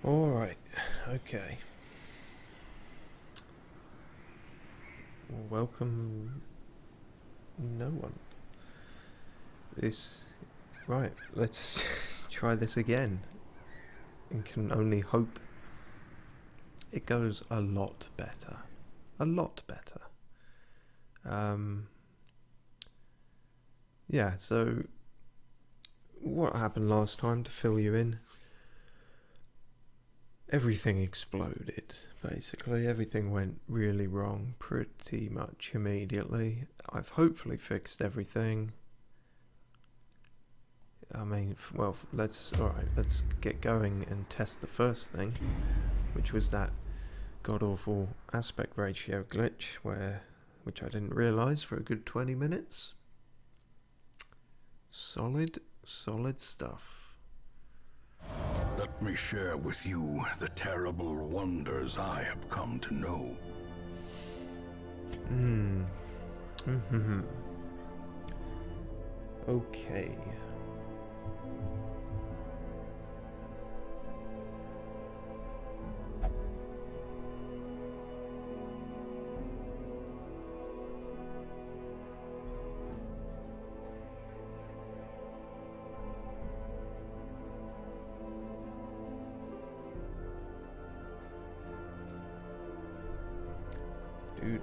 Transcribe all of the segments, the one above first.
Alright, okay. Welcome, no one. Right, let's try this again. And can only hope it goes a lot better. A lot better. Yeah, so what happened last time, to fill you in? Everything exploded, basically. Everything went really wrong pretty much immediately. I've hopefully fixed everything. I mean, well, let's get going and test the first thing, which was that god-awful aspect ratio glitch, which I didn't realise for a good 20 minutes. Solid stuff. Let me share with you the terrible wonders I have come to know. Okay.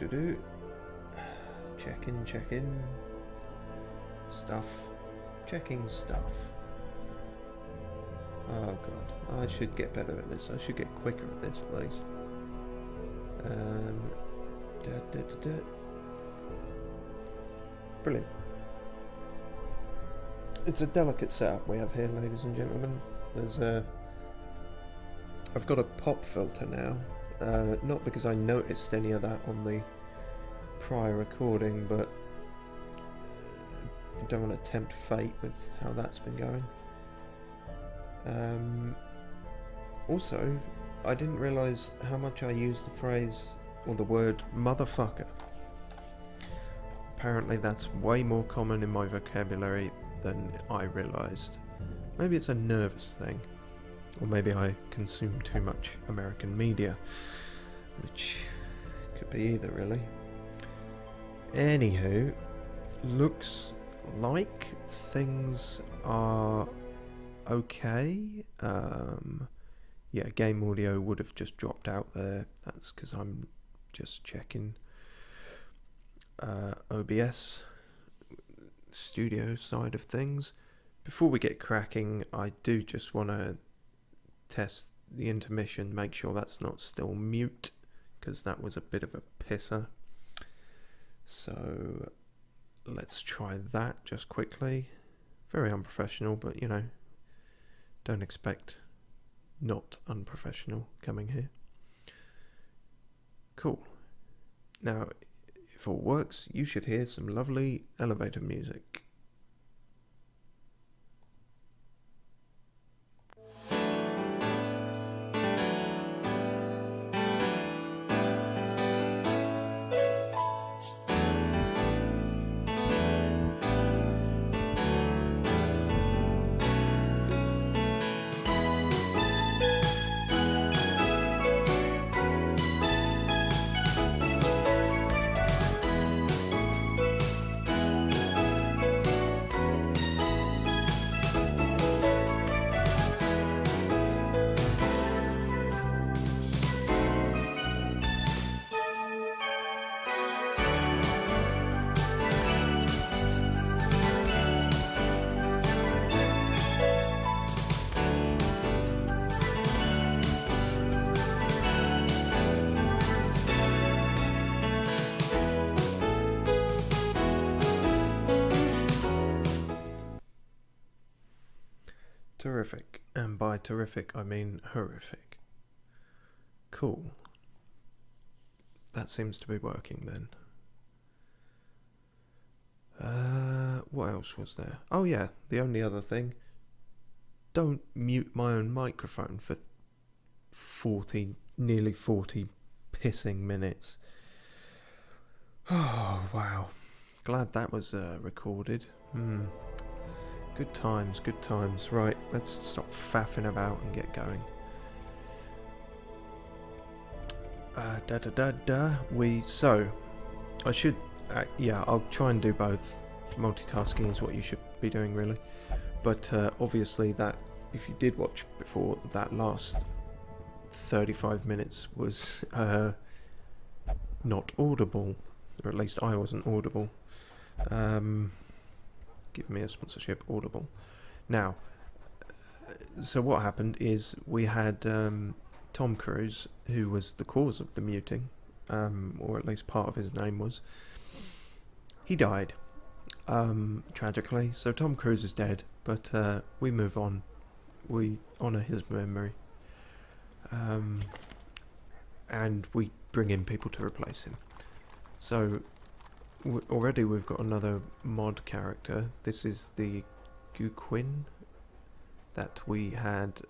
Do. Checking. Stuff. Checking stuff. Oh god, I should get better at this. I should get quicker at this at least. Brilliant. It's a delicate setup we have here, ladies and gentlemen. I've got a pop filter now. Not because I noticed any of that on the prior recording, but I don't want to tempt fate with how that's been going. Also, I didn't realise how much I used the phrase or the word motherfucker. Apparently that's way more common in my vocabulary than I realised. Maybe it's a nervous thing. Or maybe I consume too much American media, which could be either, really. Anywho, looks like things are okay. Yeah, game audio would have just dropped out there. That's because I'm just checking OBS studio side of things. Before we get cracking, I do just want to test the intermission, make sure that's not still mute, because that was a bit of a pisser. So let's try that just quickly. Very unprofessional, but you know, don't expect not unprofessional coming here. Cool. Now, if all works, you should hear some lovely elevator music. Terrific, and by terrific I mean horrific. Cool. That seems to be working then. What else was there? Oh yeah, the only other thing. Don't mute my own microphone for nearly 40 pissing minutes. Oh wow. Glad that was recorded. Good times. Right, let's stop faffing about and get going. So, I should, yeah, I'll try and do both. Multitasking is what you should be doing, really. But obviously, that if you did watch before, that last 35 minutes was not audible, or at least I wasn't audible. Give me a sponsorship, Audible. Now, so what happened is we had Tom Cruise, who was the cause of the muting, or at least part of his name was. He died, tragically. So Tom Cruise is dead, but we move on. We honour his memory, and we bring in people to replace him. So already we've got another mod character. This is the Guquin that we had.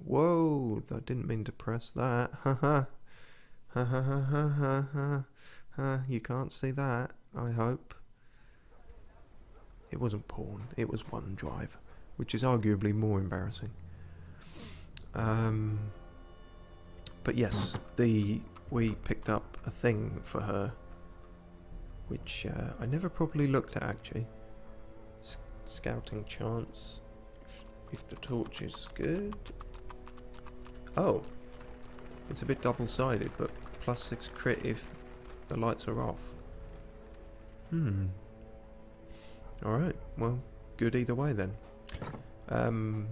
Whoa! I didn't mean to press that. Ha ha. Ha ha ha ha ha ha. You can't see that, I hope. It wasn't porn, it was OneDrive, which is arguably more embarrassing. But yes, we picked up a thing for her, which I never properly looked at, actually. Scouting chance, if the torch is good. Oh, it's a bit double-sided, but +6 crit if the lights are off. Alright, well, good either way then. Don't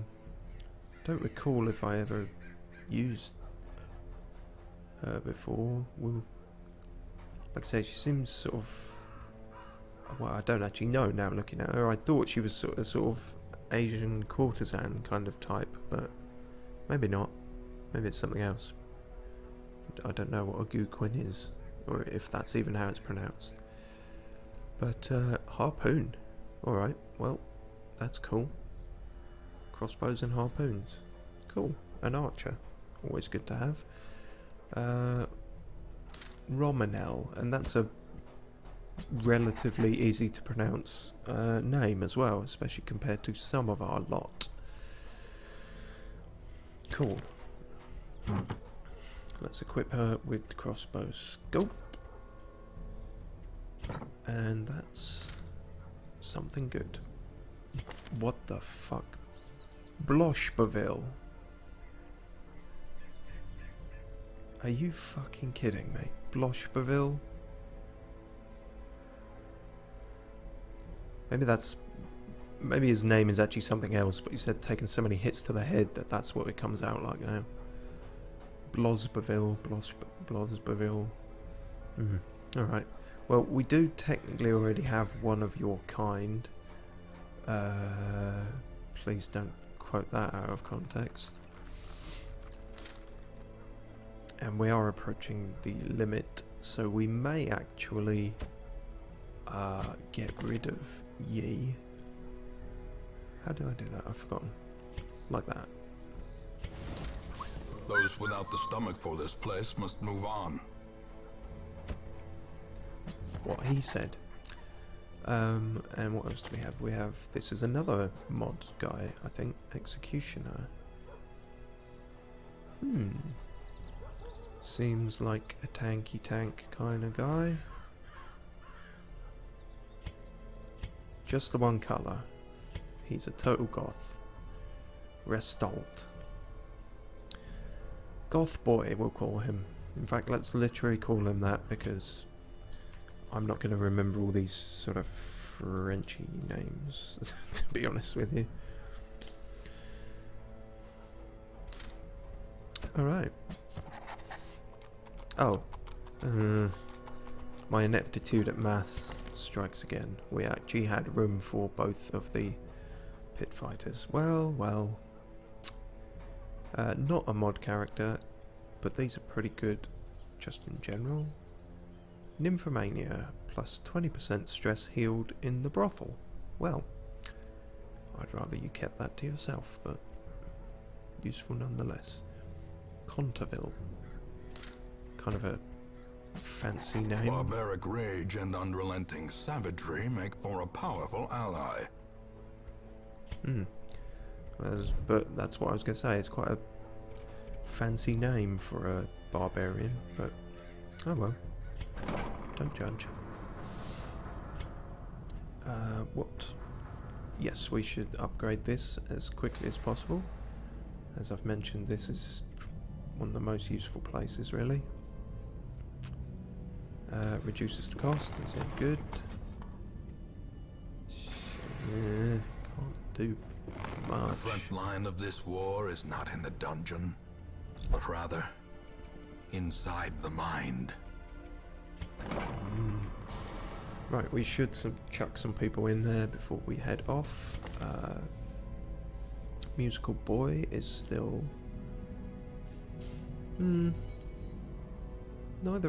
recall if I ever used her before. Well, like I say, she seems sort of... Well, I don't actually know now looking at her. I thought she was sort of Asian courtesan kind of type, but maybe not. Maybe it's something else. I don't know what a Guquin is, or if that's even how it's pronounced. But harpoon. Alright, well, that's cool. Crossbows and harpoons. Cool. An archer. Always good to have. Romanel, and that's a relatively easy to pronounce name as well, especially compared to some of our lot. Cool. Let's equip her with the crossbow scope. And that's something good. What the fuck? Bloshbeville. Are you fucking kidding me? Bloshbeville? Maybe his name is actually something else, but he said taking so many hits to the head that's what it comes out like now. Blosbeville. Alright. Well, we do technically already have one of your kind. Please don't quote that out of context. And we are approaching the limit, so we may actually get rid of Yi. How do I do that? I've forgotten. Like that. Those without the stomach for this place must move on. What he said. And what else do we have? We have, this is another mod guy, I think, Executioner. Seems like a tanky tank kind of guy. Just the one colour. He's a total goth. Restalt. Goth boy, we'll call him. In fact, let's literally call him that, because I'm not going to remember all these sort of Frenchy names, to be honest with you. Alright. Oh. My ineptitude at maths strikes again. We actually had room for both of the pit fighters. Well. Not a mod character, but these are pretty good just in general. Nymphomania, plus 20% stress healed in the brothel. Well, I'd rather you kept that to yourself, but useful nonetheless. Contaville. Kind of a fancy name. Barbaric rage and unrelenting savagery make for a powerful ally. But that's what I was going to say. It's quite a fancy name for a barbarian, but oh well. Don't judge. What? Yes, we should upgrade this as quickly as possible. As I've mentioned, this is one of the most useful places, really. Reduces the cost, is it good? Can't do much. The front line of this war is not in the dungeon, but rather inside the mind. Right, we should chuck some people in there before we head off. Musical Boy is still... Neither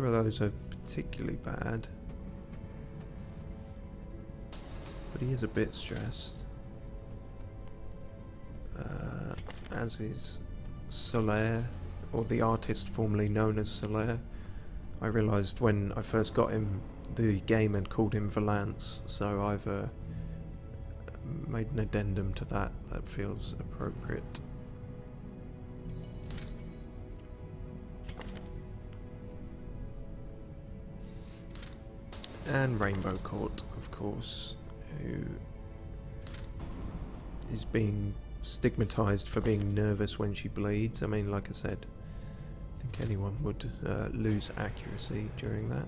of those are particularly bad. But he is a bit stressed. As is Solaire, or the artist formerly known as Solaire. I realised when I first got him, the game had called him Valance, so I've made an addendum to that. That feels appropriate. And Rainbow Court, of course, who is being stigmatised for being nervous when she bleeds. I mean, like I said, I think anyone would lose accuracy during that.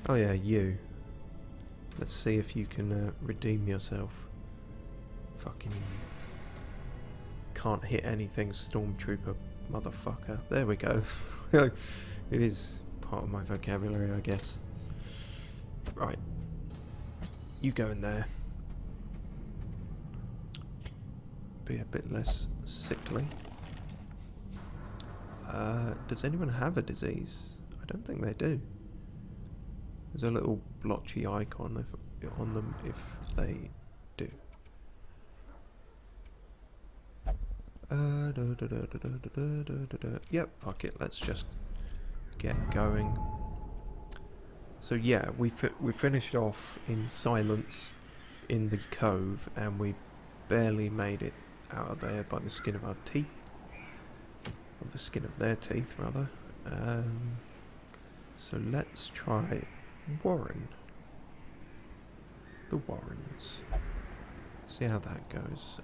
Oh yeah, you. Let's see if you can redeem yourself. Fucking can't hit anything, stormtrooper motherfucker. There we go. It is part of my vocabulary, I guess. Right. You go in there. Be a bit less sickly. Does anyone have a disease? I don't think they do. There's a little blotchy icon on them if they do. Yep, fuck it, let's just get going. So yeah, we finished off in silence in the cove, and we barely made it out of there by the skin of our teeth. Or the skin of their teeth, rather. So let's try Warren. The Warrens. See how that goes.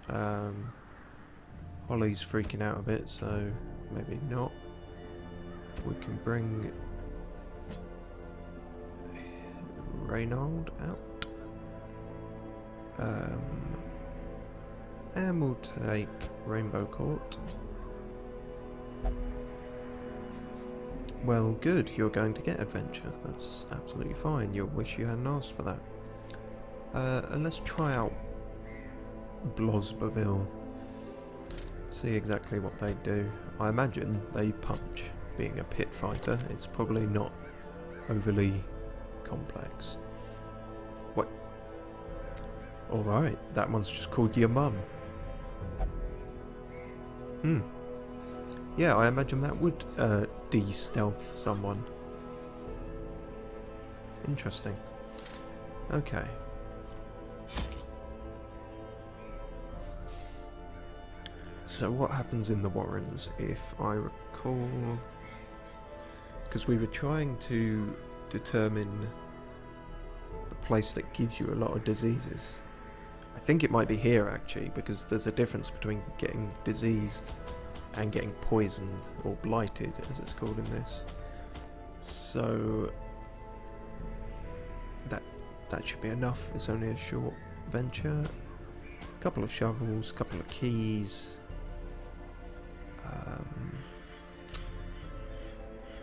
Holly's freaking out a bit, so maybe not. We can bring Reynold out. And we'll take Rainbow Court. Well, good, you're going to get adventure. That's absolutely fine. You'll wish you hadn't asked for that. And let's try out Blosberville. See exactly what they do. I imagine they punch. Being a pit fighter, it's probably not overly complex. What? Alright, that one's just called your mum. Yeah, I imagine that would de-stealth someone. Interesting. Okay. So what happens in the Warrens, if I recall... Because we were trying to determine the place that gives you a lot of diseases. I think it might be here, actually, because there's a difference between getting diseased and getting poisoned, or blighted, as it's called in this. So... that should be enough. It's only a short venture. A couple of shovels, a couple of keys.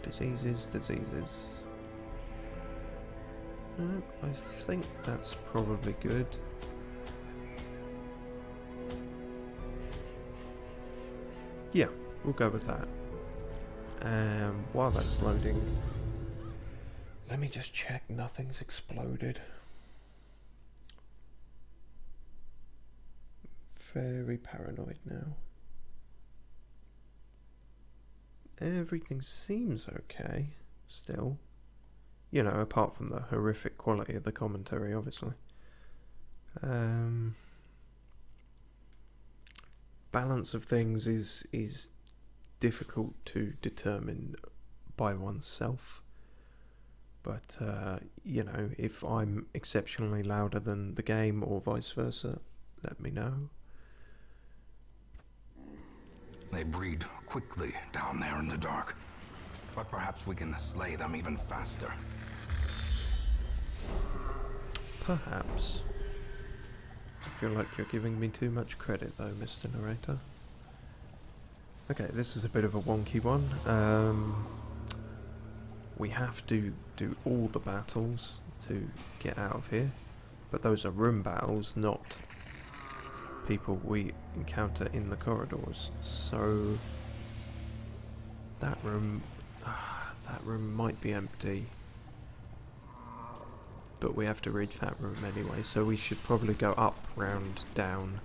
Diseases. I think that's probably good. Yeah, we'll go with that. While that's loading, let me just check nothing's exploded. Very paranoid now. Everything seems okay, still. You know, apart from the horrific quality of the commentary, obviously. Balance of things is difficult to determine by oneself. But, you know, if I'm exceptionally louder than the game or vice versa, let me know. They breed quickly down there in the dark. But perhaps we can slay them even faster. Perhaps. I feel like you're giving me too much credit though, Mr. Narrator. Okay, this is a bit of a wonky one. We have to do all the battles to get out of here, but those are room battles, not people we encounter in the corridors. So that room might be empty, but we have to reach that room anyway, so we should probably go up, round, down,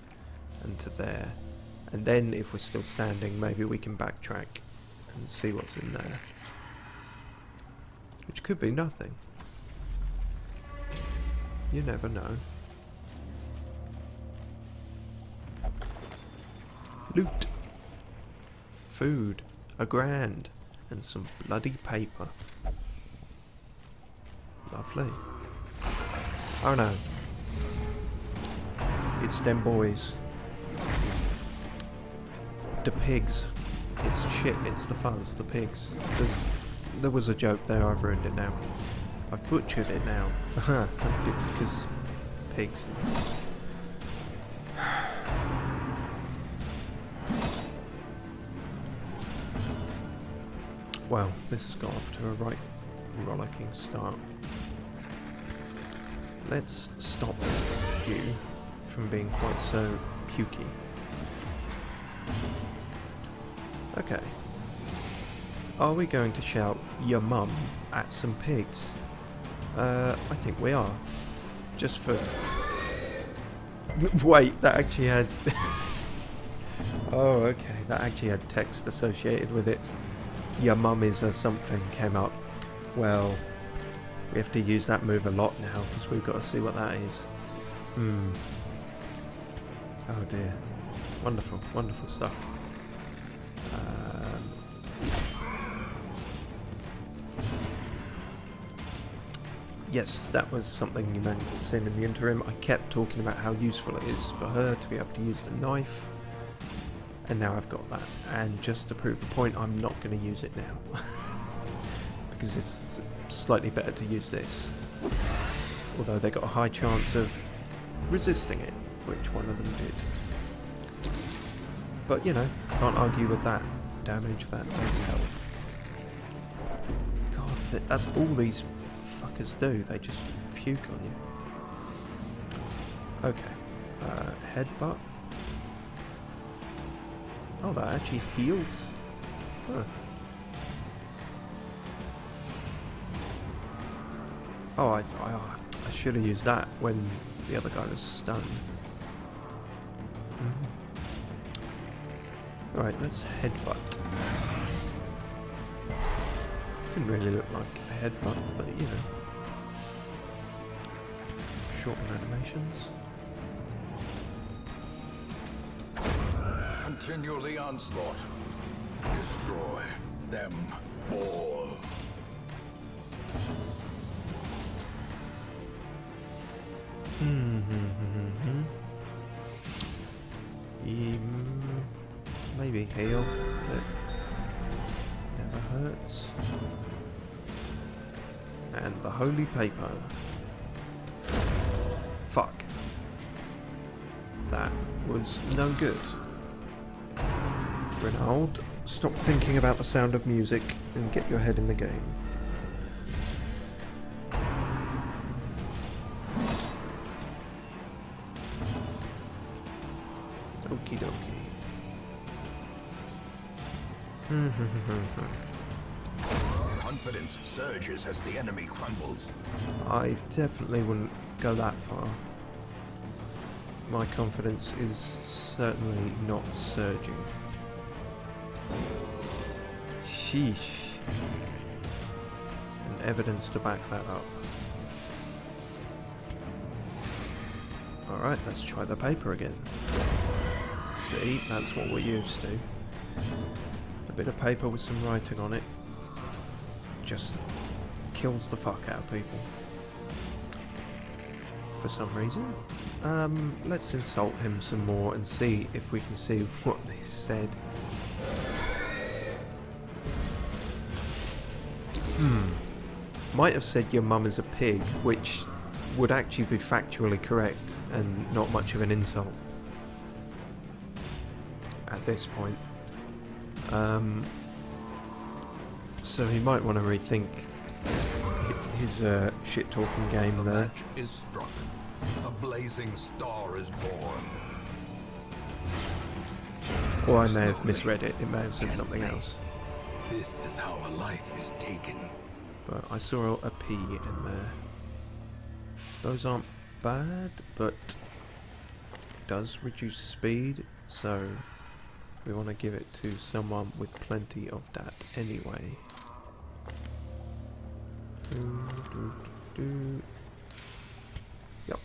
and to there. And then if we're still standing, maybe we can backtrack and see what's in there. Which could be nothing. You never know. Loot. Food. $1,000. And some bloody paper. Lovely. Oh no. It's them boys. The pigs. It's shit, it's the fuzz, the pigs. There was a joke there, I've ruined it now. I've butchered it now. Because pigs. Well, this has got off to a right rollicking start. Let's stop you from being quite so pukey. Okay. Are we going to shout "your mum" at some pigs? I think we are. Just for... Wait, that actually had... Oh, okay. That actually had text associated with it. "Your mum is a something" came up. Well, we have to use that move a lot now because we've got to see what that is. Oh dear. Wonderful, wonderful stuff. Yes, that was something you may have seen in the interim. I kept talking about how useful it is for her to be able to use the knife. And now I've got that. And just to prove the point, I'm not going to use it now. Because it's slightly better to use this. Although they got a high chance of resisting it, which one of them did. But, you know, can't argue with that. Damage that does help. God, that's all these fuckers do. They just puke on you. Okay. Headbutt. Oh, that actually heals? Huh. Oh, I should have used that when the other guy was stunned. Alright, let's headbutt. Didn't really look like a headbutt, but you know. Shorten animations. Continue the onslaught. Destroy them all. Maybe heal, but never hurts. And the holy paper. Fuck. That was no good. Renaud, stop thinking about the sound of music and get your head in the game. Okie dokie. Confidence surges as the enemy crumbles. I definitely wouldn't go that far. My confidence is certainly not surging. Sheesh. And evidence to back that up. Alright, let's try the paper again. See, that's what we're used to. A bit of paper with some writing on it just kills the fuck out of people. For some reason. Let's insult him some more and see if we can see what they said. Might have said your mum is a pig, which would actually be factually correct and not much of an insult at this point. So he might want to rethink his shit-talking game The there. match is struck. A blazing star is born. Or I may have misread it. It may have said something else. This is how a life is taken. But I saw a P in there. Those aren't bad, but it does reduce speed, so we want to give it to someone with plenty of that anyway. Yep.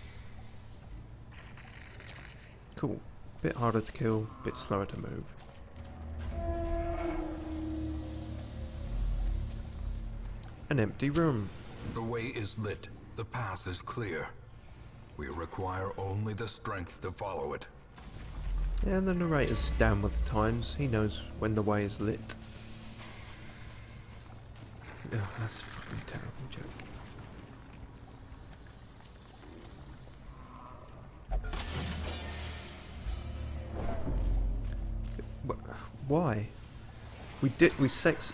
Cool. Bit harder to kill, bit slower to move. An empty room. The way is lit. The path is clear. We require only the strength to follow it. And the narrator's down with the times. He knows when the way is lit. Oh, that's a fucking terrible joke. Why? We sex,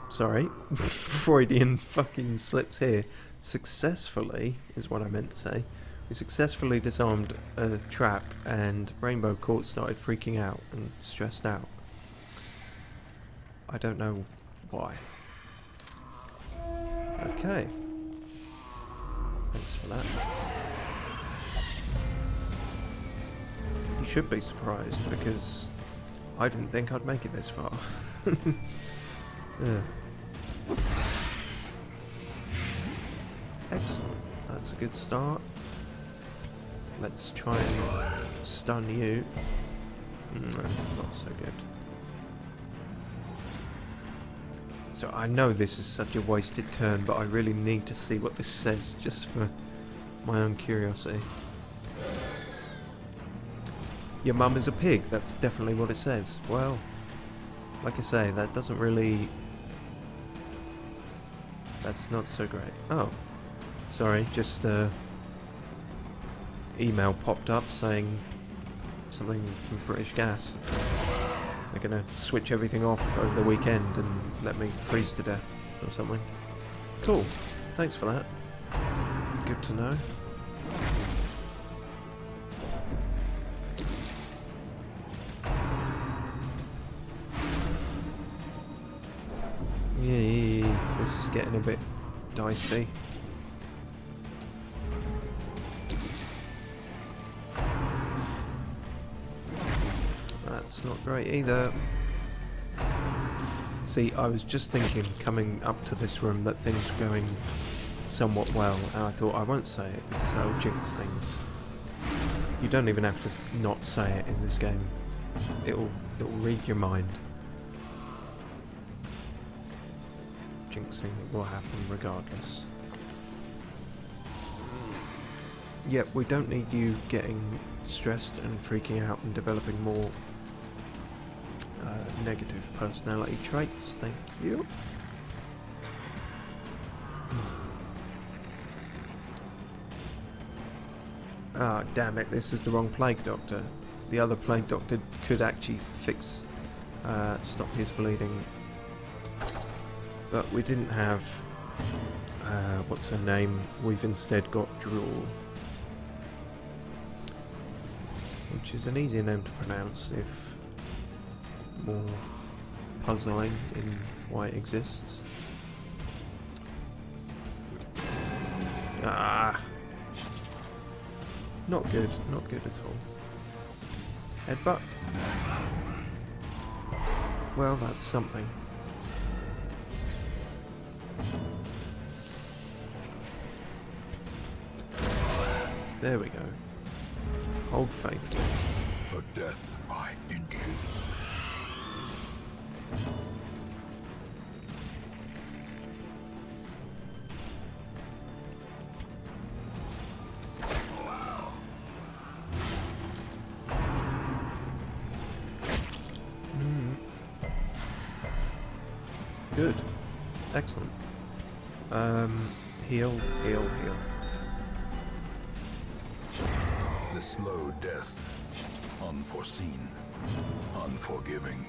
sorry, Freudian fucking slips here. Successfully, is what I meant to say. We successfully disarmed a trap and Rainbow Court started freaking out and stressed out. I don't know why. Okay. Thanks for that. You should be surprised because I didn't think I'd make it this far. Yeah. Excellent. That's a good start. Let's try and stun you. No, not so good. So I know this is such a wasted turn, but I really need to see what this says just for my own curiosity. Your mum is a pig, that's definitely what it says. Well, like I say, that doesn't really... That's not so great. Oh, sorry, just email popped up saying something from British Gas. They're gonna switch everything off over the weekend and let me freeze to death or something. Cool, thanks for that. Good to know. Yeah, this is getting a bit dicey. That's not great either. See, I was just thinking coming up to this room that things were going somewhat well, and I thought I won't say it because I'll jinx things. You don't even have to not say it in this game. It'll read your mind. Jinxing will happen regardless. Yep, we don't need you getting stressed and freaking out and developing more negative personality traits. Thank you. Ah, damn it, this is the wrong plague doctor. The other plague doctor could actually fix, stop his bleeding. But we didn't have, what's her name? We've instead got Drool. Which is an easier name to pronounce, if more puzzling in why it exists. Ah! Not good at all. Headbutt. Well, that's something. There we go. Hold faith. A death by inches. Good. Excellent. Heal, heal, heal. The slow death. Unforeseen. Unforgiving.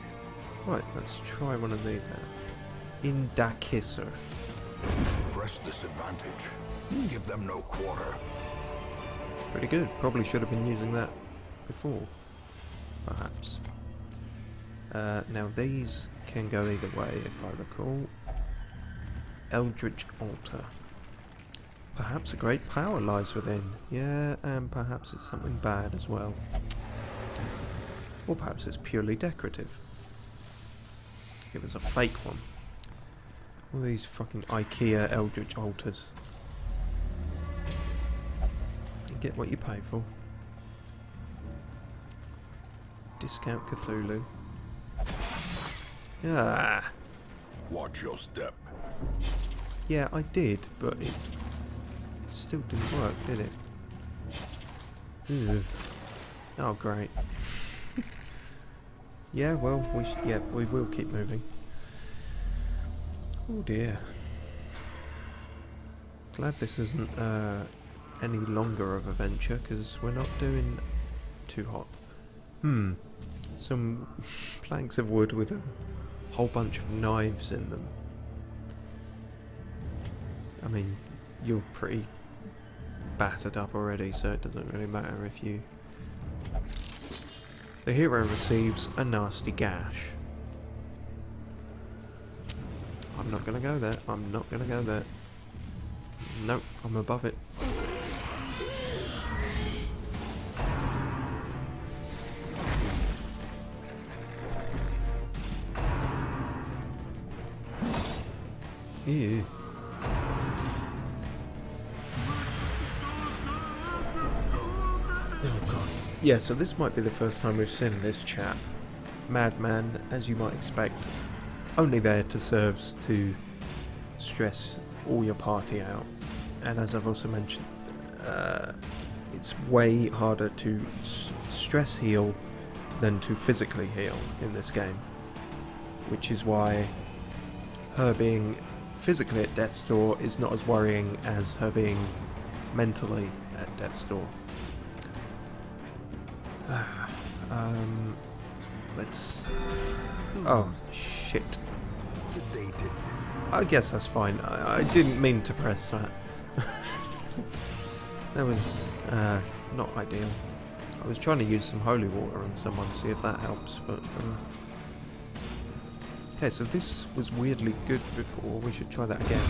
Right, let's try one of these now. Indakisser. Press disadvantage. Give them no quarter. Pretty good. Probably should have been using that before. Perhaps. Now these can go either way, if I recall. Eldritch Altar. Perhaps a great power lies within. Yeah, and perhaps it's something bad as well. Or perhaps it's purely decorative. It was a fake one. All these fucking IKEA Eldritch Altars. You get what you pay for. Discount Cthulhu. Ah. Watch your step. Yeah, I did, but it still didn't work, did it? Ugh. Oh, great. Yeah, well, we will keep moving. Oh dear. Glad this isn't any longer of a venture, because we're not doing too hot. Some planks of wood with a whole bunch of knives in them. I mean, you're pretty battered up already, so it doesn't really matter if you... The hero receives a nasty gash. I'm not gonna go there. I'm not gonna go there. Nope, I'm above it. Ew. Oh god. Yeah, so this might be the first time we've seen this chap. Madman, as you might expect. Only there to serve to stress all your party out. And as I've also mentioned, it's way harder to stress heal than to physically heal in this game. Which is why her being physically at death's door is not as worrying as her being mentally at death's door. Let's... Oh, shit. Sedated. I guess that's fine. I didn't mean to press that. That was not ideal. I was trying to use some holy water on someone, see if that helps, but... Okay, so this was weirdly good before. We should try that again.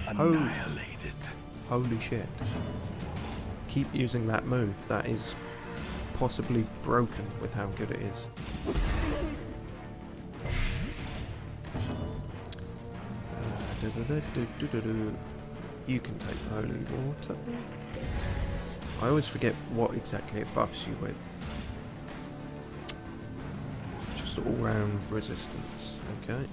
Annihilated. Holy shit. Keep using that move. That is possibly broken with how good it is. You can take the holy water. I always forget what exactly it buffs you with. Just all-round resistance. Okay.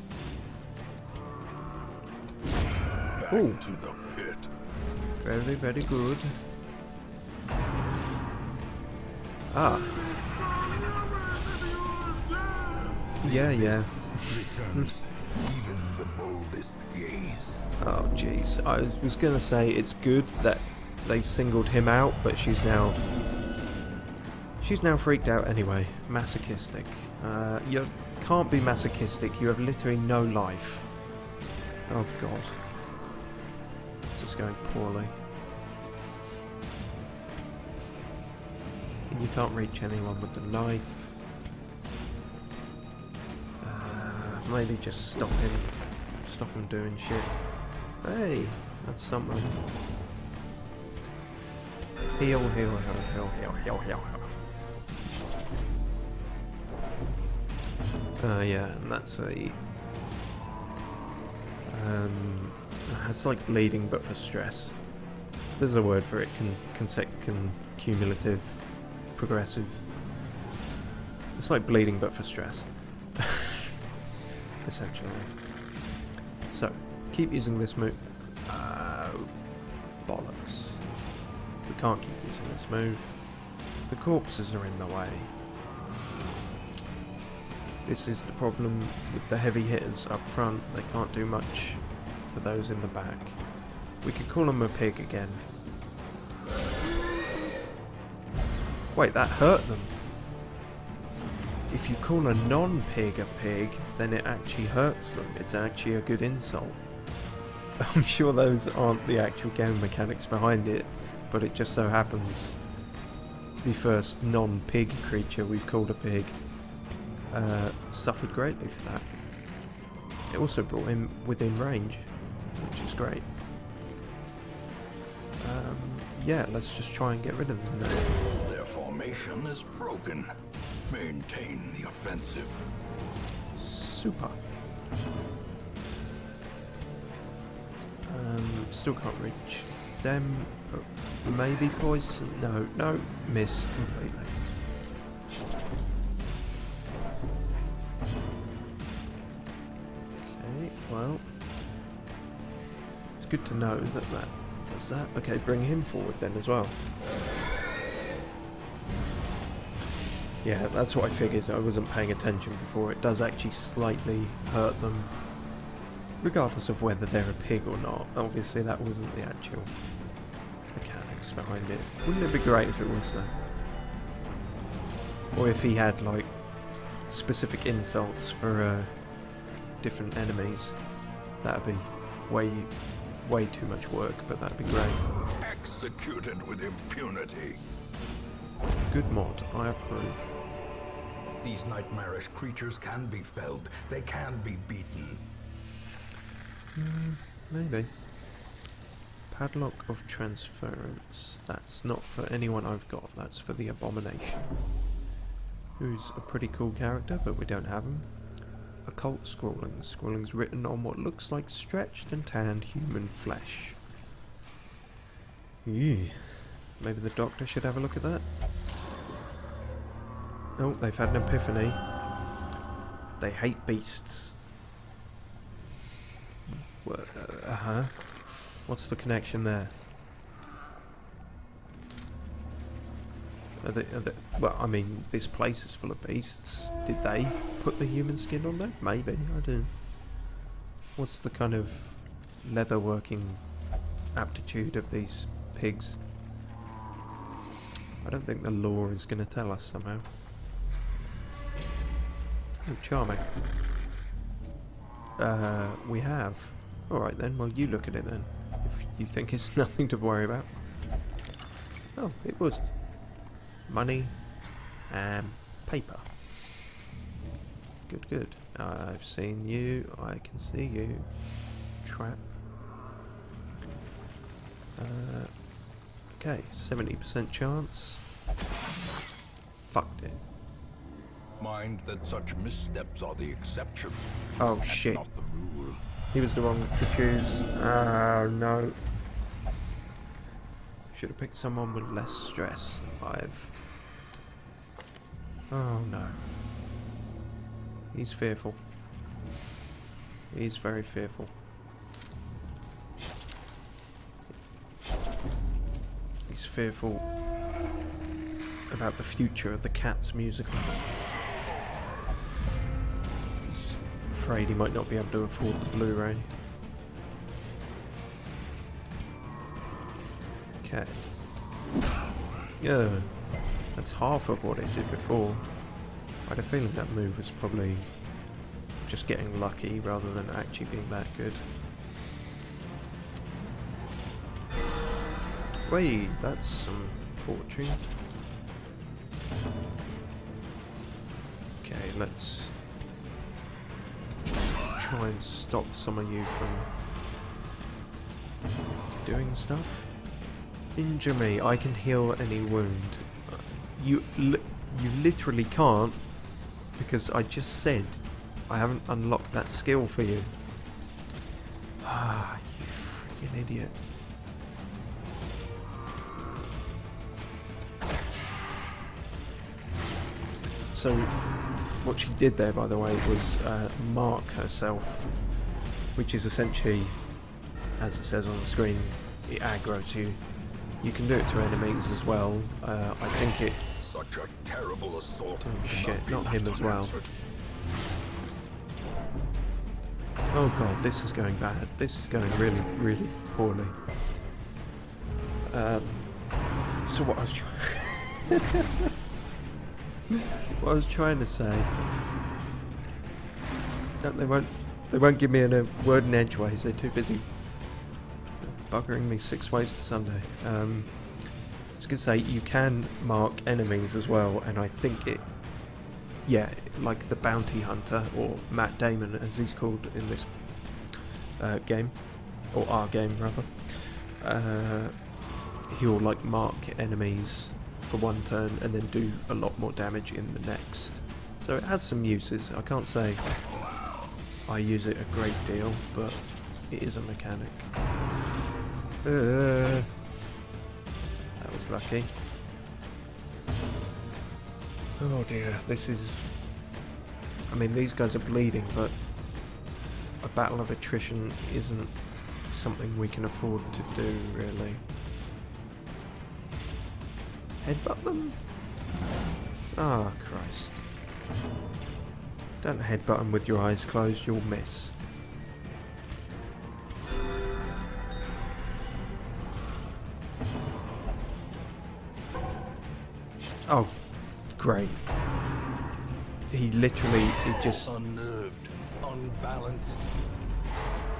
Back Ooh. to the pit. Very, very good. Ah. Yeah. Returns even the boldest gaze. Oh, jeez. I was going to say it's good that they singled him out, but she's now freaked out anyway. Masochistic. You can't be masochistic. You have literally no life. Oh, God. This is going poorly. And you can't reach anyone with the knife. Maybe just stop him doing shit. Hey, that's something. Heal. Yeah, and that's a... it's like bleeding but for stress. There's a word for it, cumulative, progressive. It's like bleeding but for stress. essentially. So, keep using this move. Bollocks. We can't keep using this move. The corpses are in the way. This is the problem with the heavy hitters up front. They can't do much to those in the back. We could call him a pig again. Wait, that hurt them. If you call a non-pig a pig, then it actually hurts them. It's actually a good insult. I'm sure those aren't the actual game mechanics behind it, but it just so happens the first non-pig creature we've called a pig suffered greatly for that. It also brought him within range, which is great. Yeah, let's just try and get rid of them now. Their formation is broken. Maintain the offensive. Super. Still can't reach them, but maybe poison. No, miss completely. Okay, well, it's good to know that that does that. Okay, bring him forward then as well. Yeah, that's what I figured. I wasn't paying attention before. It does actually slightly hurt them, regardless of whether they're a pig or not. Obviously, that wasn't the actual mechanics behind it. Wouldn't it be great if it was though? Or if he had, like, specific insults for different enemies. That'd be way too much work, but that'd be great. Executed with impunity. Good mod, I approve. These nightmarish creatures can be felled. They can be beaten. Maybe. Padlock of Transference. That's not for anyone I've got, that's for the Abomination. Who's a pretty cool character, but we don't have him. Occult Scrawling. Scrawling's written on what looks like stretched and tanned human flesh. Eee. Maybe the doctor should have a look at that. Oh, they've had an epiphany. They hate beasts. What's the connection there? Well, I mean, this place is full of beasts. Did they put the human skin on there? Maybe, I don't. What's the kind of leather working aptitude of these pigs? I don't think the lore is going to tell us somehow. Oh, charming. We have. Alright then, well you look at it then. If you think it's nothing to worry about. Oh, it was. Money and paper. Good. I've seen you. I can see you. Trap. Okay, 70% chance. Fucked it. Mind that such missteps are the exception. Oh and shit. not the rule. He was the one to choose. Oh no. Should have picked someone with less stress than I've. Oh no. He's fearful. He's very fearful. He's fearful about the future of the Cats musical. He's afraid he might not be able to afford the Blu-ray. Okay. Yeah, that's half of what it did before. I had a feeling that move was probably just getting lucky rather than actually being that good. Wait, that's some fortune. Okay, let's try and stop some of you from doing stuff. Injure me, I can heal any wound. You literally can't, because I just said I haven't unlocked that skill for you. Ah, you freaking idiot. So, What she did there, by the way, was mark herself, which is essentially, as it says on the screen, it aggroes you. You can do it to enemies as well. I think it... Such a terrible assault. Oh shit, not him as well. Unanswered. Oh god, this is going bad. This is going really, really poorly. So what I was trying... what I was trying to say... No, they won't give me a word in edgeways. They're too busy buggering me 6 ways to Sunday. I was going to say, you can mark enemies as well, and I think it... Yeah, like the bounty hunter, or Matt Damon as he's called in this game, or our game rather. He'll like mark enemies for one turn and then do a lot more damage in the next. So it has some uses. I can't say I use it a great deal, but it is a mechanic. That was lucky. Oh dear, this is... I mean, these guys are bleeding, but a battle of attrition isn't something we can afford to do, really. Headbutt them? Ah, Christ. Don't headbutt them with your eyes closed, you'll miss. Oh, great. He just... Unnerved, unbalanced.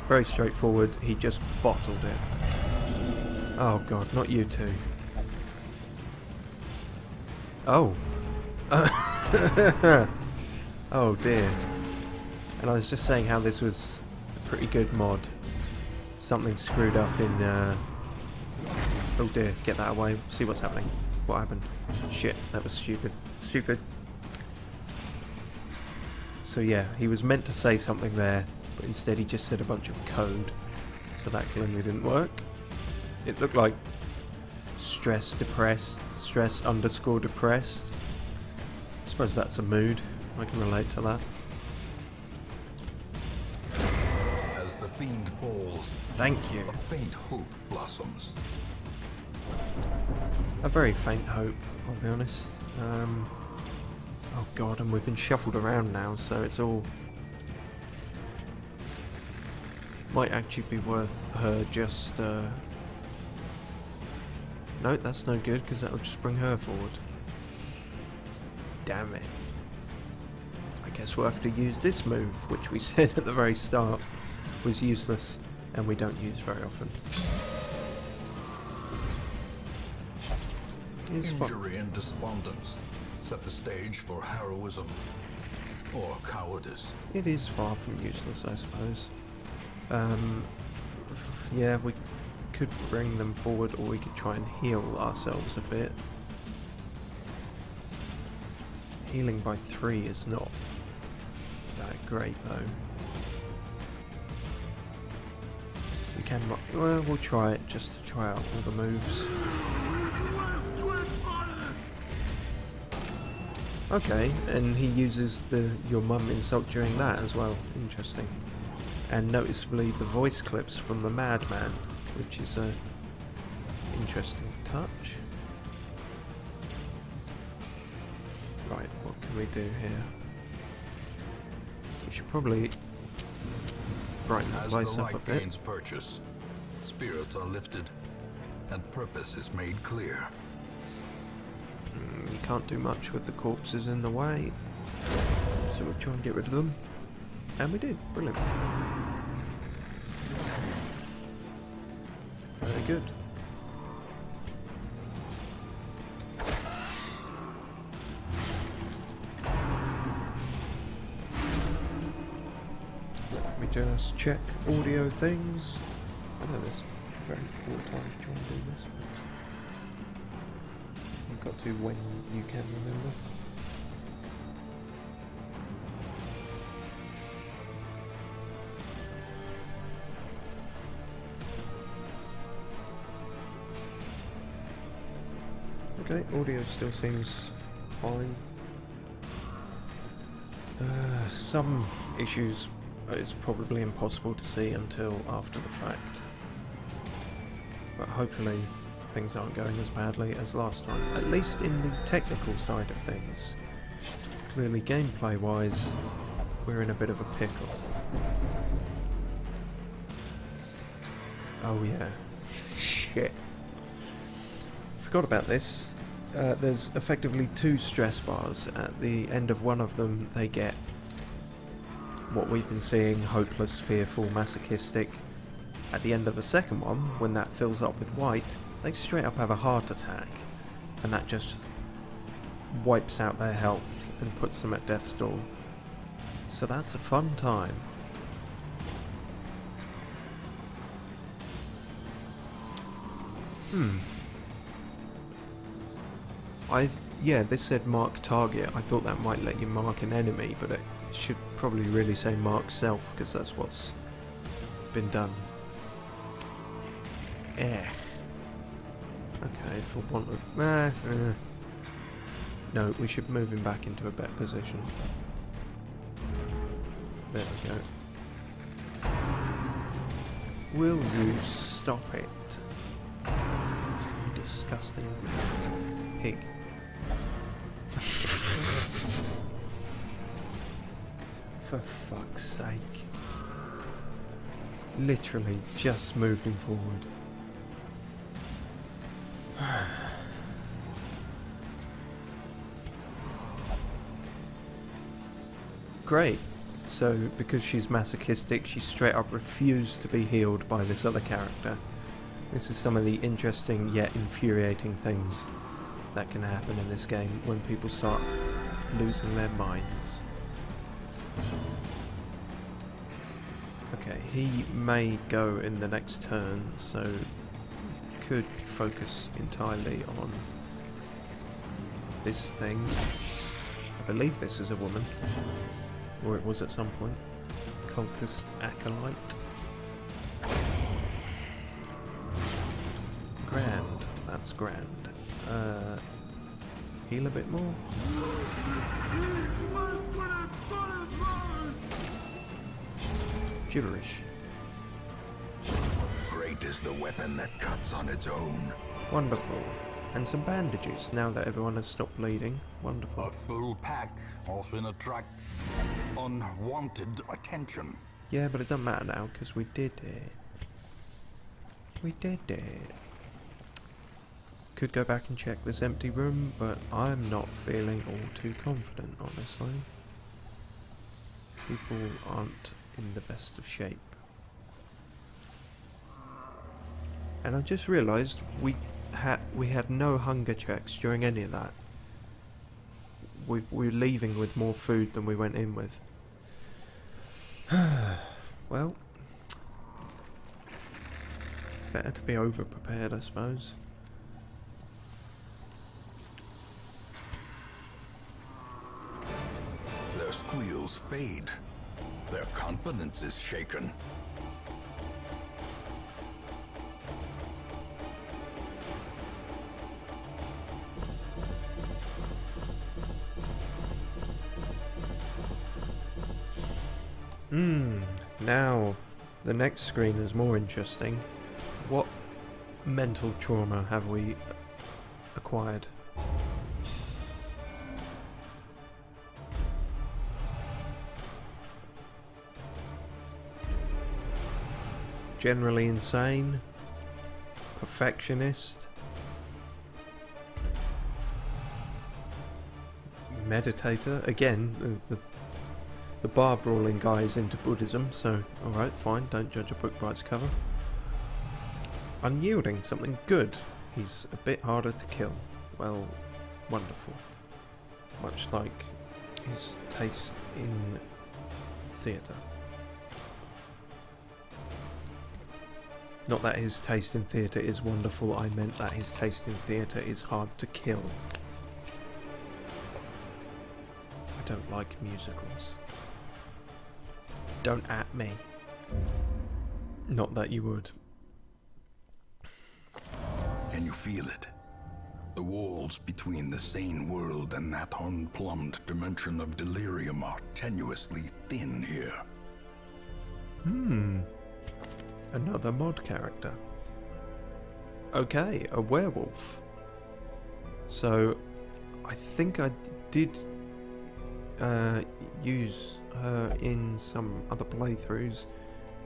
Very straightforward, he just bottled it. Oh god, not you two. Oh. Oh dear. And I was just saying how this was a pretty good mod. Something screwed up in... Oh dear, get that away, see what's happening. What happened? Shit, that was stupid. Stupid. So yeah, he was meant to say something there, but instead he just said a bunch of code. So that clearly didn't work. It looked like stress depressed, stress underscore depressed. I suppose that's a mood. I can relate to that. As the fiend falls, Thank you. a faint hope blossoms. A very faint hope, I'll be honest. Oh god, and we've been shuffled around now, so it's all... Might actually be worth her just... No, that's no good, because that'll just bring her forward. Damn it. I guess we'll have to use this move, which we said at the very start was useless, and we don't use very often. It's fun. Injury and despondence set the stage for heroism or cowardice. It is far from useless, I suppose. Yeah, we could bring them forward, or we could try and heal ourselves a bit. Healing by 3 is not that great, though. We can... Well, we'll try it, just to try out all the moves. Okay, and he uses the your mum insult during that as well. Interesting. And noticeably the voice clips from the madman, which is a interesting touch. Right, what can we do here? We should probably brighten the place up a bit. Gains purchase, spirits are lifted, and purpose is made clear. You can't do much with the corpses in the way, so we'll try and get rid of them. And we did. Brilliant. Very good. Let me just check audio things. I know there's very poor time to try and do this. You've got to when you can remember. Okay, audio still seems fine. Some issues it's probably impossible to see until after the fact. But hopefully things aren't going as badly as last time. At least in the technical side of things. Clearly gameplay wise, we're in a bit of a pickle. Oh yeah. Shit. Forgot about this. There's effectively 2 stress bars. At the end of one of them they get what we've been seeing, hopeless, fearful, masochistic. At the end of the second one, when that fills up with white, they straight up have a heart attack. And that just wipes out their health and puts them at death's door. So that's a fun time. Yeah, this said mark target. I thought that might let you mark an enemy, but it should probably really say mark self, because that's what's been done. Okay, for want of... No, we should move him back into a better position. There we go. Will you stop it? You disgusting pig. For fuck's sake. Literally just moved him forward. Great. So, because she's masochistic, she straight up refused to be healed by this other character. This is some of the interesting yet infuriating things that can happen in this game when people start losing their minds. Okay, he may go in the next turn, so could focus entirely on this thing. I believe this is a woman, or it was at some point. Cultist Acolyte. Grand, that's grand. Heal a bit more. Gibberish. Great is the weapon that cuts on its own. Wonderful. And some bandages now that everyone has stopped bleeding. Wonderful. A full pack often attracts unwanted attention. Yeah, but it doesn't matter now because we did it. We did it. Could go back and check this empty room, but I'm not feeling all too confident, honestly. People aren't in the best of shape. And I just realised we had no hunger checks during any of that. We're leaving with more food than we went in with. Well, better to be over prepared, I suppose. Their squeals fade. Their confidence is shaken. Now, the next screen is more interesting. What mental trauma have we acquired? Generally insane, perfectionist, meditator. Again, the bar brawling guy is into Buddhism, so alright, fine, don't judge a book by its cover. Unyielding, something good. He's a bit harder to kill. Well, wonderful. Much like his taste in theatre. Not that his taste in theatre is wonderful, I meant that his taste in theatre is hard to kill. I don't like musicals. Don't at me. Not that you would. Can you feel it? The walls between the sane world and that unplumbed dimension of delirium are tenuously thin here. Another mod character. Okay, a werewolf. So, I think I did use her in some other playthroughs.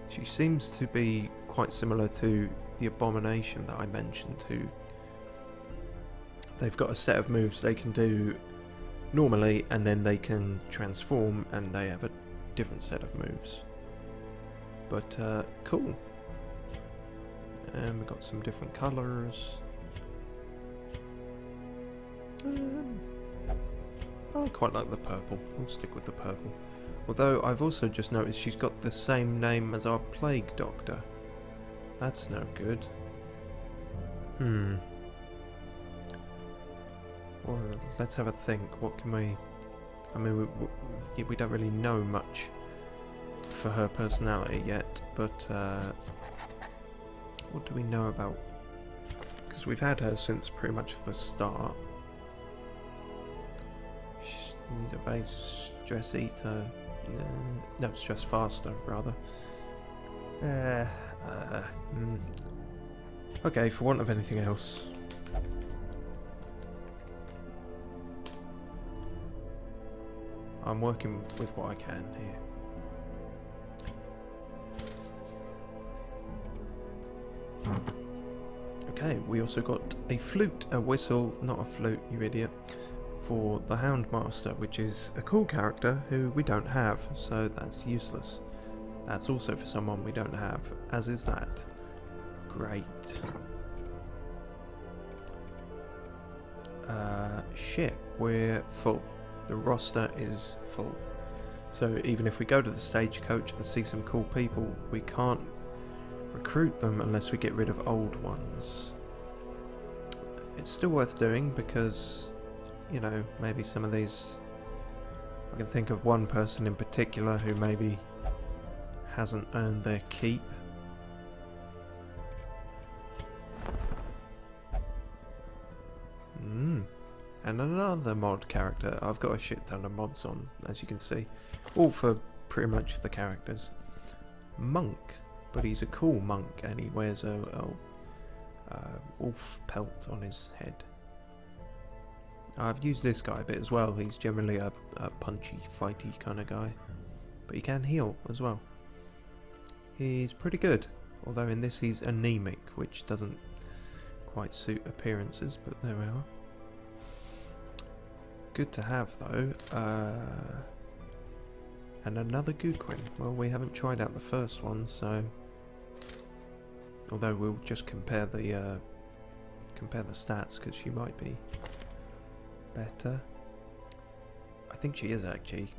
She seems to be quite similar to the abomination that I mentioned too. They've got a set of moves they can do normally, and then they can transform, and they have a different set of moves. But cool. And we've got some different colours. I quite like the purple. We'll stick with the purple. Although I've also just noticed she's got the same name as our plague doctor. That's no good. Well, let's have a think. What can we... I mean, we don't really know much for her personality yet, but what do we know about... Because we've had her since pretty much the start. She's a very stress eater. No, stress faster, rather. Okay, for want of anything else. I'm working with what I can here. Okay, we also got a flute, a whistle, not a flute, you idiot, for the Houndmaster, which is a cool character who we don't have, so that's useless. That's also for someone we don't have, as is that. Great. Shit, we're full. The roster is full. So even if we go to the stagecoach and see some cool people, we can't recruit them unless we get rid of old ones. It's still worth doing because, you know, maybe some of these... I can think of one person in particular who maybe hasn't earned their keep. And another mod character. I've got a shit ton of mods on, as you can see. All for pretty much the characters. Monk. But he's a cool monk and he wears a wolf pelt on his head. I've used this guy a bit as well. He's generally a punchy, fighty kind of guy. But he can heal as well. He's pretty good. Although in this he's anemic, which doesn't quite suit appearances, but there we are. Good to have though. And another Guquin. Well, we haven't tried out the first one, so... Although we'll just compare the stats, because she might be better. I think she is actually.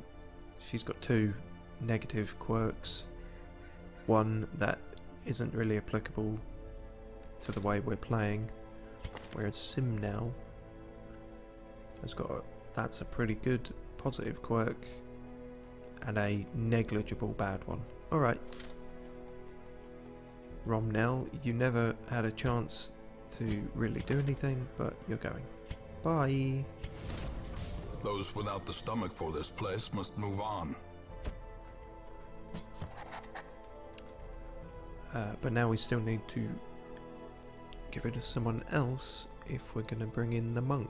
She's got 2 negative quirks. One that isn't really applicable to the way we're playing, whereas Simnel has got that's a pretty good positive quirk and a negligible bad one. Alright. Romnel, you never had a chance to really do anything, but you're going. Bye. Those without the stomach for this place must move on. But now we still need to give it to someone else if we're going to bring in the monk.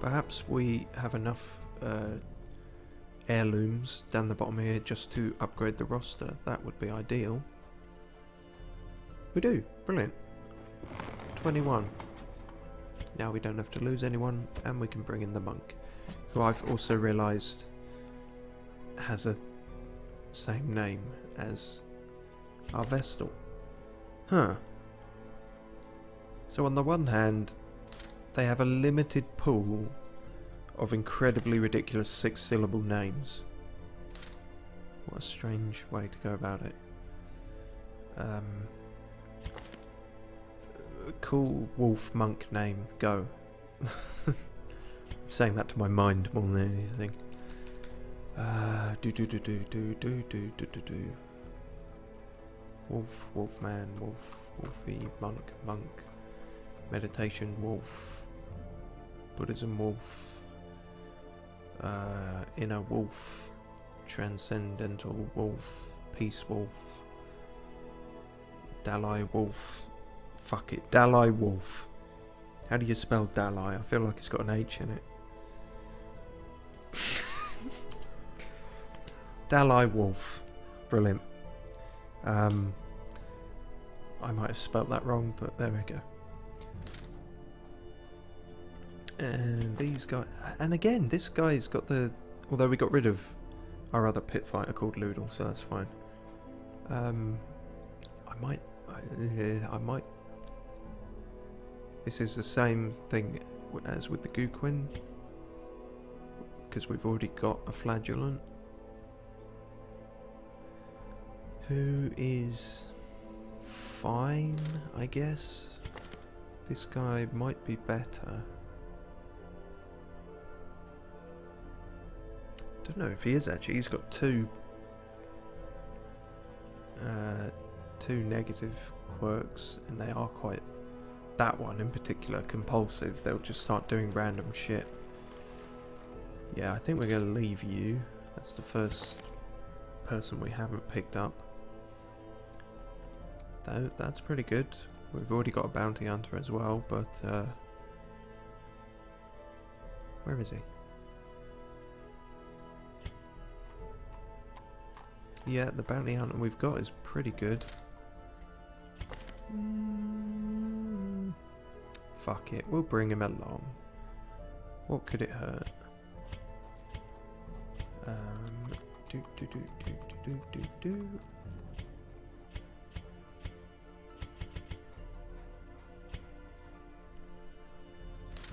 Perhaps we have enough heirlooms down the bottom here just to upgrade the roster. That would be ideal. We do. Brilliant. 21. Now we don't have to lose anyone, and we can bring in the monk, who I've also realised has a same name as our Vestal. Huh. So on the one hand, they have a limited pool of incredibly ridiculous 6-syllable names. What a strange way to go about it. Cool wolf monk name, go. saying that to my mind more than anything. Do. Wolf, wolfman, wolf, wolfie, monk, monk. Meditation, wolf. Buddhism, wolf. Inner wolf. Transcendental wolf. Peace wolf. Dalai wolf. Fuck it, Dalai wolf. How do you spell Dalai? I feel like it's got an H in it. Dalai wolf. Brilliant. I might have spelt that wrong, but there we go. And these guys... And again, this guy's got the... Although we got rid of our other pit fighter called Loodle, so that's fine. I might... This is the same thing as with the Gooquin, because we've already got a flagellant who is fine, I guess. This guy might be better. Don't know if he is actually. He's got two negative quirks, and they are quite... That one in particular, compulsive. They'll just start doing random shit. Yeah, I think we're going to leave you. That's the first person we haven't picked up. That's pretty good. We've already got a bounty hunter as well, but... where is he? Yeah, the bounty hunter we've got is pretty good. Fuck it, we'll bring him along. What could it hurt? Do.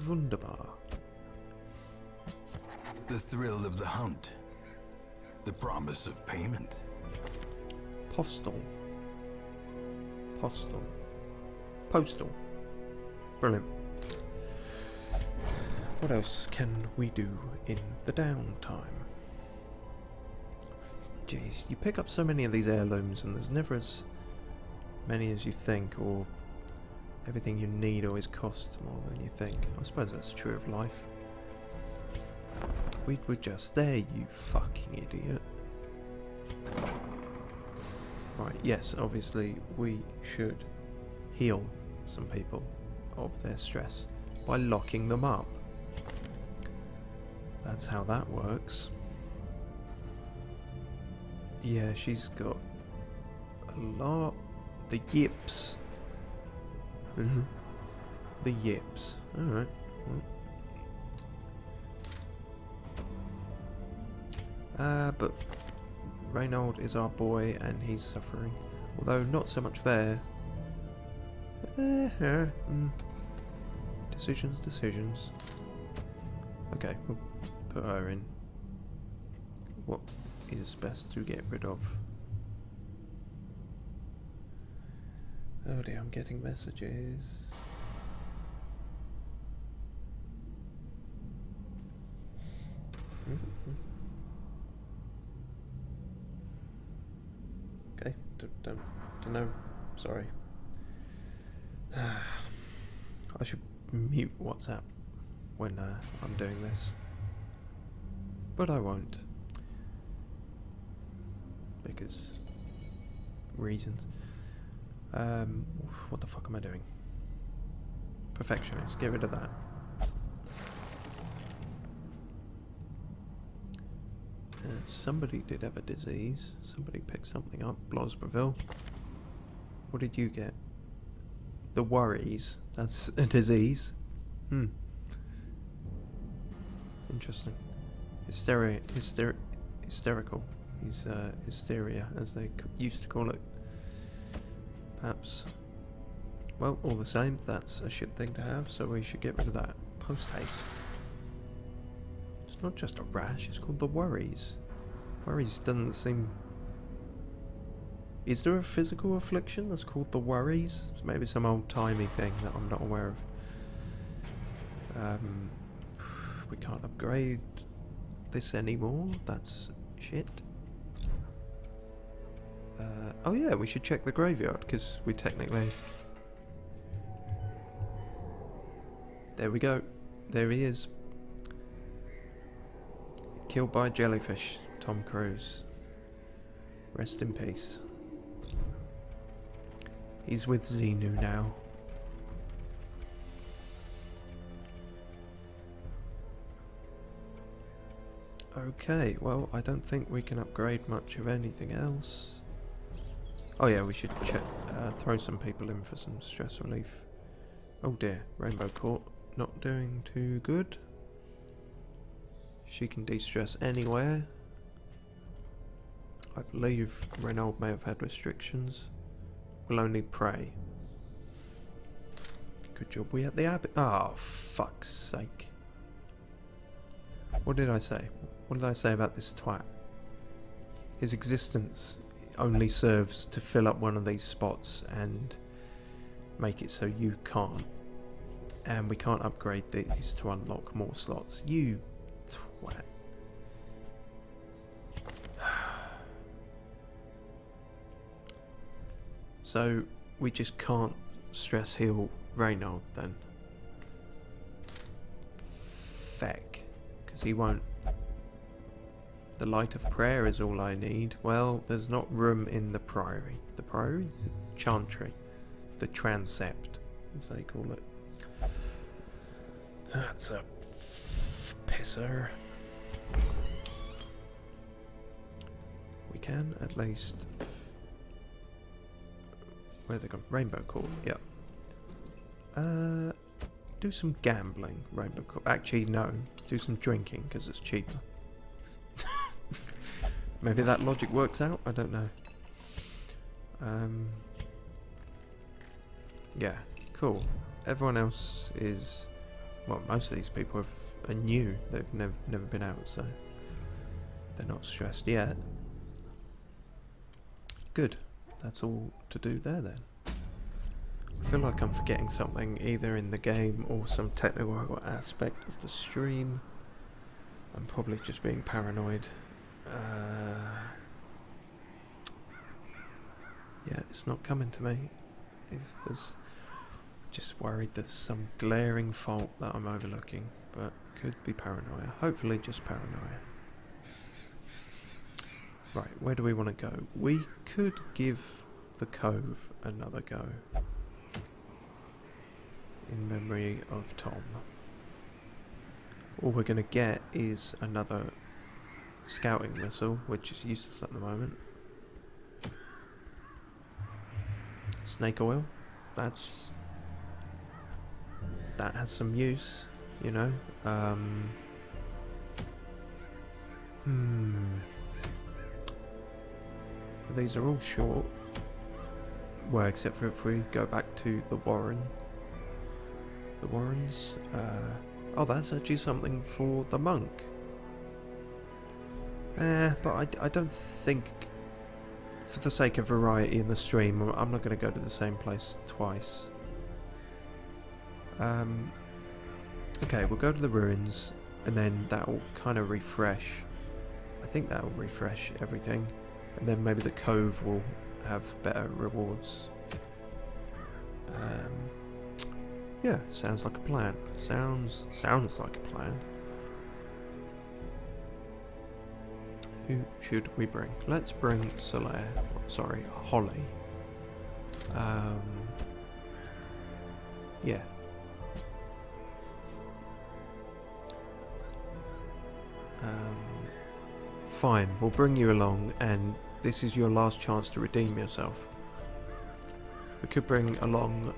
Wunderbar. The thrill of the hunt. The promise of payment. Postal. Brilliant. What else can we do in the downtime? Jeez, you pick up so many of these heirlooms and there's never as many as you think, or everything you need always costs more than you think. I suppose that's true of life. We were just there, you fucking idiot. Right, yes, obviously we should heal some people of their stress by locking them up. That's how that works. Yeah, she's got a lot. The yips. The yips. Alright. Well. But Reynold is our boy and he's suffering. Although not so much there. Decisions. Okay, we'll put her in. What is best to get rid of? Oh dear, I'm getting messages. Okay, don't know. Sorry. I should mute WhatsApp when I'm doing this, but I won't, because reasons. What the fuck am I doing? Perfectionist, get rid of that. Somebody did have a disease. Somebody picked something up. Blosberville. What did you get? The worries. That's a disease. Interesting. Hysterical. He's hysteria, as they used to call it. Perhaps. Well, all the same, that's a shit thing to have, so we should get rid of that. Post haste. It's not just a rash, it's called the worries. Worries doesn't seem... Is there a physical affliction that's called the worries? It's maybe some old-timey thing that I'm not aware of. We can't upgrade this anymore. That's shit. Oh yeah, we should check the graveyard, because we technically... There we go. There he is. Killed by a jellyfish. Tom Cruise. Rest in peace. He's with Xenu now. Okay, well, I don't think we can upgrade much of anything else. Oh yeah, we should check, throw some people in for some stress relief. Oh dear, Rainbow Court not doing too good. She can de-stress anywhere. I believe Renault may have had restrictions. We'll only pray. Good job we at the abbey. Oh, fuck's sake. What did I say? What did I say about this twat? His existence only serves to fill up one of these spots and make it so you can't. And we can't upgrade these to unlock more slots. You twat. So we just can't stress heal Reynald then. Feck. Because he won't. The light of prayer is all I need. Well, there's not room in the priory. The priory? The chantry. The transept, as they call it. That's a pisser. We can at least... Where they gone? Rainbow Court, yep. Do some gambling, Rainbow Court. Actually, no. Do some drinking, because it's cheaper. Maybe that logic works out? I don't know. Yeah, cool. Everyone else is... Well, most of these people are new. They've never been out, so... They're not stressed yet. Good. That's all to do there then. I feel like I'm forgetting something either in the game or some technical aspect of the stream. I'm probably just being paranoid. Yeah, it's not coming to me. If there's just worried there's some glaring fault that I'm overlooking, but could be paranoia. Hopefully just paranoia. Right, where do we want to go? We could give the cove another go. In memory of Tom. All we're going to get is another scouting missile, which is useless at the moment. Snake oil. That has some use, you know. These are all short. Well, except for if we go back to the Warrens. Oh, that's actually something for the monk. But I don't think, for the sake of variety in the stream, I'm not going to go to the same place twice. Okay, we'll go to the ruins, and then that will kind of refresh. I think that will refresh everything, and then maybe the cove will have better rewards. Yeah, sounds like a plan. Sounds like a plan. Who should we bring? Let's bring Soler. Sorry, Holly. Yeah. Fine, we'll bring you along, and this is your last chance to redeem yourself. We could bring along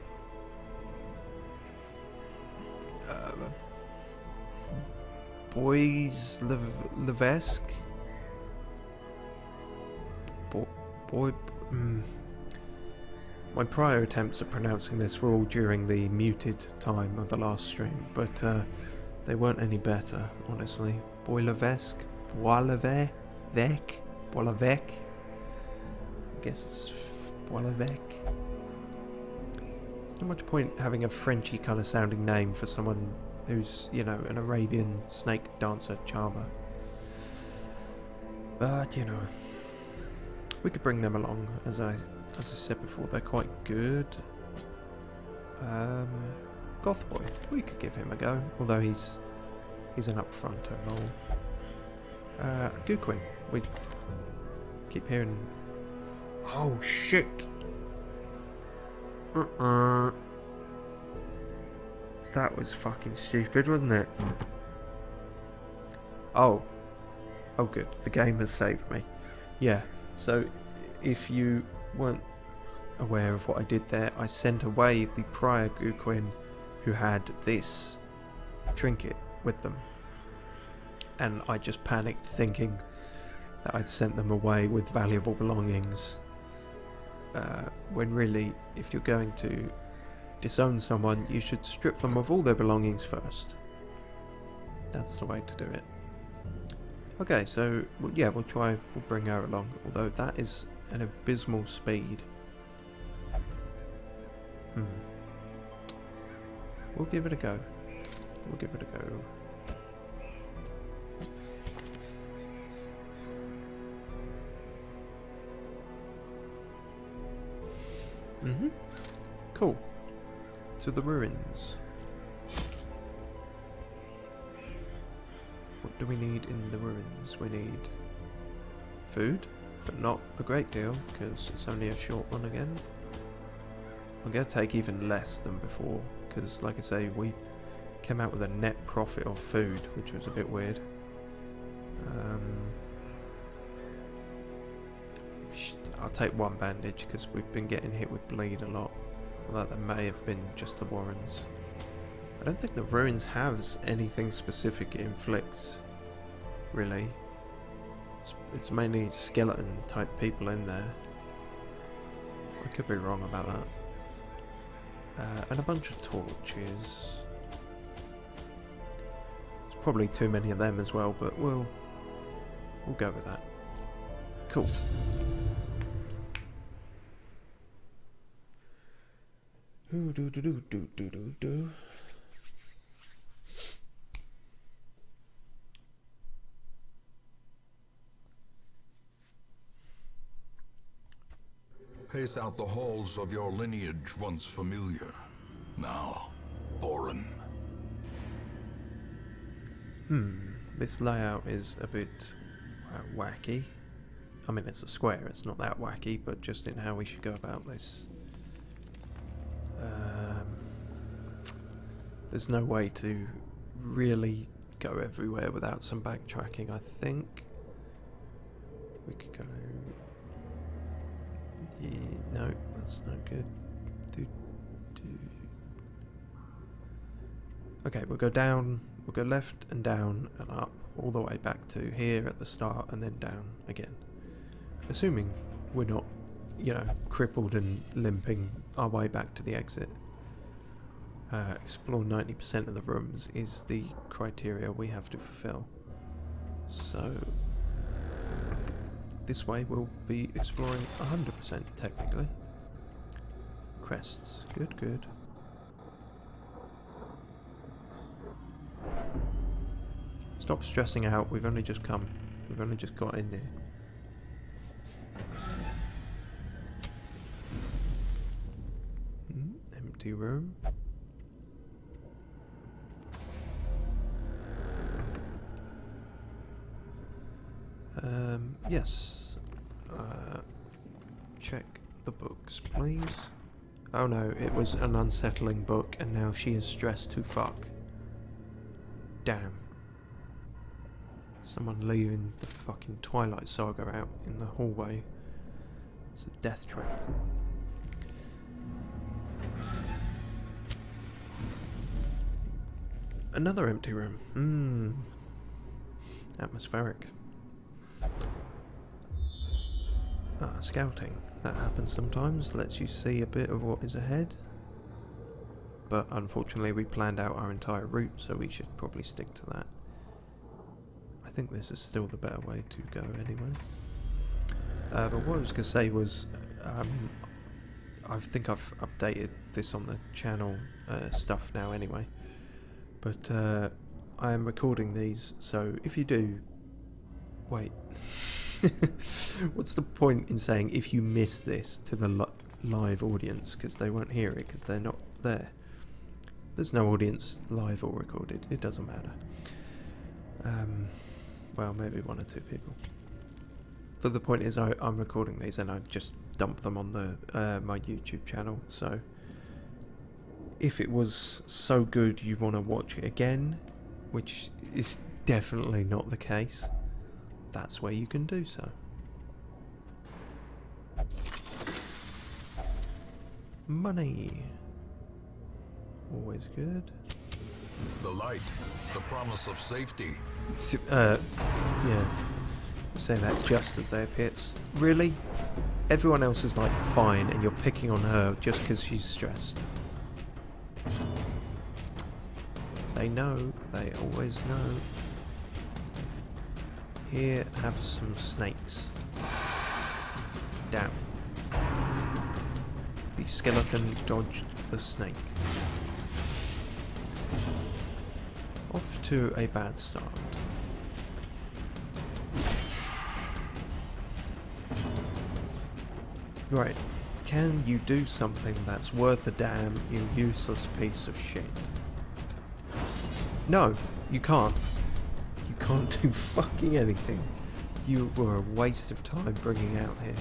Levesque. My prior attempts at pronouncing this were all during the muted time of the last stream, but they weren't any better, honestly. Boilevesque? Boilevec? Boilevec? I guess it's Boilevec. There's not much point having a Frenchy kind of sounding name for someone who's, you know, an Arabian snake dancer charmer. But, you know, we could bring them along. As I said before, they're quite good. Goth Boy, we could give him a go, although he's an upfronter and all. Guquin, we keep hearing... Oh, shit! That was fucking stupid, wasn't it? Oh, good. The game has saved me. Yeah, so if you weren't aware of what I did there, I sent away the prior Guquin who had this trinket with them. And I just panicked thinking that I'd sent them away with valuable belongings. When really, if you're going to disown someone, you should strip them of all their belongings first. That's the way to do it. Okay, so yeah, we'll bring her along, although that is an abysmal speed. We'll give it a go. Cool. To the ruins. What do we need in the ruins? We need food, but not a great deal, because it's only a short one again. I'm going to take even less than before, because like I say, we came out with a net profit of food, which was a bit weird. I'll take one bandage, because we've been getting hit with bleed a lot. Although that may have been just the Warrens. I don't think the ruins has anything specific it inflicts, really. It's mainly skeleton type people in there. I could be wrong about that. And a bunch of torches. There's probably too many of them as well, but we'll go with that. Cool. Do. Pace out the halls of your lineage once familiar, now foreign. This layout is a bit wacky. I mean, it's a square, it's not that wacky, but just in how we should go about this. There's no way to really go everywhere without some backtracking, I think. We could go... Yeah, no, that's not good. Okay, we'll go down, we'll go left and down and up, all the way back to here at the start and then down again. Assuming we're not, you know, crippled and limping our way back to the exit. Explore 90% of the rooms is the criteria we have to fulfill. So this way we'll be exploring 100% technically. Crests, good. Stop stressing out, we've only just come. We've only just got in there. Empty room. Yes. Check the books, please. Oh no, it was an unsettling book and now she is stressed to fuck. Damn. Someone leaving the fucking Twilight Saga out in the hallway. It's a death trap. Another empty room. Atmospheric. Scouting. That happens sometimes. Lets you see a bit of what is ahead. But unfortunately we planned out our entire route, so we should probably stick to that. I think this is still the better way to go anyway. But what I was going to say was, I think I've updated this on the channel stuff now anyway. But I am recording these, so if you do... Wait. What's the point in saying if you miss this to the live audience? Because they won't hear it, because they're not there. There's no audience live or recorded. It doesn't matter. Well, maybe one or two people. But the point is, I'm recording these and I just dump them on the my YouTube channel. So if it was so good you want to watch it again, which is definitely not the case, that's where you can do so. Money. Always good. The light, the promise of safety. Yeah. Say that just as they appear. Really? Everyone else is like fine and you're picking on her just because she's stressed. They know. They always know. Here, have some snakes. Down. The skeleton dodged the snake. Off to a bad start. Right. Can you do something that's worth a damn, you useless piece of shit? No, you can't. You can't do fucking anything. You were a waste of time bringing out here.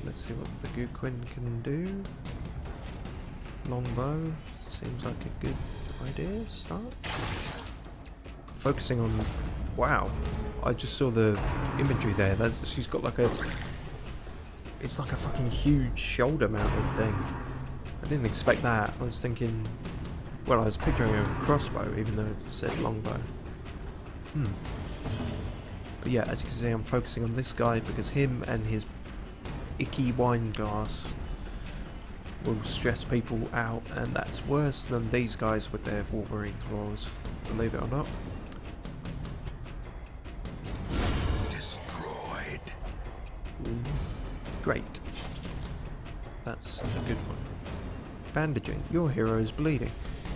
Let's see what the Guquin can do. Longbow seems like a good idea. Start. Focusing on... Wow. I just saw the imagery there. She's got like a... It's like a fucking huge shoulder-mounted thing. I didn't expect that. I was thinking... Well, I was picturing a crossbow, even though it said longbow. But yeah, as you can see, I'm focusing on this guy because him and his icky wine glass will stress people out, and that's worse than these guys with their Wolverine claws, believe it or not. Destroyed. Great. That's a good one. Bandaging. Your hero is bleeding.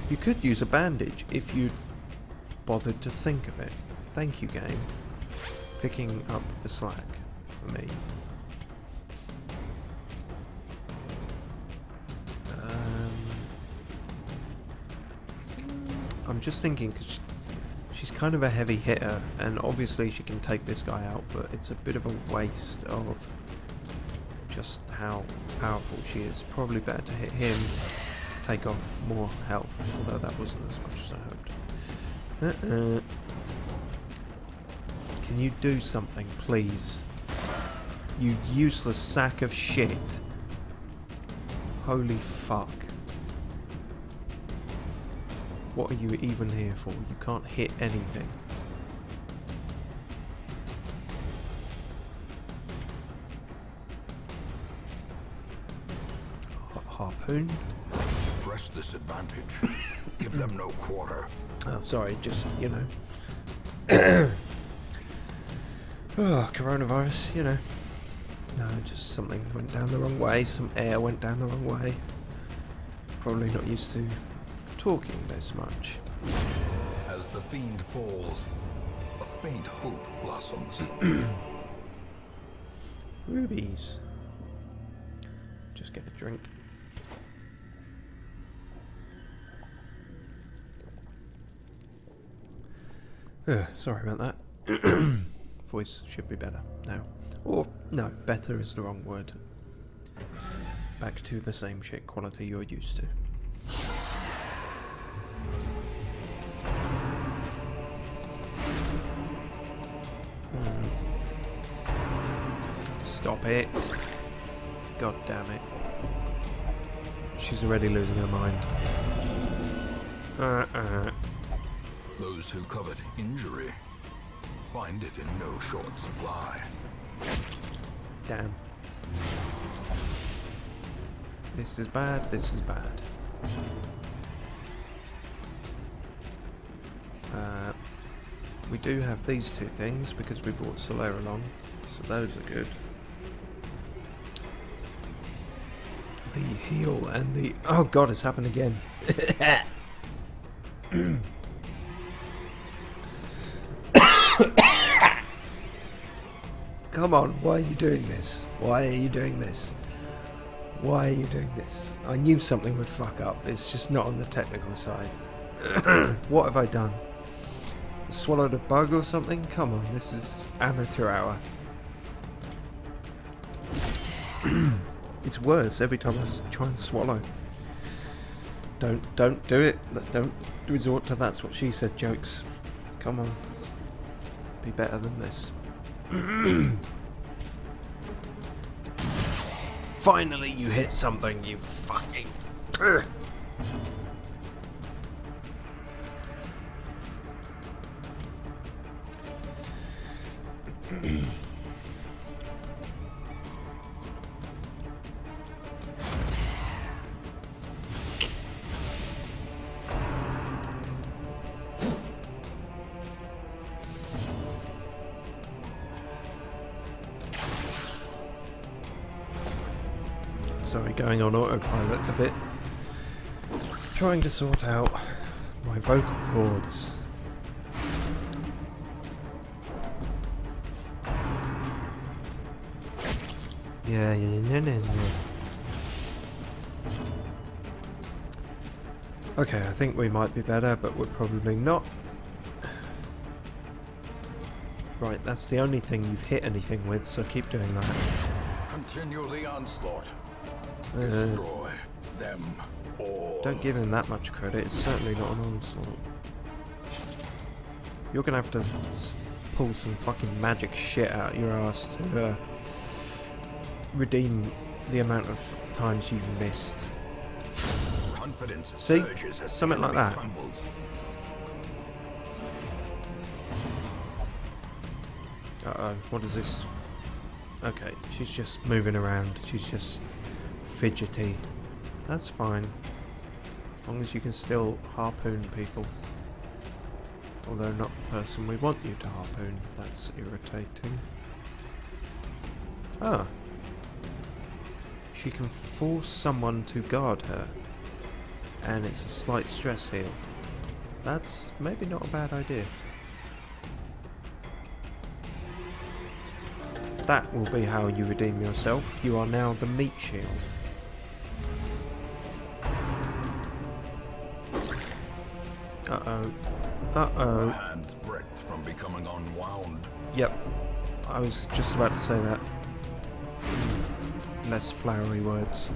You could use a bandage if you'd bothered to think of it. Thank you, game. Picking up the slack for me. I'm just thinking, because she's kind of a heavy hitter, and obviously she can take this guy out, but it's a bit of a waste of just how powerful she is. Probably better to hit him, take off more health, although that wasn't as much as I hoped. Can you do something, please? You useless sack of shit. Holy fuck. What are you even here for? You can't hit anything. Harpoon? Press this advantage. Give them no quarter. Oh, sorry, just, you know. Oh, coronavirus, you know. No, just something went down the wrong way. Some air went down the wrong way. Probably not used to talking this much. As the fiend falls, a faint hope blossoms. Rubies. Just get a drink. Sorry about that. Voice should be better now. Or, no, better is the wrong word. Back to the same shit quality you're used to. Stop it. God damn it. She's already losing her mind. Those who covet injury find it in no short supply. Damn. This is bad, this is bad. We do have these two things because we brought Solaire along, so those are good. the heal and the... Oh god, it's happened again. Come on, why are you doing this? Why are you doing this? Why are you doing this? I knew something would fuck up. It's just not on the technical side. What have I done? Swallowed a bug or something? Come on, this is amateur hour. It's worse every time I try and swallow. Don't do it. Don't resort to that's what she said jokes. Come on. Be better than this. Finally you hit something, you fucking... Sorry, going on autopilot a bit. Trying to sort out my vocal cords. Yeah. Okay, I think we might be better, but we're probably not. Right, that's the only thing you've hit anything with, so keep doing that. Continue the onslaught. Destroy them all. Don't give him that much credit, it's certainly not an onslaught. You're gonna have to pull some fucking magic shit out your ass to redeem the amount of times you've missed. Confidence See? surges as Something like that. crumbles. Uh-oh, what is this? Okay, she's just moving around. She's just fidgety. That's fine. As long as you can still harpoon people. Although not the person we want you to harpoon. That's irritating. Ah. She can force someone to guard her. And it's a slight stress heal. That's maybe not a bad idea. That will be how you redeem yourself. You are now the meat shield. Uh-oh. Uh-oh. A hand's breadth from becoming unwound. Yep. I was just about to say that. Less flowery words.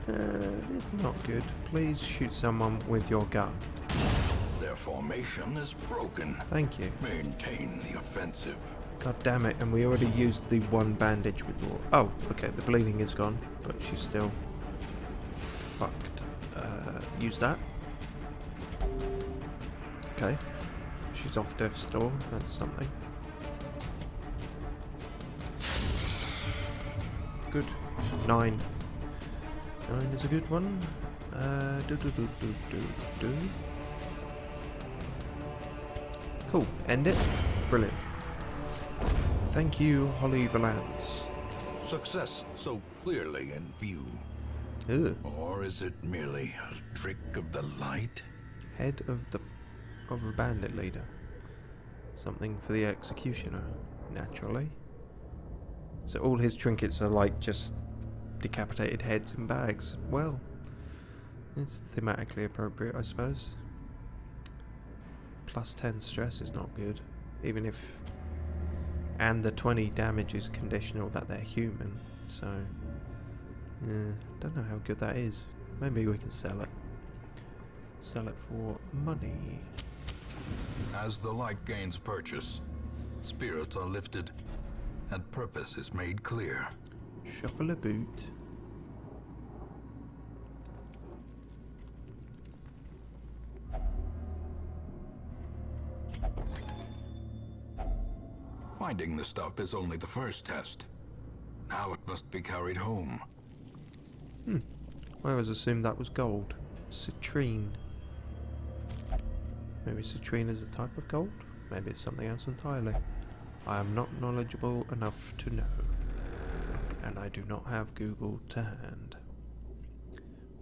It's not good. Please shoot someone with your gun. Their formation is broken. Thank you. Maintain the offensive. God damn it, and we already used the one bandage with your... Oh, okay, the bleeding is gone, but she's still fucked. Use that. Okay. She's off death's door, that's something. Good. 9. 9 is a good one. Cool. End it. Brilliant. Thank you, Holly Valance. Success so clearly in view. Ugh. Or is it merely a trick of the light? Head of a bandit leader. Something for the executioner, naturally. So all his trinkets are like just decapitated heads in bags. Well, it's thematically appropriate, I suppose. Plus 10 stress is not good, even if... And the 20 damage is conditional that they're human, so... don't know how good that is. Maybe we can sell it. Sell it for money. As the light gains purchase, spirits are lifted, and purpose is made clear. Shuffle a boot. Finding the stuff is only the first test. Now it must be carried home. I always assumed that was gold. Citrine. Maybe citrine is a type of gold? Maybe it's something else entirely. I am not knowledgeable enough to know. and I do not have Google to hand.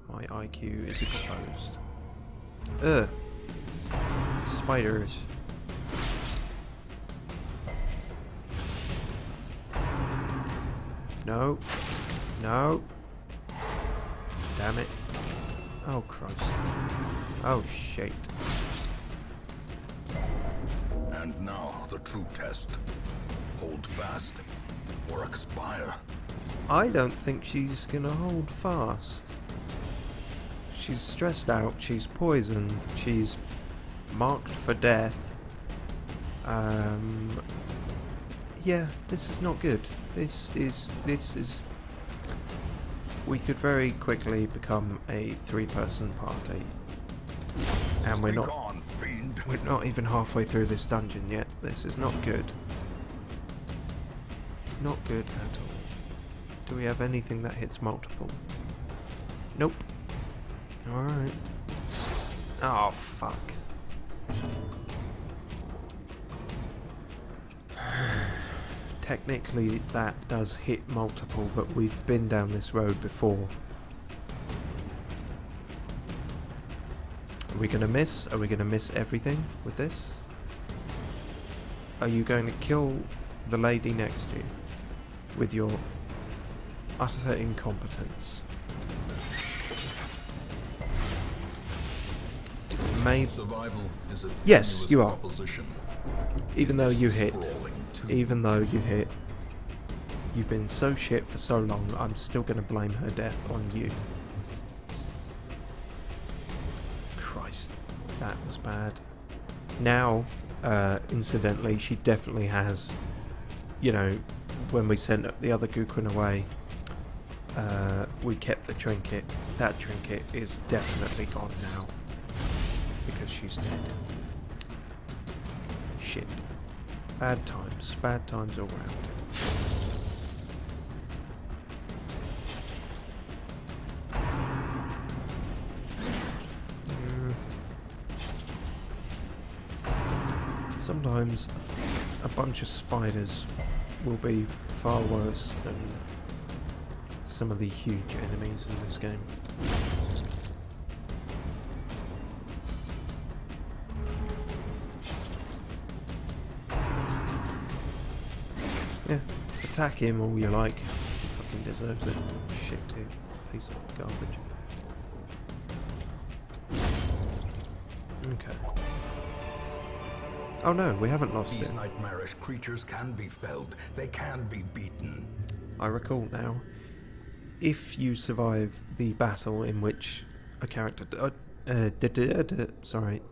My IQ is exposed. Ugh. Spiders. No. No. Damn it. Oh, Christ. Oh, shit. And now the true test. Hold fast or expire. I don't think she's gonna hold fast. She's stressed out, she's poisoned, she's marked for death. Yeah, this is not good. This is... We could very quickly become a 3-person party. And we're not even halfway through this dungeon yet. This is not good. Not good at all. Do we have anything that hits multiple? Nope. Alright. Oh, fuck. Technically that does hit multiple, but we've been down this road before. Are we going to miss? Are we going to miss everything with this? Are you going to kill the lady next to you with your utter incompetence? Maybe. Survival is a Yes, you are. proposition. Even though you hit. Sprawling too. Even though you hit. You've been so shit for so long, I'm still going to blame her death on you. Christ, that was bad. Now, incidentally, she definitely has, you know, when we sent the other Gukun away, we kept the trinket. That trinket is definitely gone now. Because she's dead. Shit. Bad times all round. Sometimes a bunch of spiders will be far worse than some of the huge enemies in this game. Yeah, attack him all you like. He fucking deserves it. Shit, dude. Piece of garbage. Okay. Oh no, we haven't lost These it. nightmarish creatures can be felled. They can be beaten. I recall now. If you survive the battle in which a character... sorry.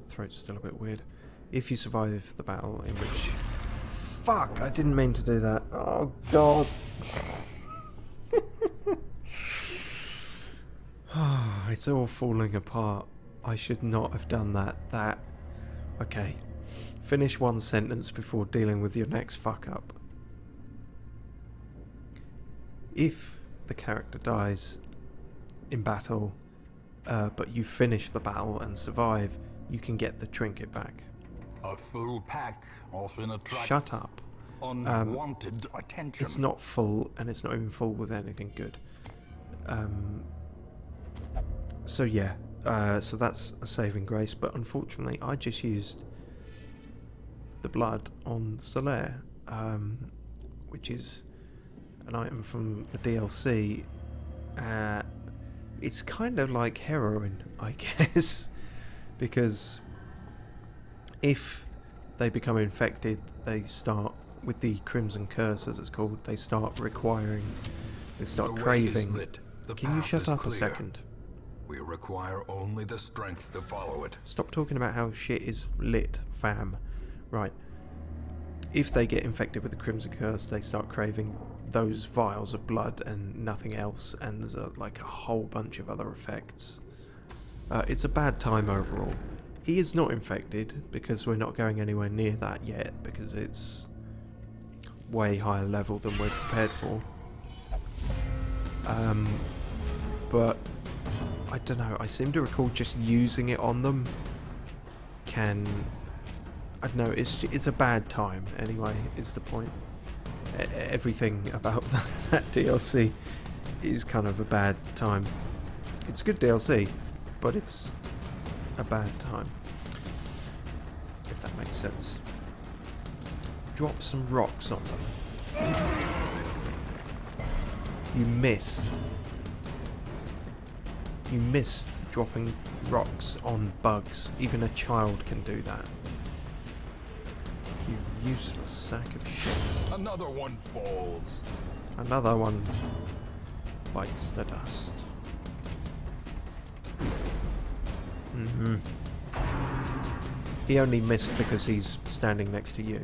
Throat's still a bit weird. If you survive the battle in which... Fuck! I didn't mean to do that. Oh, God. It's all falling apart. I should not have done that. Okay. Finish one sentence before dealing with your next fuck up. If the character dies in battle, but you finish the battle and survive, you can get the trinket back. A full pack often attracts Shut up. unwanted attention. It's not full, and it's not even full with anything good. So yeah, so that's a saving grace, but unfortunately I just used the blood on Solaire, which is an item from the DLC. It's kind of like heroin, I guess, because if they become infected, they start, with the Crimson Curse as it's called, they start craving. Can you shut up a second? We require only the strength to follow it. Stop talking about how shit is lit, fam. Right. If they get infected with the Crimson Curse, they start craving those vials of blood and nothing else, and there's like a whole bunch of other effects. It's a bad time overall. He is not infected, because we're not going anywhere near that yet, because it's way higher level than we're prepared for. But I don't know, I seem to recall just using it on them I don't know, it's a bad time anyway, is the point. everything about that DLC is kind of a bad time. It's good DLC, but it's a bad time, if that makes sense. Drop some rocks on them. You missed. You missed dropping rocks on bugs. Even a child can do that. You useless sack of shit. Another one falls. Another one bites the dust. He only missed because he's standing next to you.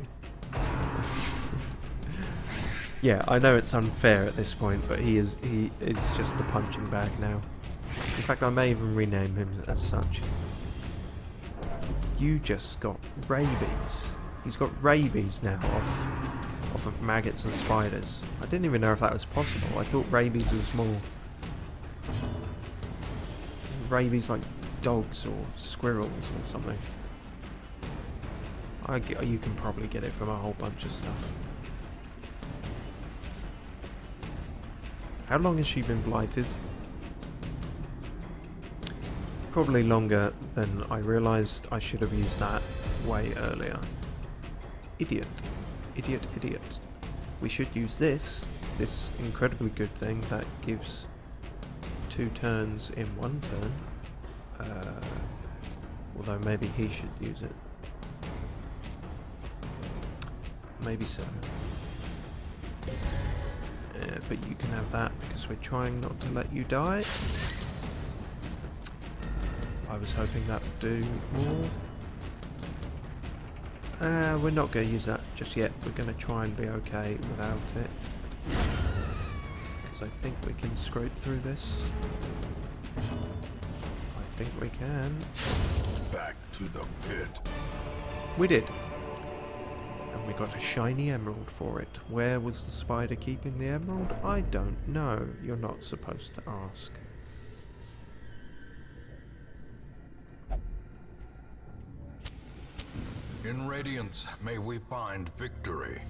Yeah, I know it's unfair at this point, but he is just the punching bag now. In fact, I may even rename him as such. You just got rabies. He's got rabies now off of maggots and spiders. I didn't even know if that was possible. I thought rabies was more rabies like dogs or squirrels or something. You can probably get it from a whole bunch of stuff. How long has she been blighted? Probably longer than I realised. I should have used that way earlier. Idiot. Idiot, idiot. We should use this incredibly good thing that gives 2 turns in 1 turn. Although maybe he should use it. Maybe so. But you can have that because we're trying not to let you die. I was hoping that would do more. We're not going to use that just yet. We're going to try and be okay without it. Because I think we can scrape through this. I think we can. Back to the pit. We did. And we got a shiny emerald for it. Where was the spider keeping the emerald? I don't know. You're not supposed to ask. In Radiance, may we find victory.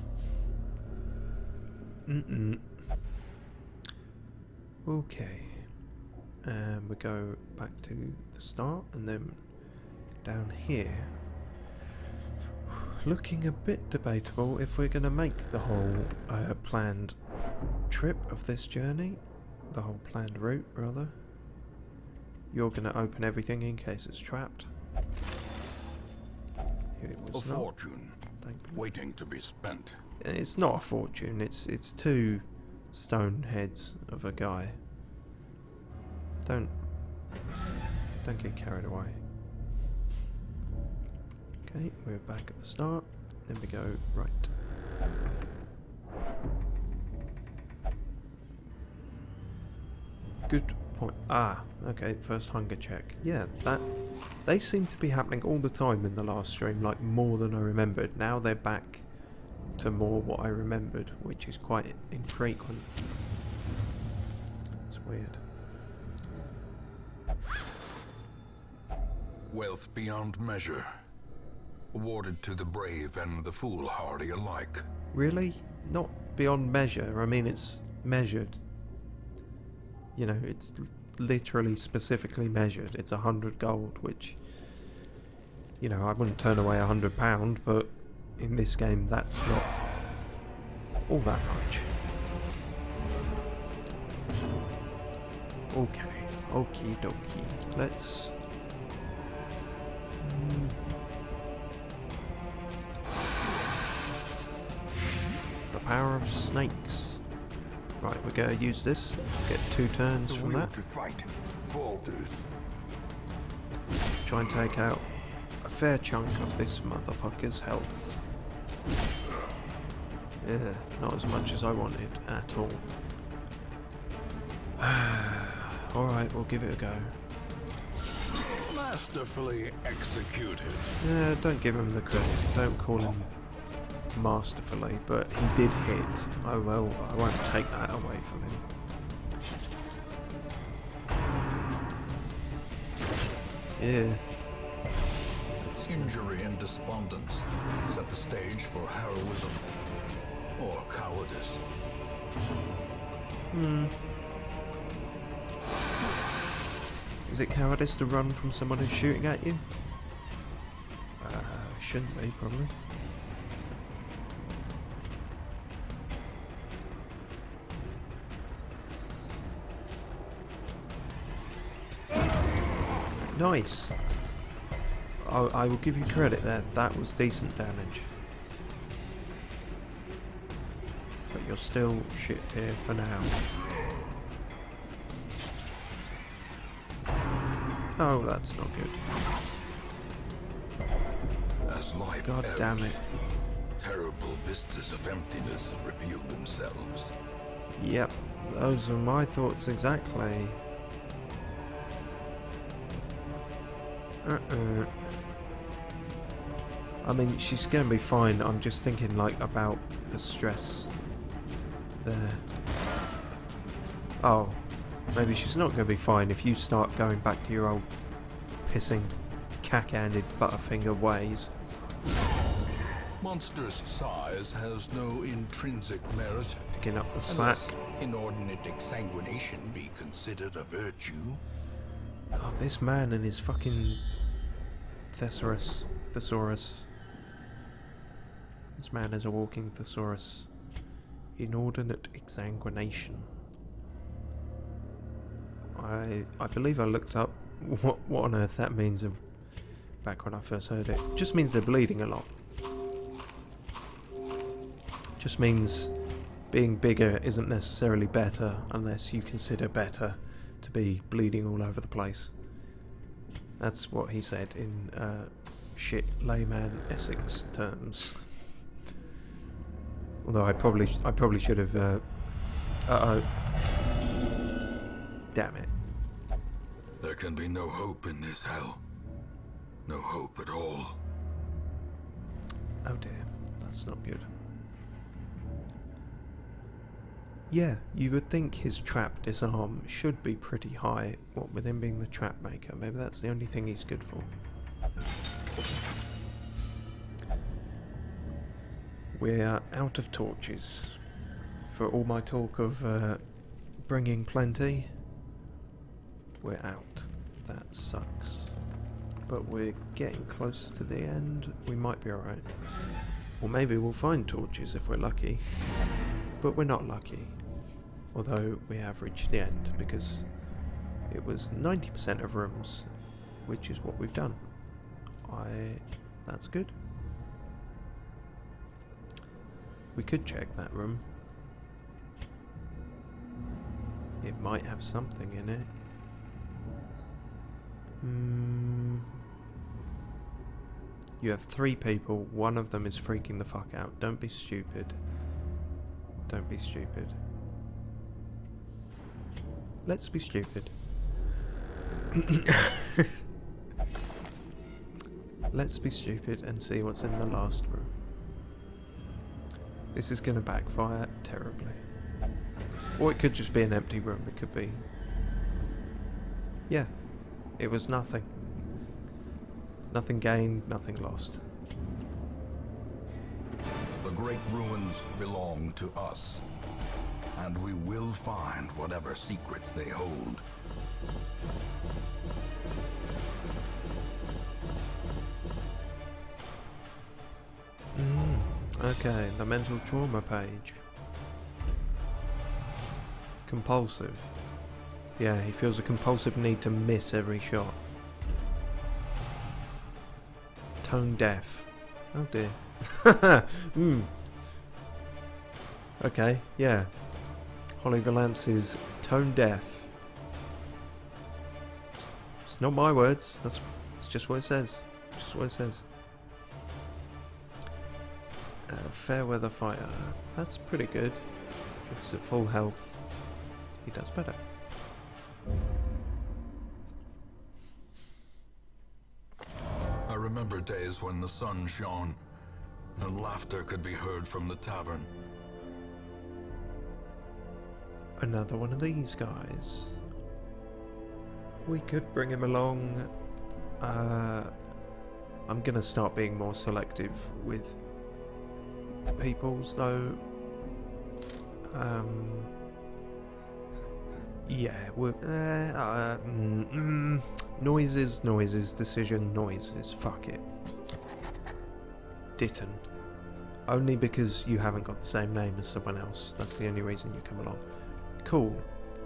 Okay. And we go back to the start and then down here. Looking a bit debatable if we're going to make the whole planned trip of this journey. The whole planned route, rather. You're going to open everything in case it's trapped. It was A not. fortune Thank you. waiting to be spent. It's not a fortune, it's 2 stone heads of a guy. Don't get carried away. Okay, we're back at the start. Then we go right. Good point. Ah, okay, first hunger check. Yeah, they seem to be happening all the time in the last stream, like more than I remembered. Now they're back to more what I remembered, which is quite infrequent. It's weird. Wealth beyond measure, awarded to the brave and the foolhardy alike. Really? Not beyond measure. I mean, it's measured. You know, it's literally specifically measured. It's 100 gold, which, you know, I wouldn't turn away £100, but in this game that's not all that much. Okay, okie dokie. Let's... the power of snakes. Right, we're going to use this. Get 2 turns from that. To fight falters. Try and take out a fair chunk of this motherfucker's health. Yeah, not as much as I wanted at all. Alright, we'll give it a go. Masterfully executed. Yeah, don't give him the credit. Don't call him masterfully, but he did hit. I won't take that away from him. Yeah. Injury and despondence set the stage for heroism or cowardice. Is it cowardice to run from someone who's shooting at you? Shouldn't be, probably. Nice. I will give you credit there. That was decent damage. But you're still shit tier for now. Oh, that's not good. As life God ebbs, damn it. terrible vistas of emptiness reveal themselves. Yep, those are my thoughts exactly. I mean, she's gonna be fine. I'm just thinking, like, about the stress there. Oh, maybe she's not gonna be fine if you start going back to your old pissing, cack-handed Butterfinger ways. Monster's size has no intrinsic merit, Picking up the slack. unless inordinate exsanguination be considered a virtue. God, this man and his fucking thesaurus. This man is a walking thesaurus. Inordinate exsanguination. I believe I looked up what on earth that means back when I first heard it. It just means they're bleeding a lot. Just means being bigger isn't necessarily better unless you consider better to be bleeding all over the place. That's what he said in shit layman Essex terms. Although I probably should have. Damn it! There can be no hope in this hell. No hope at all. Oh dear, that's not good. Yeah, you would think his trap disarm should be pretty high, what with him being the trap maker. Maybe that's the only thing he's good for. We're out of torches. For all my talk of bringing plenty, we're out. That sucks. But we're getting close to the end. We might be alright. Or maybe we'll find torches if we're lucky. But we're not lucky. Although we have reached the end, because it was 90% of rooms, which is what we've done. That's good. We could check that room. It might have something in it. You have 3 people, one of them is freaking the fuck out. Don't be stupid. Don't be stupid. Let's be stupid. Let's be stupid and see what's in the last room. This is going to backfire terribly. Or it could just be an empty room. It could be... Yeah. It was nothing. Nothing gained, nothing lost. The great ruins belong to us, and we will find whatever secrets they hold. Okay, the mental trauma page. Compulsive. Yeah, he feels a compulsive need to miss every shot. Tone deaf. Oh dear. Okay, yeah. Holly Valance is tone deaf. It's not my words. It's just what it says. Just what it says. Fair weather fire. That's pretty good. If he's at full health, he does better. I remember days when the sun shone and laughter could be heard from the tavern. Another one of these guys. We could bring him along. I'm gonna start being more selective with peoples though. Yeah, we're... noises, decision, noises. Fuck it. Ditton. Only because you haven't got the same name as someone else. That's the only reason you come along. Cool.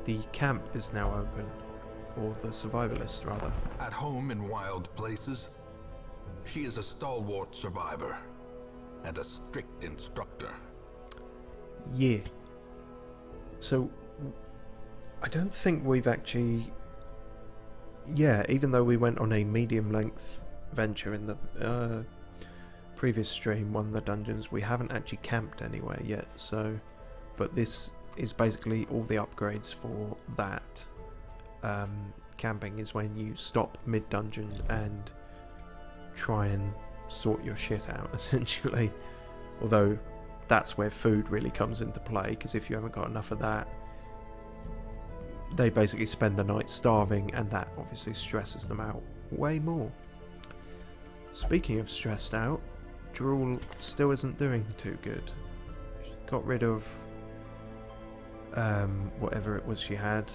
The camp is now open. Or the survivalist, rather. At home in wild places, she is a stalwart survivor and a strict instructor. Yeah. So, I don't think we've actually... Yeah, even though we went on a medium-length venture in the previous stream, one of the dungeons, we haven't actually camped anywhere yet, so... But this is basically all the upgrades for that. Camping is when you stop mid-dungeon and try and sort your shit out, essentially. Although, that's where food really comes into play, because if you haven't got enough of that, they basically spend the night starving, and that obviously stresses them out way more. Speaking of stressed out, Drool still isn't doing too good. She got rid of whatever it was she had.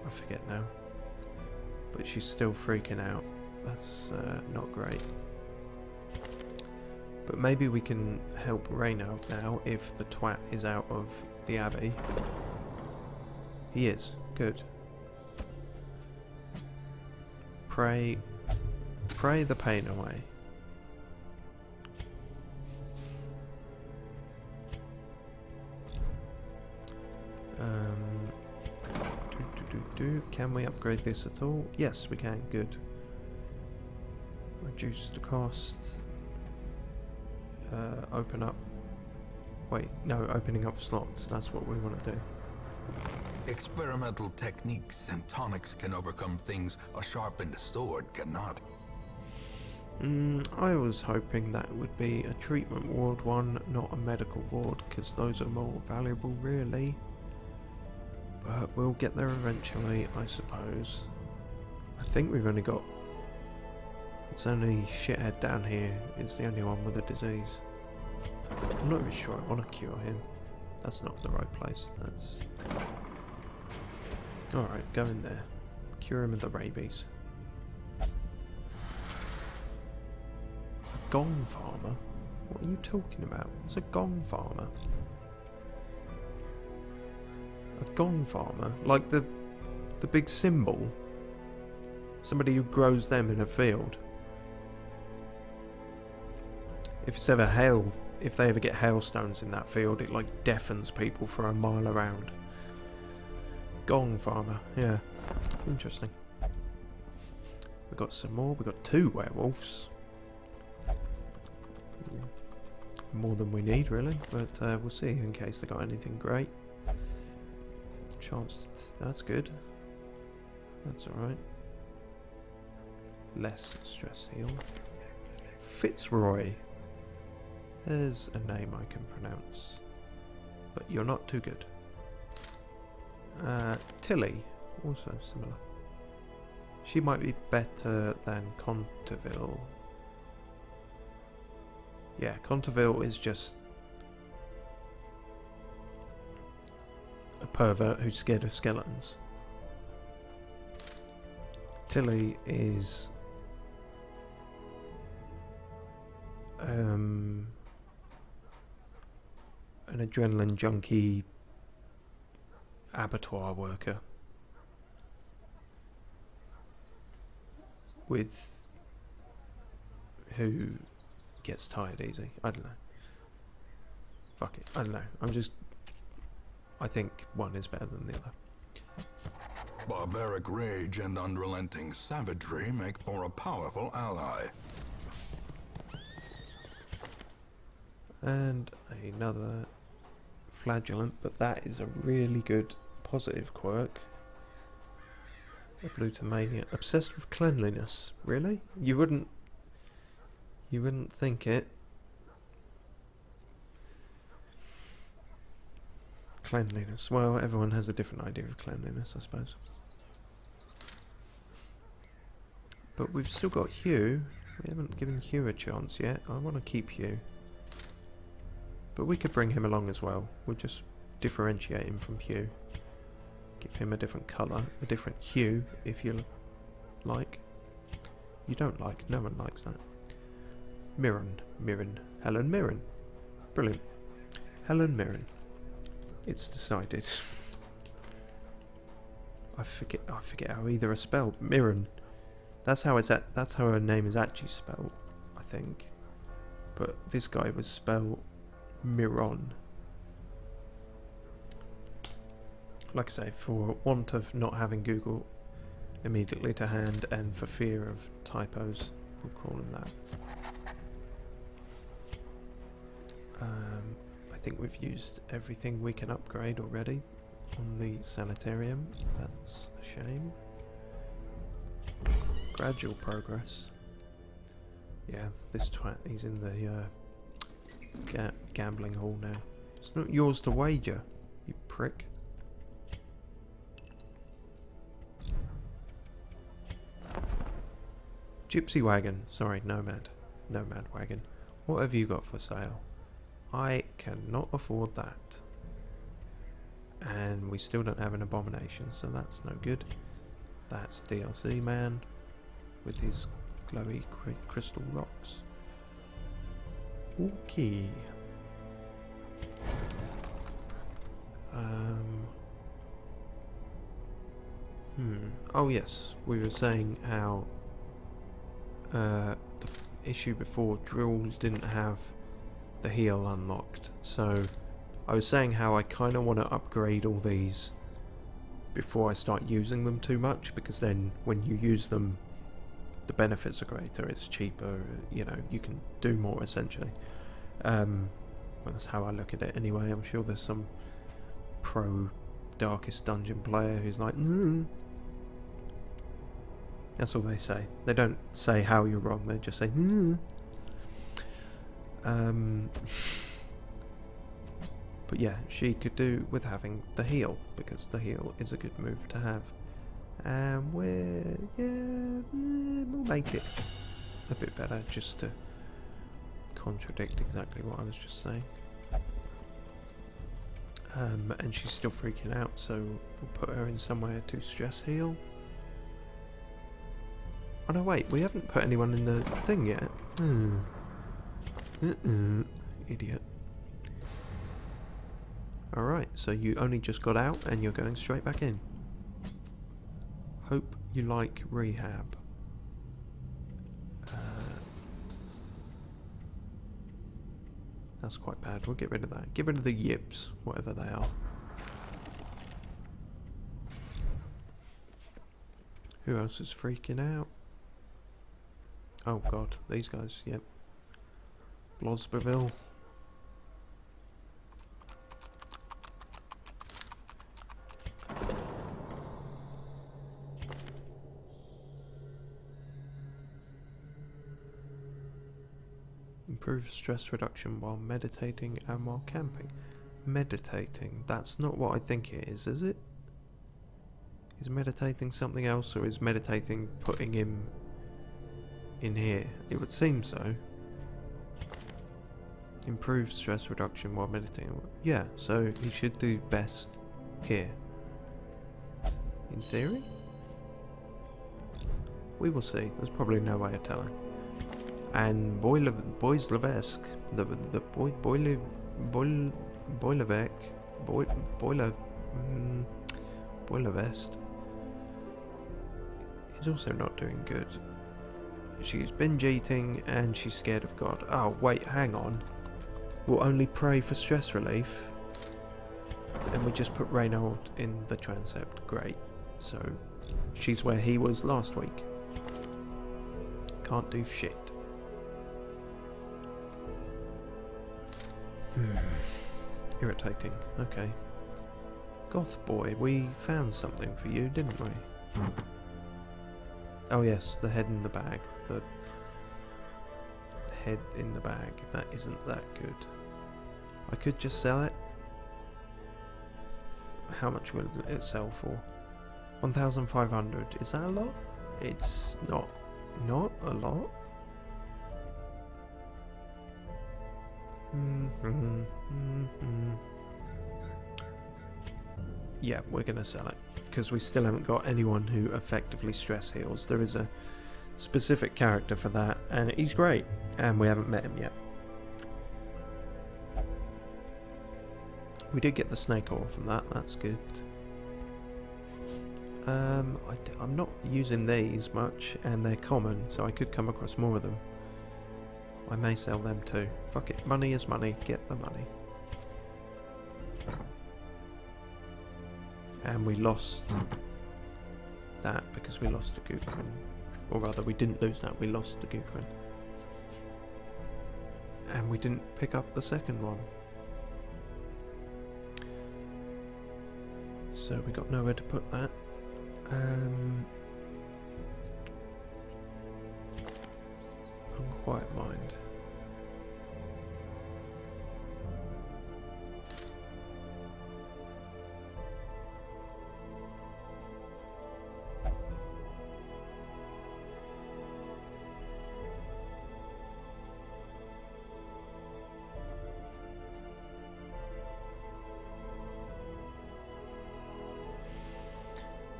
I forget now. But she's still freaking out. That's not great. But maybe we can help Rain out now if the twat is out of the abbey. He is. Good. Pray the pain away. Can we upgrade this at all? Yes, we can. Good. Reduce the cost. Open up. Wait, no, opening up slots. That's what we want to do. Experimental techniques and tonics can overcome things a sharpened sword cannot. I was hoping that would be a treatment ward one, not a medical ward, because those are more valuable, really. But we'll get there eventually, I suppose. I think we've only got... It's only shithead down here. It's the only one with a disease. I'm not even sure I want to cure him. That's not the right place. That's... Alright, go in there. Cure him of the rabies. A gong farmer? What are you talking about? It's a gong farmer. A gong farmer? Like the big symbol? Somebody who grows them in a field. If it's ever hail, if they ever get hailstones in that field, it like deafens people for a mile around. Gong farmer, yeah. Interesting. We got some more. We got 2 werewolves. More than we need, really. But we'll see in case they got anything great. Chance. That's good. That's alright. Less stress heal. Fitzroy. There's a name I can pronounce. But you're not too good. Tilly. Also similar. She might be better than Conteville. Yeah, Conteville is just a pervert who's scared of skeletons. Tilly is an adrenaline junkie abattoir worker with who gets tired easy. I don't know. Fuck it. I don't know. I think one is better than the other. Barbaric rage and unrelenting savagery make for a powerful ally. And another flagellant, but that is a really good positive quirk. Ablutomania. Obsessed with cleanliness. Really? You wouldn't think it. Cleanliness. Well, everyone has a different idea of cleanliness, I suppose. But we've still got Hugh. We haven't given Hugh a chance yet. I want to keep Hugh. But we could bring him along as well. We'll just differentiate him from Hugh. Give him a different colour, a different hue, if you like. You don't like, no one likes that. Mirren. Helen Mirren. Brilliant. Helen Mirren. It's decided. I forget how either are spelled. Mirren. That's how her name is actually spelled, I think. But this guy was spelled Miron. Like I say, for want of not having Google immediately to hand and for fear of typos, we'll call him that. I think we've used everything we can upgrade already on the sanitarium. That's a shame. Gradual progress. Yeah, this twat, he's in the gambling hall now. It's not yours to wager, you prick. Gypsy wagon. Sorry, nomad. Nomad wagon. What have you got for sale? I cannot afford that. And we still don't have an abomination, so that's no good. That's DLC man with his glowy crystal rocks. Okay. Oh yes, we were saying how the issue before Drill didn't have the heal unlocked. So I was saying how I kind of want to upgrade all these before I start using them too much, because then when you use them the benefits are greater, it's cheaper, you know, you can do more essentially. Well, that's how I look at it anyway. I'm sure there's some pro Darkest Dungeon player who's like, That's all they say. They don't say how you're wrong, they just say, But yeah, she could do with having the heal, because the heal is a good move to have. And we'll make it a bit better, just to contradict exactly what I was just saying. And she's still freaking out, so we'll put her in somewhere to stress heal. Oh no, wait, we haven't put anyone in the thing yet. Idiot. Alright, so you only just got out and you're going straight back in. Hope you like rehab. That's quite bad. We'll get rid of that. Get rid of the yips, whatever they are. Who else is freaking out? Oh god, these guys, yep. Blosberville. Improve stress reduction while meditating and while camping. Meditating, that's not what I think it is it? Is meditating something else, or is meditating putting him in here? It would seem so. Improve stress reduction while meditating. Yeah, so he should do best here. In theory? We will see. There's probably no way of telling. And Boislevesque, the Boilervest is also not doing good. She's binge eating and she's scared of God. Oh wait, hang on. We'll only pray for stress relief. And we just put Reynold in the transept. Great. So she's where he was last week. Can't do shit. Irritating. Okay. Goth boy, we found something for you, didn't we? Oh yes, the head in the bag. The head in the bag. That isn't that good. I could just sell it. How much will it sell for? 1,500. Is that a lot? It's not a lot. Yeah, we're going to sell it, because we still haven't got anyone who effectively stress heals. There is a specific character for that, and he's great, and we haven't met him yet. We did get the snake oil from that, that's good. I'm not using these much, and they're common, so I could come across more of them. I may sell them too. Fuck it, money is money, get the money. And we lost that because we lost the Guquin. Or rather, we didn't lose that, we lost the Guquin. And we didn't pick up the second one. So we got nowhere to put that. Unquiet mind.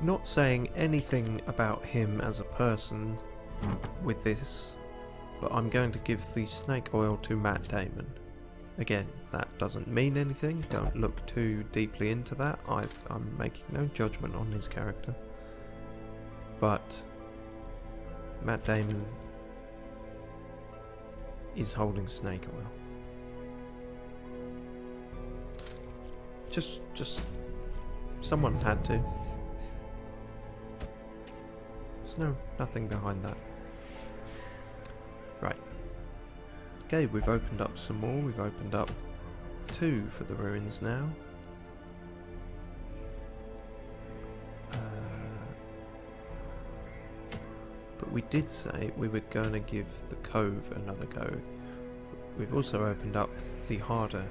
Not saying anything about him as a person with this, but I'm going to give the snake oil to Matt Damon. Again, that doesn't mean anything, don't look too deeply into that, I'm making no judgment on his character. But Matt Damon is holding snake oil. Just someone had to. There's nothing behind that. Right. Okay, we've opened up some more. We've opened up 2 for the ruins now. But we did say we were going to give the cove another go. We've also opened up the harder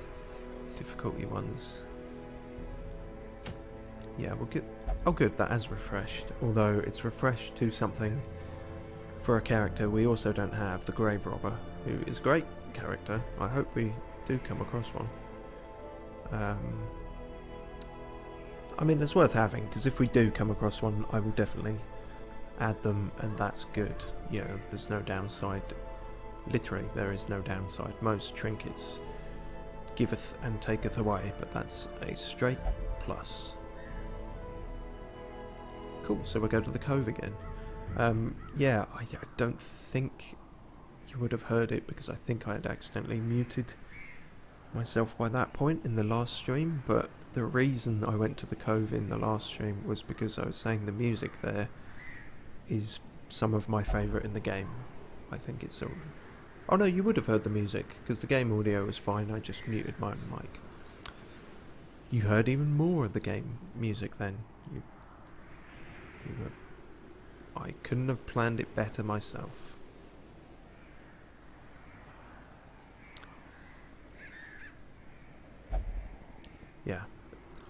difficulty ones. Yeah, we'll get... Oh good, that has refreshed. Although it's refreshed to something for a character we also don't have, the Grave Robber, who is a great character. I hope we do come across one. I mean, it's worth having, because if we do come across one, I will definitely add them, and that's good. You know, there's no downside. Literally, there is no downside. Most trinkets giveth and taketh away, but that's a straight plus. Cool, so we'll go to the cove again. Yeah, I don't think you would have heard it because I think I had accidentally muted myself by that point in the last stream, but the reason I went to the cove in the last stream was because I was saying the music there is some of my favourite in the game. I think it's a... Oh no, you would have heard the music because the game audio was fine, I just muted my own mic. You heard even more of the game music then. I couldn't have planned it better myself. Yeah,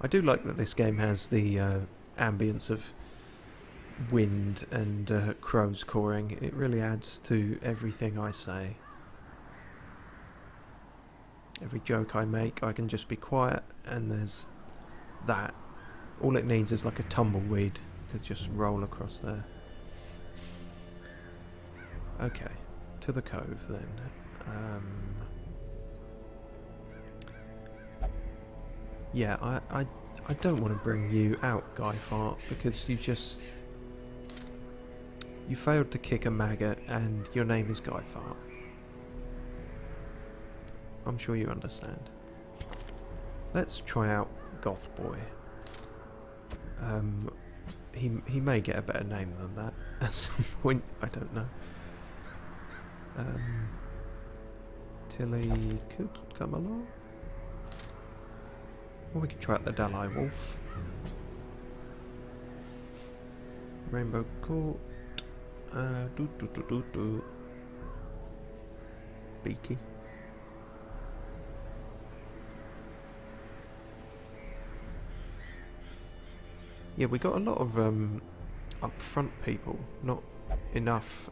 I do like that this game has the ambience of wind and crows cawing. It really adds to everything I say. Every joke I make, I can just be quiet, and there's that. All it needs is like a tumbleweed to just roll across there. Okay, to the cove then. Yeah, I don't want to bring you out, Guy Fart, because you failed to kick a maggot and your name is Guy Fart. I'm sure you understand. Let's try out Goth Boy. He may get a better name than that at some point, I don't know. Tilly could come along. Or we could try out the Dalai Wolf. Rainbow Court. Beaky. Yeah, we got a lot of upfront people, not enough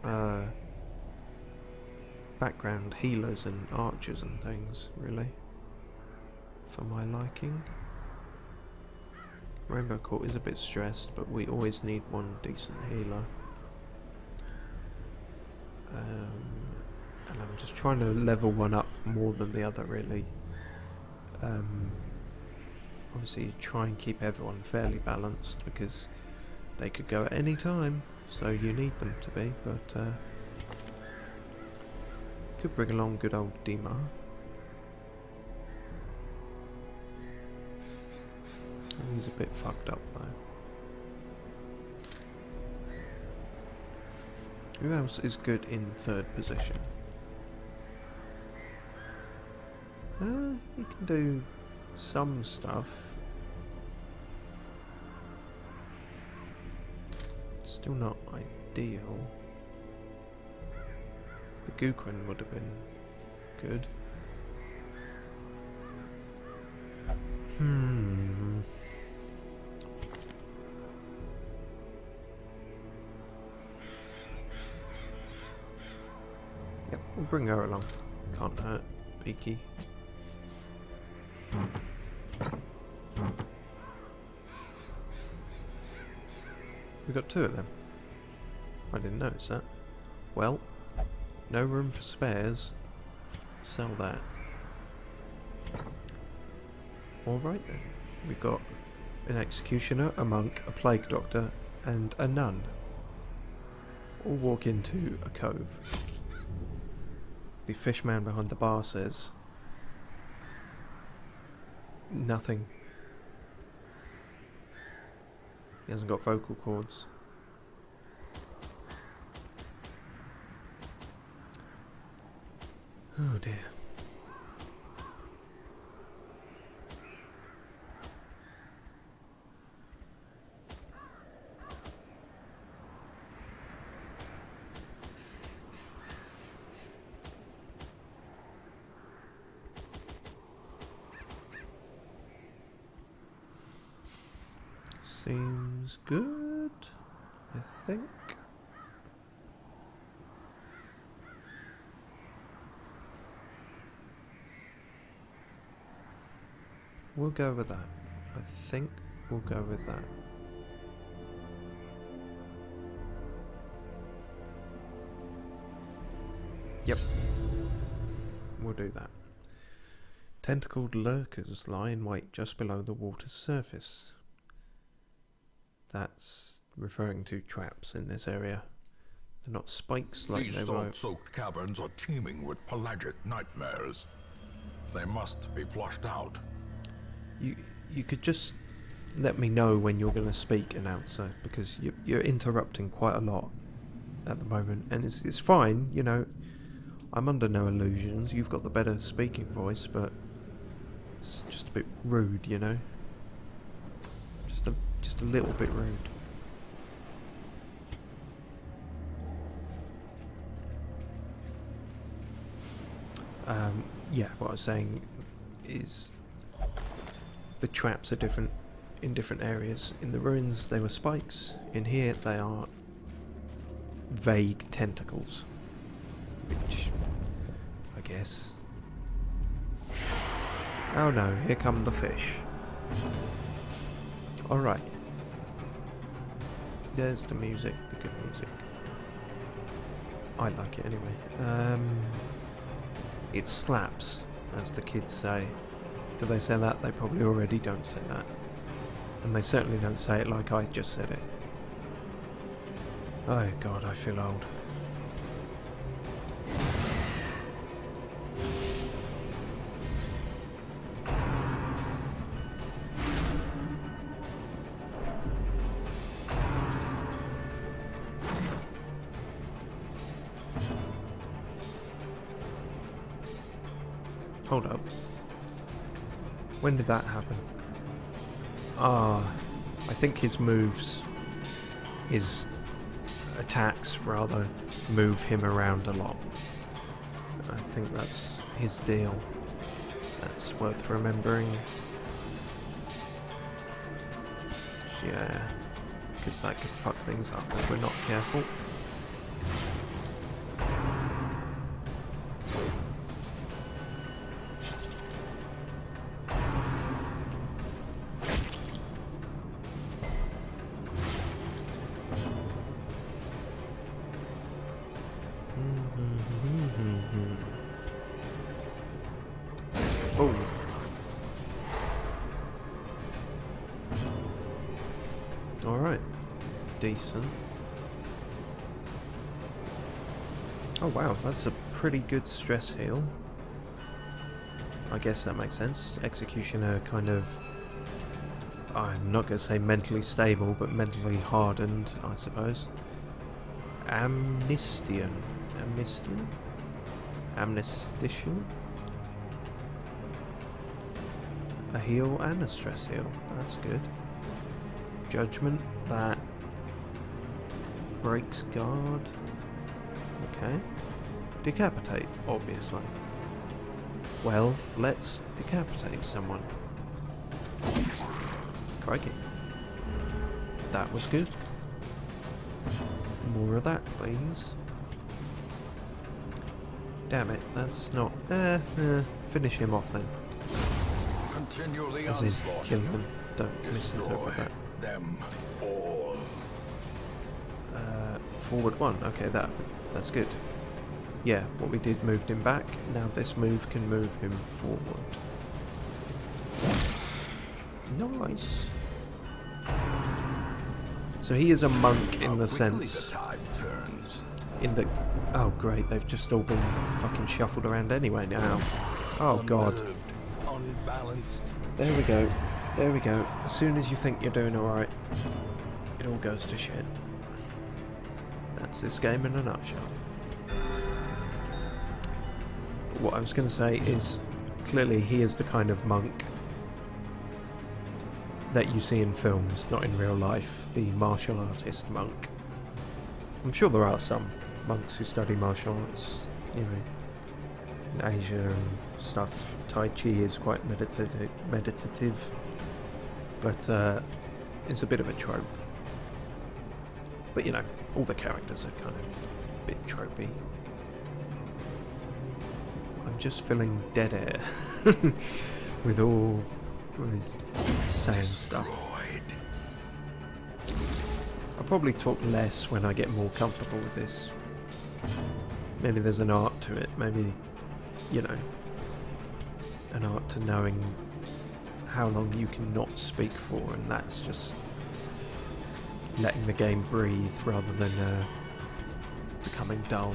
background healers and archers and things, really, for my liking. Rainbow Court is a bit stressed, but we always need one decent healer. And I'm just trying to level one up more than the other, really. Obviously, you try and keep everyone fairly balanced because they could go at any time, so you need them to be. But could bring along good old Dima. He's a bit fucked up though. Who else is good in third position? He can do some stuff. Still not ideal. The Gukren would have been good. Yep, we'll bring her along. Can't hurt. Peaky. We got two of them. I didn't notice that. Well, no room for spares. Sell that. Alright then. We've got an executioner, a monk, a plague doctor, and a nun. All walk into a cove. The fishman behind the bar says nothing. He hasn't got vocal cords. Oh dear. Seems good, I think. We'll go with that. I think we'll go with that. Yep. We'll do that. Tentacled lurkers lie in wait just below the water's surface. That's referring to traps in this area. They're not spikes like These they were. salt-soaked caverns are teeming with pelagic nightmares. They must be flushed out. You could just let me know when you're going to speak, announcer, because you're interrupting quite a lot at the moment, and it's fine, you know. I'm under no illusions. You've got the better speaking voice, but it's just a bit rude, you know. Just a little bit rude. Yeah, what I was saying is the traps are different in different areas. In the ruins they were spikes. In here they are vague tentacles. Which, I guess... Oh no, here come the fish. Alright. There's the music, the good music. I like it anyway. It slaps, as the kids say. Do they say that? They probably already don't say that. And they certainly don't say it like I just said it. Oh god, I feel old. Hold up. When did that happen? I think his moves, his attacks rather, move him around a lot. I think that's his deal. That's worth remembering. Yeah, because that could fuck things up if we're not careful. Alright. Decent. Oh wow, that's a pretty good stress heal. I guess that makes sense. Executioner kind of... I'm not going to say mentally stable, but mentally hardened, I suppose. Amnestian. Amnestian? Amnestician? A heal and a stress heal. That's good. Judgment. That breaks guard. Okay. Decapitate, obviously. Well, let's decapitate someone. Crikey. That was good. More of that, please. Damn it, that's not... finish him off then. Continue the As in, onslaught. kill them. Don't misinterpret Destroy that. them all. Forward one. Okay, that's good. Yeah, what we did moved him back. Now this move can move him forward. Nice. So he is a monk in How the quickly sense... the tide turns. In the... Oh great, they've just all been fucking shuffled around anyway now. Oh god. Unnerved, unbalanced. There we go. There we go. As soon as you think you're doing alright, it all goes to shit. That's this game in a nutshell. But what I was going to say is, clearly he is the kind of monk that you see in films, not in real life. The martial artist monk. I'm sure there are some monks who study martial arts, you know, in Asia and stuff. Tai Chi is quite meditative, but it's a bit of a trope. But you know, all the characters are kind of a bit tropey. I'm just feeling dead air with all saying stuff. Destroyed. I'll probably talk less when I get more comfortable with this. Maybe there's an art to it. Maybe, you know, an art to knowing how long you can not speak for, and that's just letting the game breathe rather than becoming dull.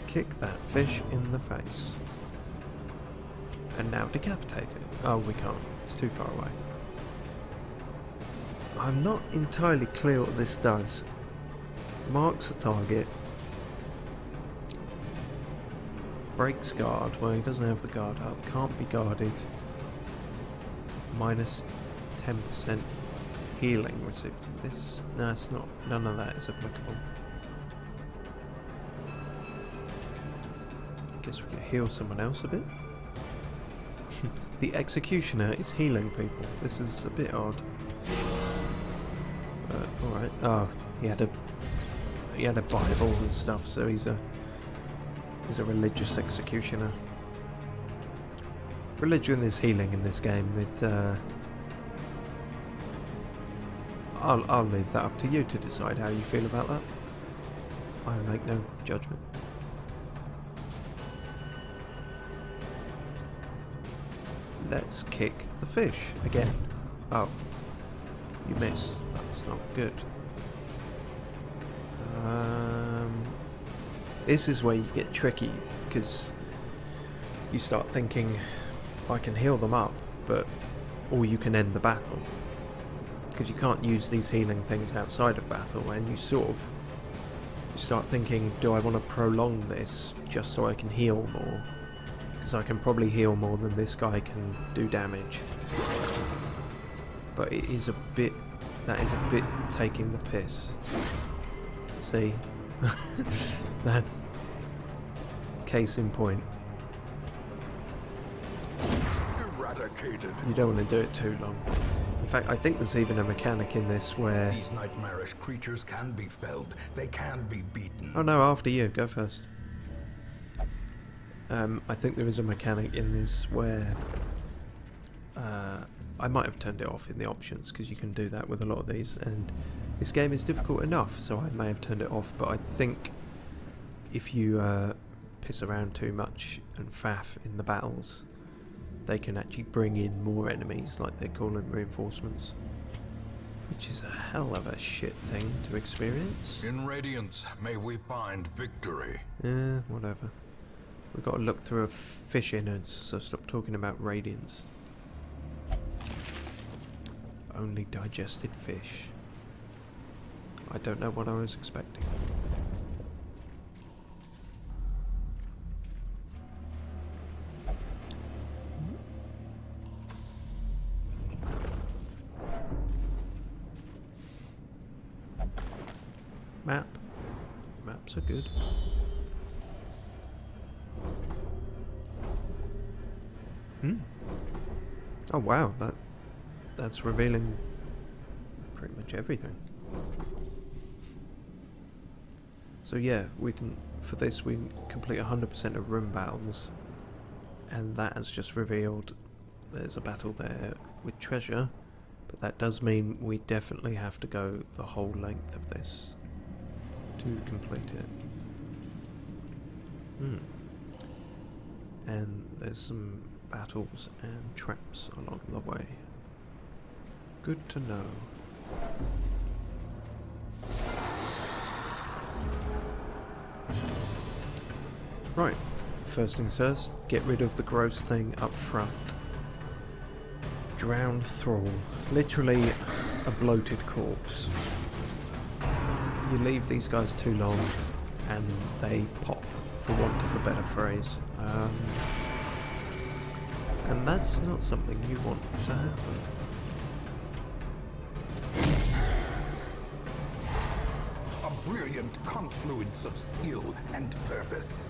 Kick that fish in the face. And now decapitate it. Oh, we can't. It's too far away. I'm not entirely clear what this does. Marks a target. Breaks guard. Well, he doesn't have the guard up. Can't be guarded. Minus 10% healing received. This... No, it's not. None of that is applicable. Guess we can heal someone else a bit. The executioner is healing people. This is a bit odd. But alright. Oh, he had a Bible and stuff, so he's a religious executioner. Religion is healing in this game. I'll leave that up to you to decide how you feel about that. I make no judgment. Let's kick the fish again. Oh, you missed. That's not good. This is where you get tricky, because you start thinking, I can heal them up, or you can end the battle. Because you can't use these healing things outside of battle, and you start thinking, do I want to prolong this just so I can heal more? Because I can probably heal more than this guy can do damage. But it is a bit... That is a bit taking the piss. See? That's... Case in point. Eradicated. You don't want to do it too long. In fact, I think there's even a mechanic in this where... These nightmarish creatures can be felled. They can be beaten. Oh no, after you. Go first. I think there is a mechanic in this where I might have turned it off in the options, because you can do that with a lot of these, and this game is difficult enough, so I may have turned it off, but I think if you piss around too much and faff in the battles, they can actually bring in more enemies, like they call them reinforcements, which is a hell of a shit thing to experience. In Radiance, may we find victory. Yeah, whatever. We've got to look through a fish innards, so stop talking about radiance. Only digested fish. I don't know what I was expecting. Map. Maps are good. Oh wow, that's revealing pretty much everything. So yeah, for this we complete 100% of room battles, and that has just revealed there's a battle there with treasure, but that does mean we definitely have to go the whole length of this to complete it. And there's some battles and traps along the way. Good to know. Right, first things first, get rid of the gross thing up front. Drowned thrall. Literally a bloated corpse. You leave these guys too long and they pop, for want of a better phrase. And that's not something you want to happen. A brilliant confluence of skill and purpose.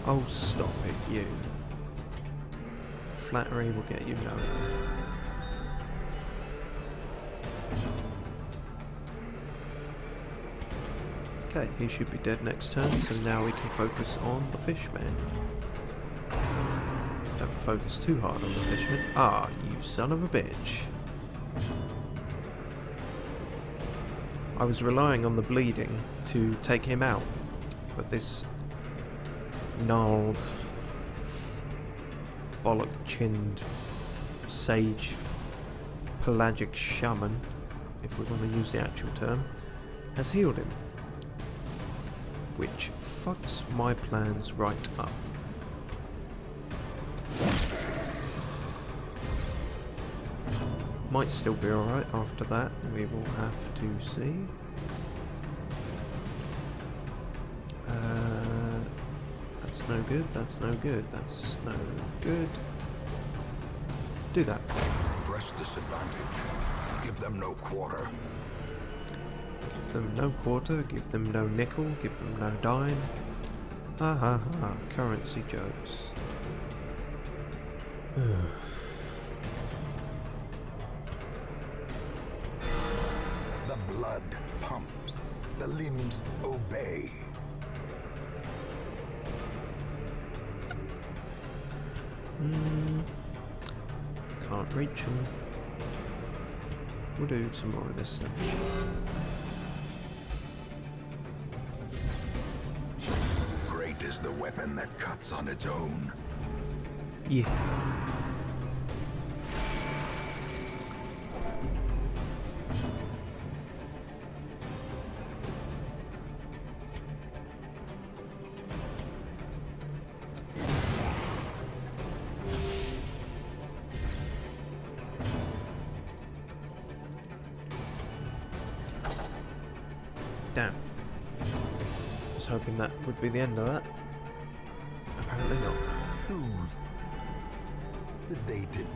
Oh, stop it, you. Flattery will get you nowhere. Okay, he should be dead next turn, so now we can focus on the fishman. Don't focus too hard on the fishman. Ah, you son of a bitch. I was relying on the bleeding to take him out, but this gnarled, bollock-chinned, sage, pelagic shaman, if we want to use the actual term, has healed him. Which fucks my plans right up. Might still be alright after that, we will have to see. That's no good, that's no good, that's no good. Do that. Press disadvantage. Give them no quarter. Give them no quarter, give them no nickel, give them no dime. Ha ha ha, currency jokes. The blood pumps. The limbs obey. Can't reach him. We'll do some more of this then. Great is the weapon that cuts on its own. Yeah. Damn. I was hoping that would be the end of that. Apparently not. Soothed. Sedated.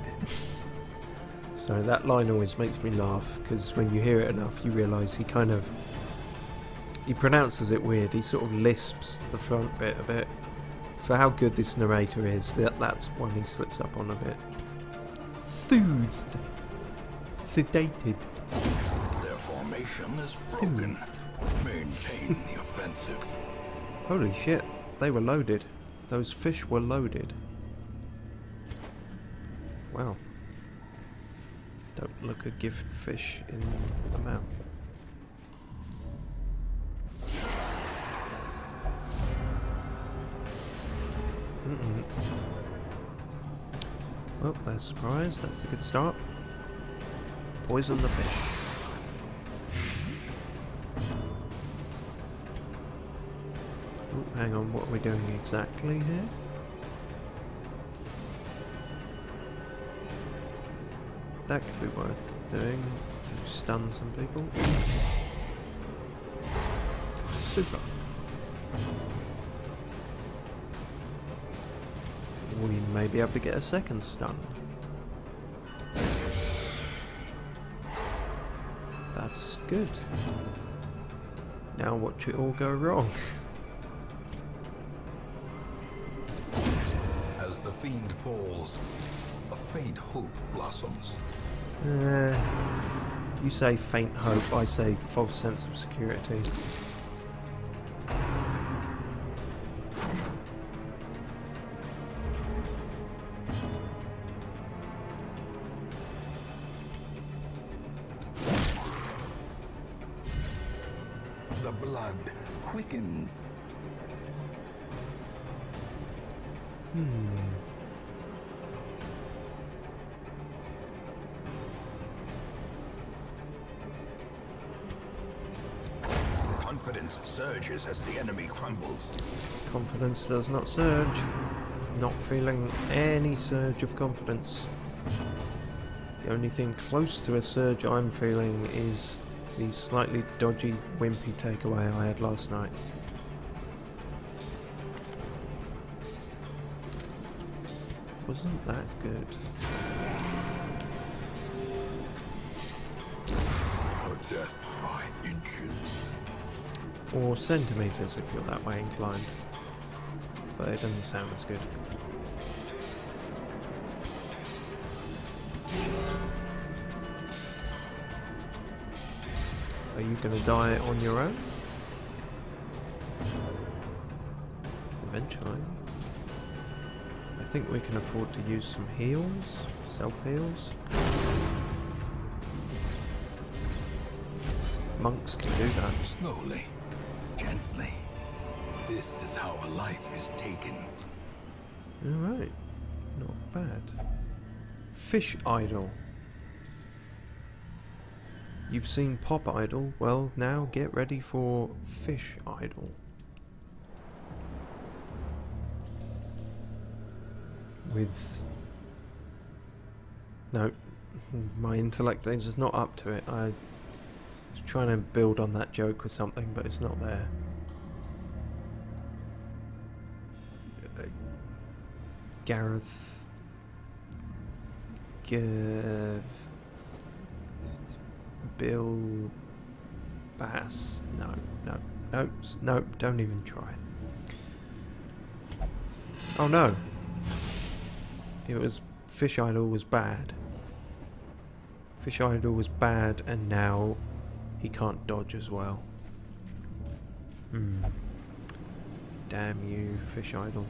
So that line always makes me laugh, because when you hear it enough you realise he pronounces it weird, he sort of lisps the front bit a bit. For how good this narrator is, that's when he slips up on a bit. Soothed. Sedated. Their formation is broken. Maintain the offensive. Holy shit, they were loaded. Those fish were loaded. Wow. Don't look a gift fish in the mouth. Well, there's a surprise. That's a good start. Poison the fish. Oh, hang on, what are we doing exactly here? That could be worth doing to stun some people. Super. We may be able to get a second stun. That's good. Now watch it all go wrong. As the fiend falls, a faint hope blossoms. You say faint hope, I say false sense of security. The blood quickens. Confidence surges as the enemy crumbles. Confidence does not surge. Not feeling any surge of confidence. The only thing close to a surge I'm feeling is the slightly dodgy, wimpy takeaway I had last night. Wasn't that good? Her death by inches. Or centimetres if you're that way inclined. But it doesn't sound as good. Are you going to die on your own? Eventually. I think we can afford to use some heals. Self-heals. Monks can do that. Slowly, gently. This is how a life is taken. Alright. Not bad. Fish Idol. You've seen Pop Idol, well now get ready for Fish Idol. With... No, my intellect is just not up to it. I was trying to build on that joke with something, but it's not there. Gareth... Bill Bass. No, don't even try. Oh no. It was Fish Idol was bad. Fish Idol was bad and now he can't dodge as well. Damn you, Fish Idol.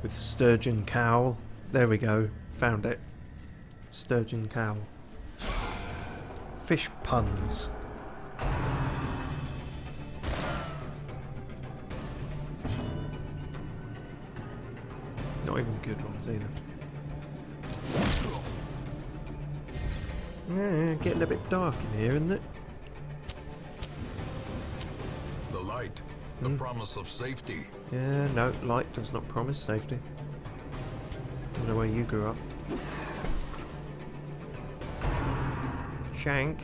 With Sturgeon Cowl. There we go. Found it. Sturgeon Cowl. Fish puns. Not even good ones either. Getting a bit dark in here, isn't it? The light, the promise of safety. Yeah, no, light does not promise safety. Don't know where you grew up. Shank.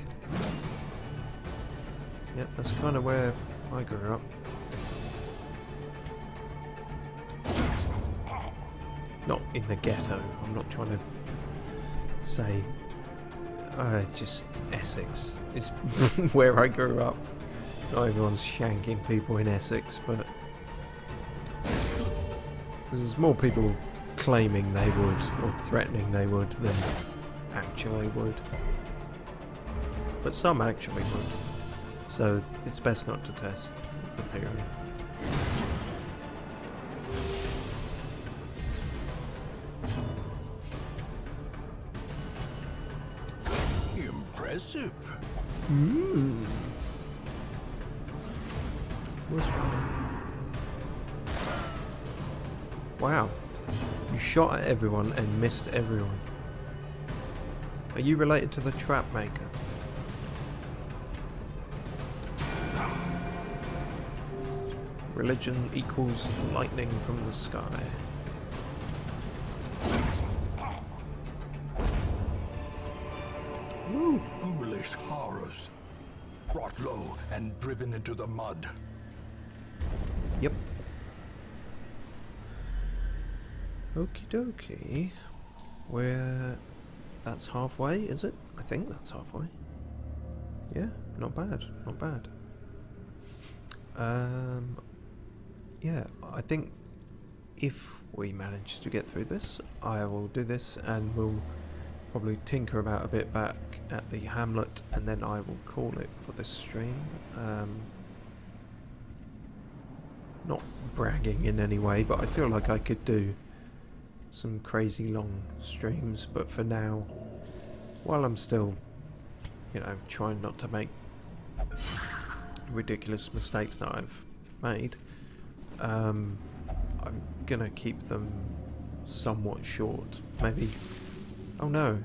Yep, that's kind of where I grew up. Not in the ghetto. I'm not trying to say... just Essex is where I grew up. Not everyone's shanking people in Essex, but... Because there's more people claiming they would, or threatening they would, than actually would. But some actually would. So it's best not to test the theory. Impressive. Wow. You shot at everyone and missed everyone. Are you related to the trap maker? Religion equals lightning from the sky. Woo. Ghoulish horrors. Brought low and driven into the mud. Yep. Okie dokie. That's halfway, is it? I think that's halfway. Yeah, not bad, not bad. Yeah, I think if we manage to get through this, I will do this and we'll probably tinker about a bit back at the hamlet and then I will call it for this stream. Not bragging in any way, but I feel like I could do some crazy long streams, but for now, while I'm still, you know, trying not to make ridiculous mistakes that I've made, I'm gonna keep them somewhat short. Maybe... oh no!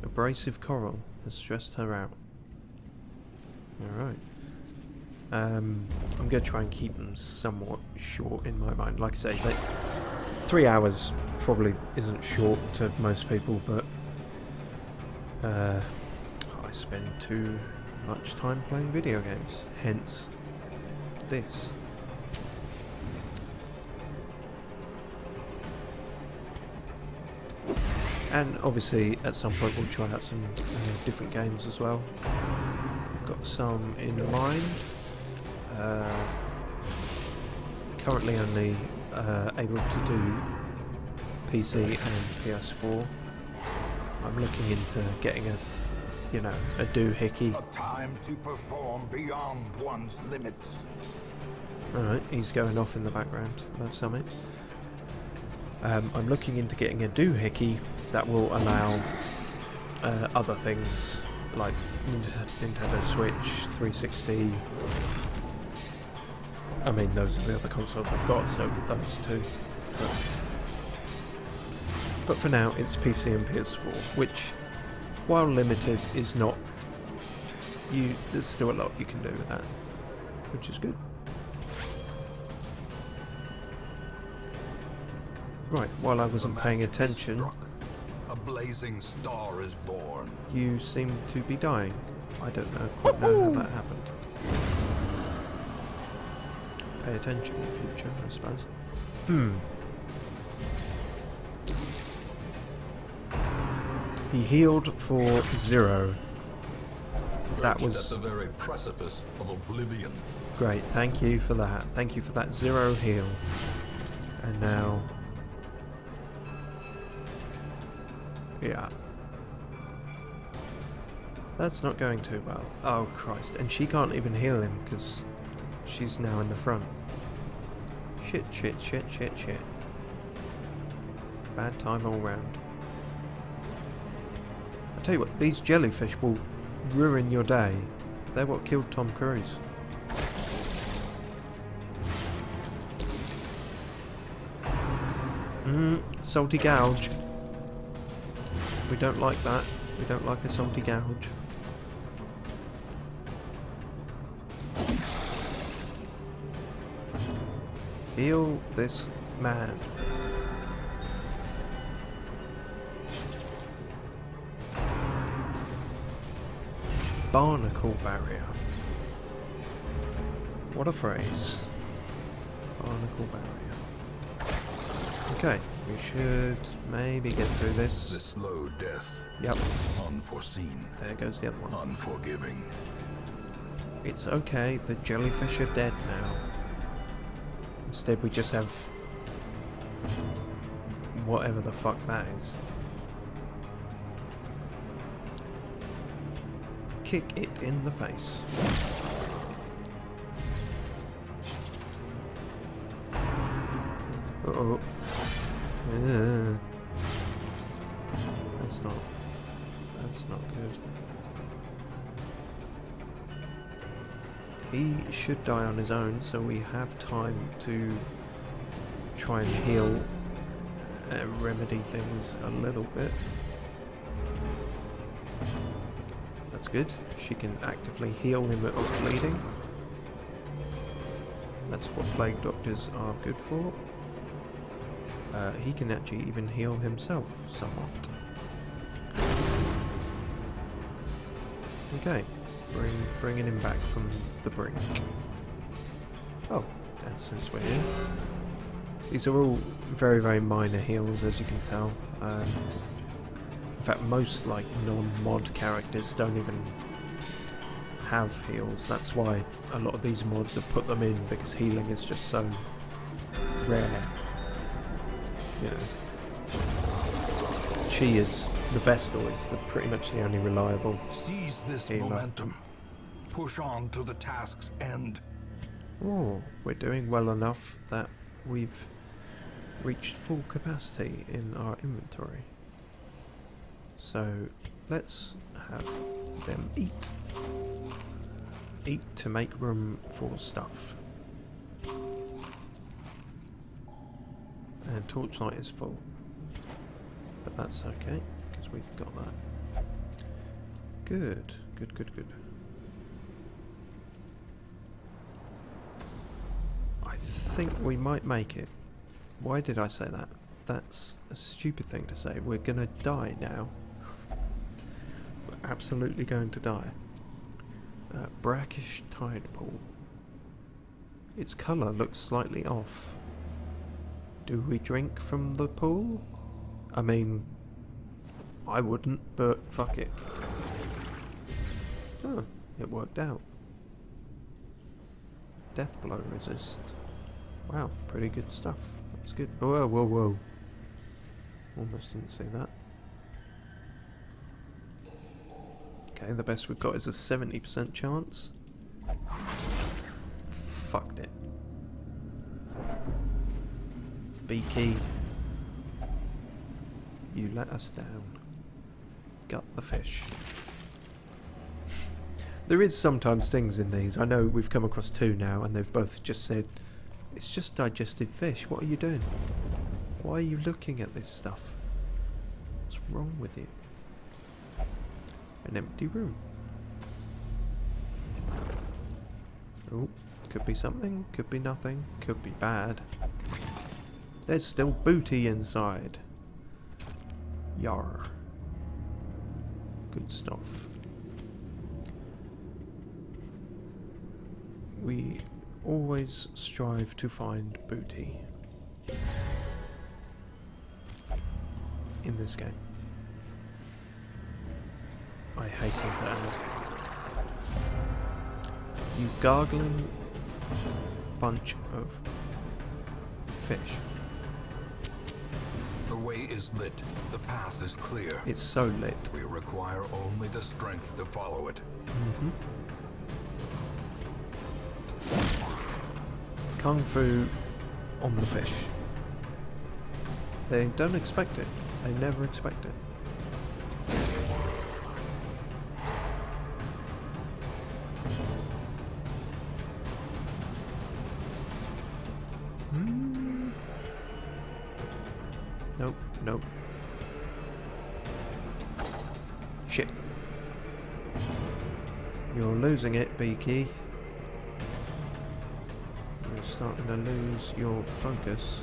Abrasive coral has stressed her out. Alright. I'm gonna try and keep them somewhat short in my mind. Like I say, 3 hours probably isn't short to most people, but I spend too much time playing video games, hence this. And obviously at some point we'll try out some different games as well. I've got some in mind. Currently only able to do PC and PS4. I'm looking into getting a doohickey. A time to perform beyond one's limits. Alright, he's going off in the background. That's something. I'm looking into getting a doohickey that will allow other things like Nintendo Switch, 360. I mean, those are the other consoles I've got, so those two. But for now, it's PC and PS4, which, while limited, is not... there's still a lot you can do with that, which is good. Right, while I wasn't paying attention... a blazing star is born. You seem to be dying. I don't quite know how that happened. Pay attention in the future, I suppose. He healed for 0. That was at the very precipice of oblivion. great. Thank you for that. Thank you for that 0 heal. And now, yeah, that's not going too well. Oh Christ! And she can't even heal him because she's now in the front. Shit, shit, shit, shit, shit. Bad time all round. I tell you what, these jellyfish will ruin your day. They're what killed Tom Cruise. Salty gouge. We don't like that. We don't like a salty gouge. Heal this man. Barnacle barrier. What a phrase. Barnacle barrier. Okay, we should maybe get through this. The slow death. Yep. Unforeseen. There goes the other one. Unforgiving. It's okay, the jellyfish are dead now. Instead we just have whatever the fuck that is. kick it in the face. Uh-oh. That's not good. He should die on his own, so we have time to try and heal, remedy things a little bit. That's good. She can actively heal him of bleeding. That's what plague doctors are good for. He can actually even heal himself somewhat. Okay, bringing him back from the brink. Oh, and since we're here, these are all very, very minor heals, as you can tell. In fact, most like non-mod characters don't even have heals. That's why a lot of these mods have put them in, because healing is just so rare. You know, Chi is the Vestal is pretty much the only reliable Seize this healer. momentum. Push on to the task's end. Oh, we're doing well enough that we've reached full capacity in our inventory. So let's have them eat. Eat to make room for stuff. And torchlight is full. But that's okay, because we've got that. Good, good, good, good. I think we might make it. Why did I say that? That's a stupid thing to say. We're gonna die now. We're absolutely going to die. Brackish tide pool. Its colour looks slightly off. Do we drink from the pool? I mean, I wouldn't, but fuck it. Oh, it worked out. Death blow resist. Wow, pretty good stuff. That's good. Whoa, whoa, whoa. Almost didn't see that. Okay, the best we've got is a 70% chance. Fucked it. Beaky. You let us down. Gut the fish. There is sometimes things in these. I know we've come across two now and they've both just said, it's just digested fish. What are you doing? Why are you looking at this stuff? What's wrong with you? An empty room. Oh, could be something, could be nothing, could be bad. There's still booty inside. Yar. Good stuff. We always strive to find booty in this game. I hasten to add. You gargling bunch of fish. The way is lit. The path is clear. It's so lit. We require only the strength to follow it. Mm-hmm. Kung Fu on the fish. They don't expect it. They never expect it. Nope, nope. Shit. You're losing it, Beaky. You're starting to lose your focus.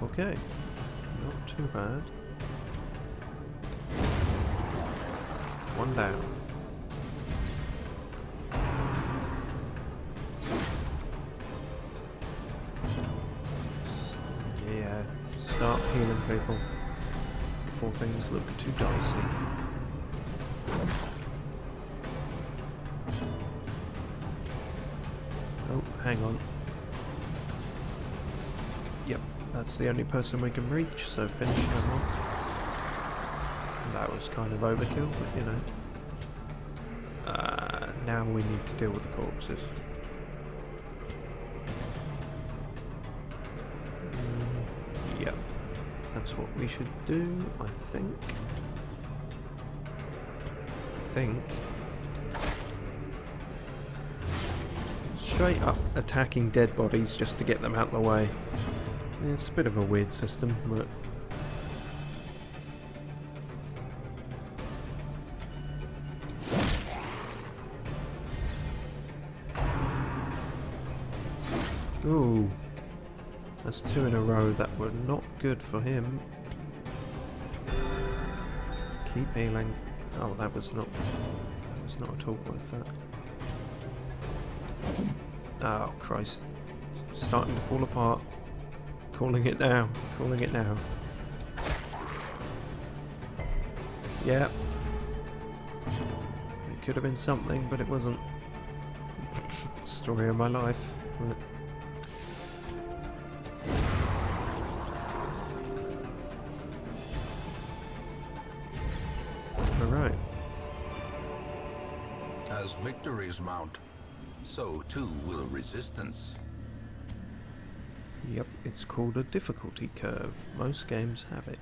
Okay, not too bad. One down. Yeah, start healing people before things look too dicey. Oh, hang on. Yep, that's the only person we can reach, so finish him off. That was kind of overkill, but you know. Now we need to deal with the corpses. Yep, that's what we should do, I think. Straight up attacking dead bodies just to get them out of the way. It's a bit of a weird system, but... Ooh, that's 2 in a row that were not good for him. Keep healing. Oh, that was not at all worth that. Oh Christ, starting to fall apart. Calling it now. Yeah. It could have been something, but it wasn't. Story of my life. But alright. As victories mount, so too will resistance. Yep, it's called a difficulty curve. Most games have it.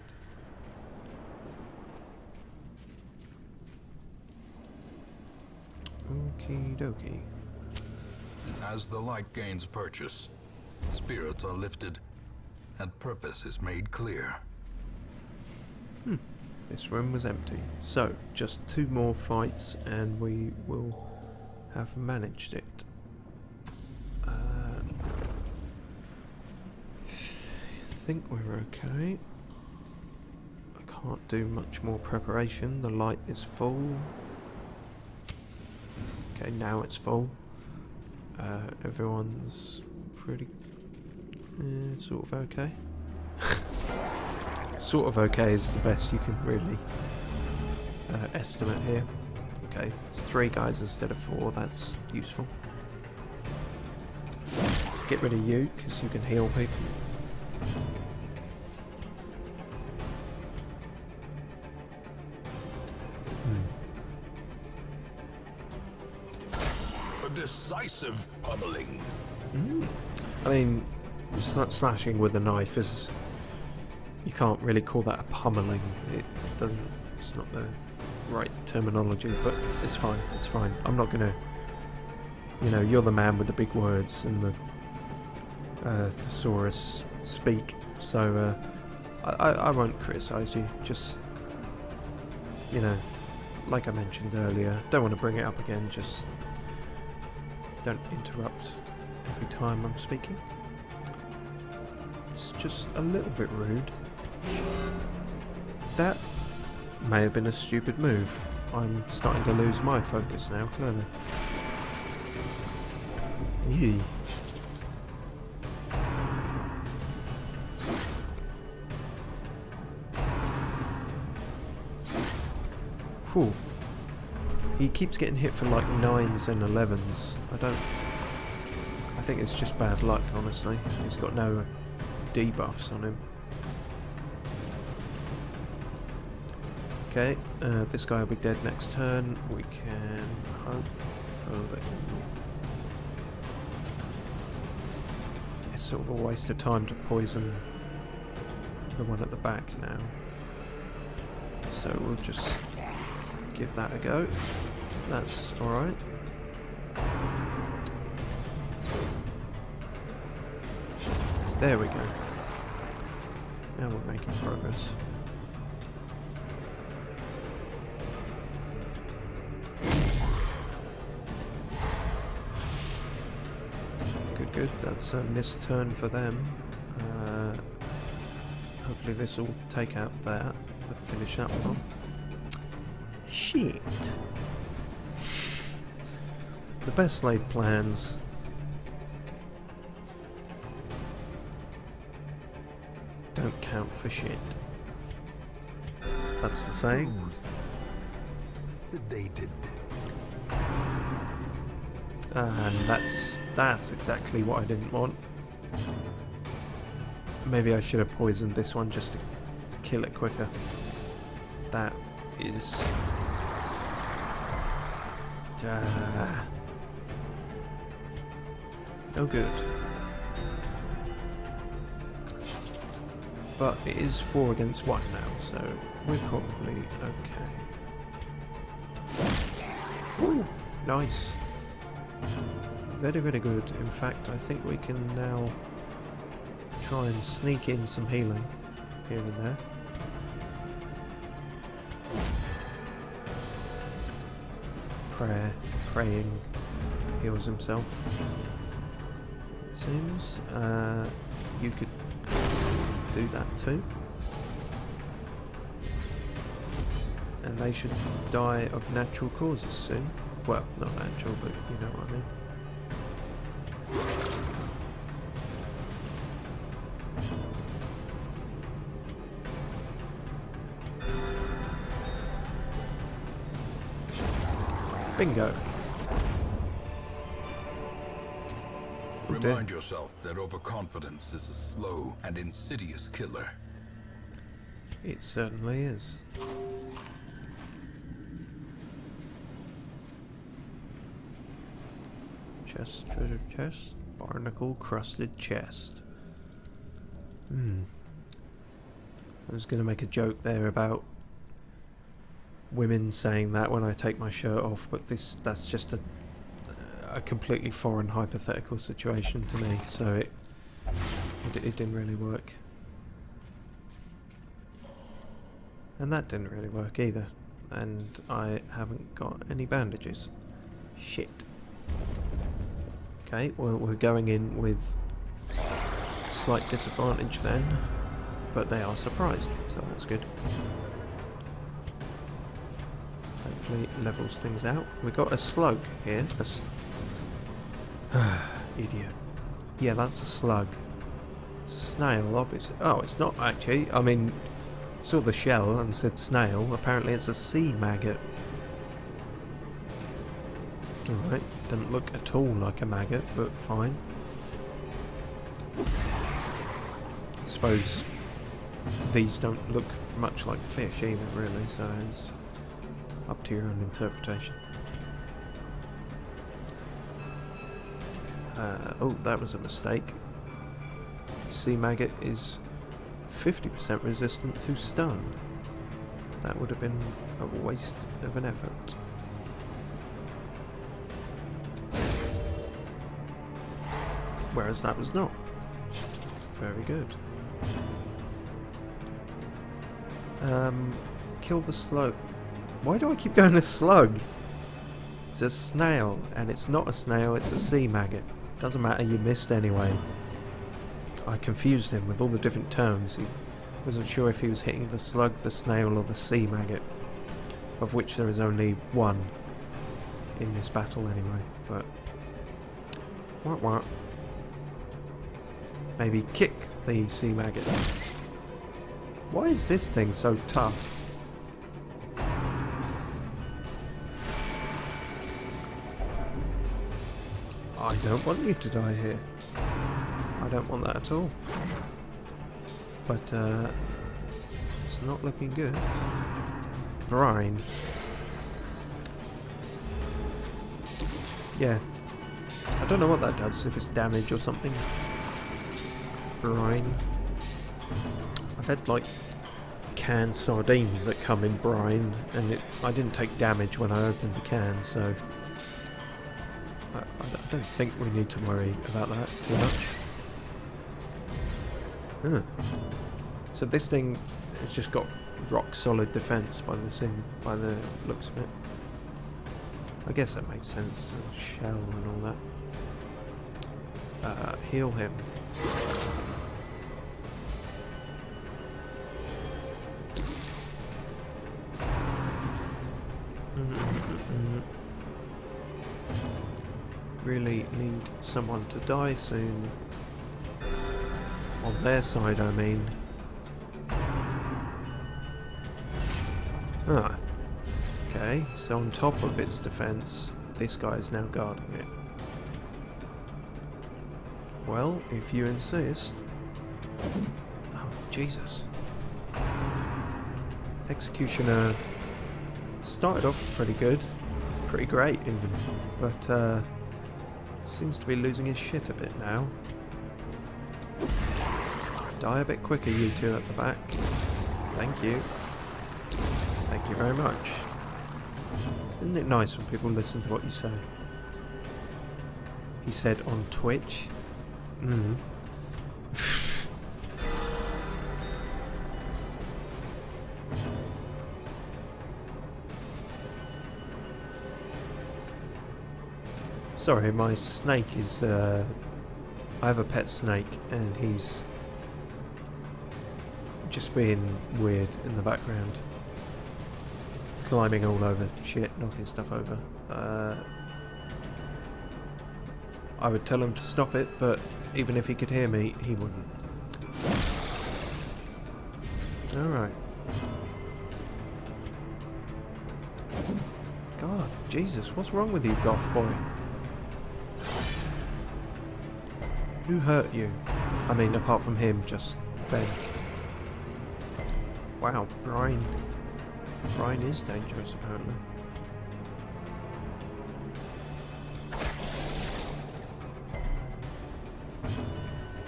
Okie dokie. As the light gains purchase, spirits are lifted, and purpose is made clear. This room was empty. So, just 2 more fights and we will have managed it. I think we're okay. I can't do much more preparation. The light is full. Okay, now it's full. Everyone's pretty sort of okay. Sort of okay is the best you can really estimate here. Okay, it's 3 guys instead of 4, that's useful. Get rid of you, because you can heal people. A decisive pummeling. I mean, slashing with a knife is... You can't really call that a pummeling. It doesn't... It's not the right terminology, but it's fine. It's fine. I'm not gonna... You know, you're the man with the big words and the thesaurus speak, so I won't criticise you. Just, you know, like I mentioned earlier, don't want to bring it up again. Just don't interrupt every time I'm speaking. It's just a little bit rude. That may have been a stupid move. I'm starting to lose my focus now, clearly. Yee. Whew. He keeps getting hit for like 9s and 11s. I think it's just bad luck, honestly. He's got no debuffs on him. Okay, this guy will be dead next turn. We can hope for that. It's sort of a waste of time to poison the one at the back now. So we'll just give that a go. That's alright. There we go. Now we're making progress. Good, that's a missed turn for them. Hopefully this will take out that, finish that one off. Shit. The best laid plans. Don't count for shit. That's the saying. Sedated. And that's exactly what I didn't want. Maybe I should have poisoned this one just to kill it quicker. That is... no good. But it is 4 against 1 now, so we're probably okay. Ooh, nice. Very, very good. In fact, I think we can now try and sneak in some healing here and there. Praying heals himself. It seems. You could do that too. And they should die of natural causes soon. Well, not natural, but you know what I mean. Bingo. Remind yourself that overconfidence is a slow and insidious killer. It certainly is. Chest, treasure chest, barnacle crusted chest. I was going to make a joke there about women saying that when I take my shirt off, but that's just a completely foreign hypothetical situation to me, so it didn't really work. And that didn't really work either. And I haven't got any bandages. Shit. Okay, well we're going in with slight disadvantage then, but they are surprised, so that's good. Hopefully it levels things out. We got a slug here. Idiot. Yeah, that's a slug. It's a snail, obviously. Oh, it's not actually. I mean, saw the shell and said snail. Apparently it's a sea maggot. Alright, doesn't look at all like a maggot, but fine. I suppose these don't look much like fish either, really, so it's up to your own interpretation. Oh, that was a mistake. Sea maggot is 50% resistant to stun. That would have been a waste of an effort. Whereas that was not. Very good. Kill the slug. Why do I keep going to slug? It's a snail, and it's not a snail, it's a sea maggot. Doesn't matter, you missed anyway. I confused him with all the different terms. He wasn't sure if he was hitting the slug, the snail, or the sea maggot, of which there is only one in this battle anyway, but... what? Maybe kick the sea maggot. Why is this thing so tough? I don't want you to die here. I don't want that at all. But, it's not looking good. Brine. Yeah. I don't know what that does, if it's damage or something. Brine. I've had, like, canned sardines that come in brine, and I didn't take damage when I opened the can, so... I don't think we need to worry about that too much. So this thing has just got rock solid defense by the looks of it. I guess that makes sense. Shell and all that. Heal him. Really need someone to die soon. On their side, I mean. Ah. Okay, so on top of its defense, this guy is now guarding it. Well, if you insist. Oh, Jesus. Executioner started off pretty good. Pretty great, even. But, seems to be losing his shit a bit now. Die a bit quicker, you two at the back. Thank you. Thank you very much. Isn't it nice when people listen to what you say? He said on Twitch. Sorry, my snake is, I have a pet snake and he's just being weird in the background. Climbing all over shit, knocking stuff over. I would tell him to stop it, but even if he could hear me, he wouldn't. Alright. God, Jesus, what's wrong with you, goth boy? Who hurt you? I mean, apart from him, just Ben. Wow, Brian. Brian is dangerous, apparently.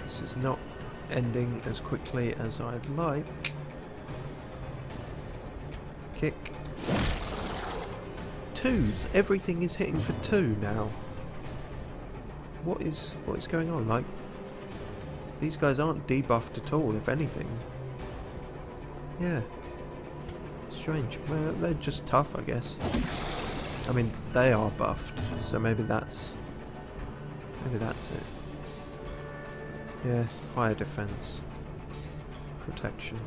This is not ending as quickly as I'd like. Kick. Twos. Everything is hitting for 2 now. What is going on? Like, these guys aren't debuffed at all, if anything. Yeah. Strange. Well, they're just tough, I guess. I mean, they are buffed, so maybe that's it. Yeah, higher defense. Protection.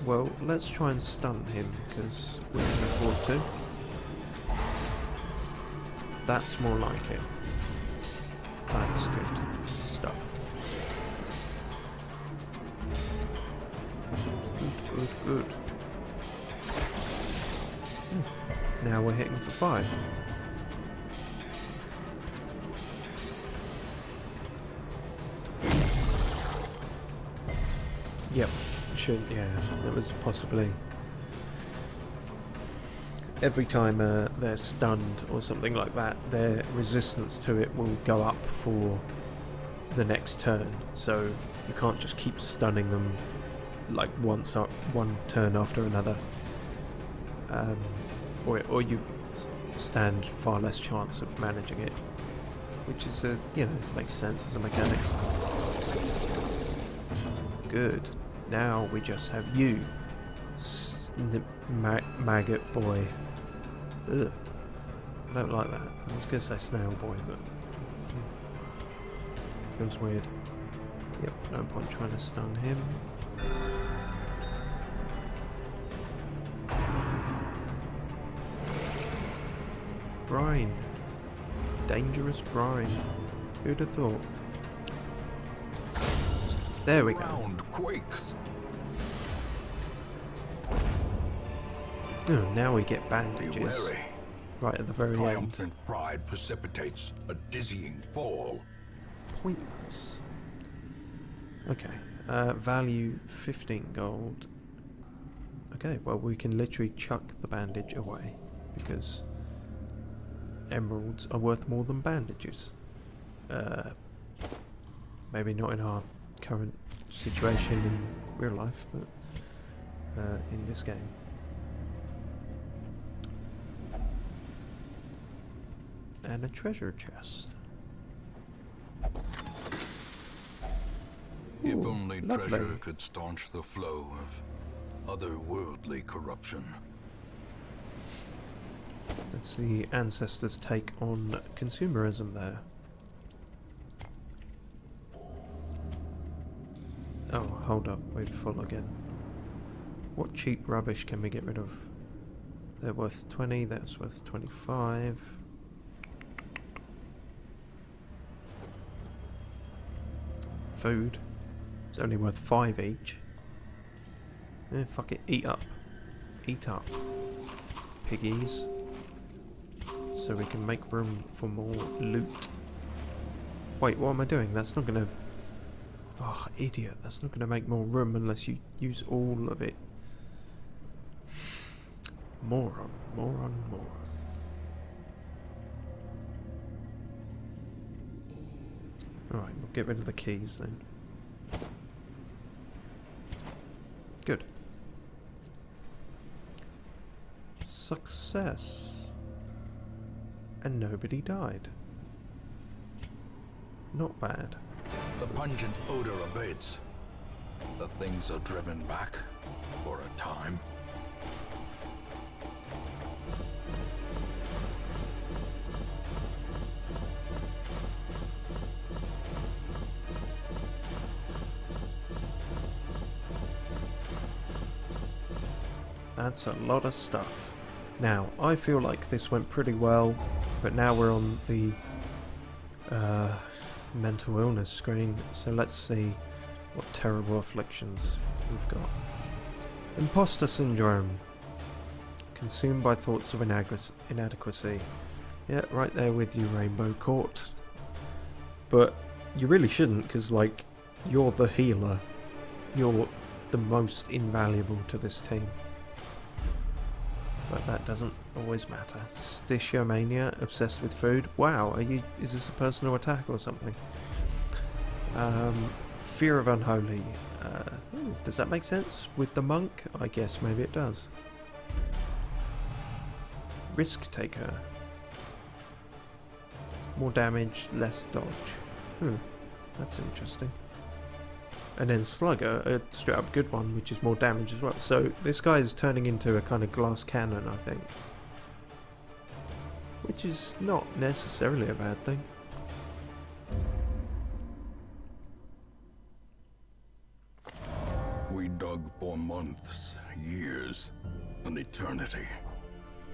Well, let's try and stun him, because we can afford to. That's more like it. That's good stuff. Good, good. Now we're hitting for 5. Yep, should, yeah, that was possibly... Every time they're stunned or something like that, their resistance to it will go up for the next turn. So you can't just keep stunning them like one turn after another, or you stand far less chance of managing it, which is makes sense as a mechanic. Good. Now we just have you, maggot boy. Ugh. I don't like that. I was going to say snail boy, but feels weird. Yep, no point trying to stun him. Brine. Dangerous brine. Who'd have thought? There we go. Ground quakes. Oh, now we get Be bandages. wary. Right at the very end. Triumphant pride precipitates a dizzying fall. Pointless. Okay. Value 15 gold. Okay, well we can literally chuck the bandage away because emeralds are worth more than bandages. Maybe not in our current situation in real life, but in this game. And a treasure chest. If Ooh, only lovely. treasure could staunch the flow of otherworldly corruption. That's the ancestors' take on consumerism there. Oh, hold up, we're full again. What cheap rubbish can we get rid of? They're worth 20, that's worth 25. Food. It's only worth 5 each. Fuck it, eat up. Eat up. Piggies. So we can make room for more loot. Wait, what am I doing? That's not gonna... Oh, idiot. That's not gonna make more room unless you use all of it. Moron. Moron. Alright, we'll get rid of the keys then. Good. Success. And nobody died. Not bad. The pungent odor abates. The things are driven back for a time. That's a lot of stuff. Now, I feel like this went pretty well, but now we're on the mental illness screen, so let's see what terrible afflictions we've got. Imposter syndrome. Consumed by thoughts of inadequacy. Yeah, right there with you, Rainbow Court. But you really shouldn't, because, like, you're the healer. You're the most invaluable to this team. But that doesn't always matter. Stichiomania, obsessed with food. Wow, is this a personal attack or something? Fear of unholy. Does that make sense with the monk? I guess maybe it does. Risk taker. More damage, less dodge. That's interesting. And then Slugger, a straight up good one, which is more damage as well. So this guy is turning into a kind of glass cannon, I think. Which is not necessarily a bad thing. We dug for months, years, an eternity.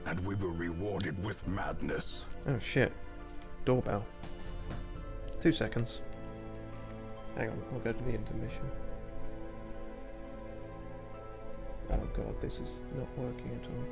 And we were rewarded with madness. Oh shit. Doorbell. 2 seconds. Hang on, I'll go to the intermission. Oh god, this is not working at all.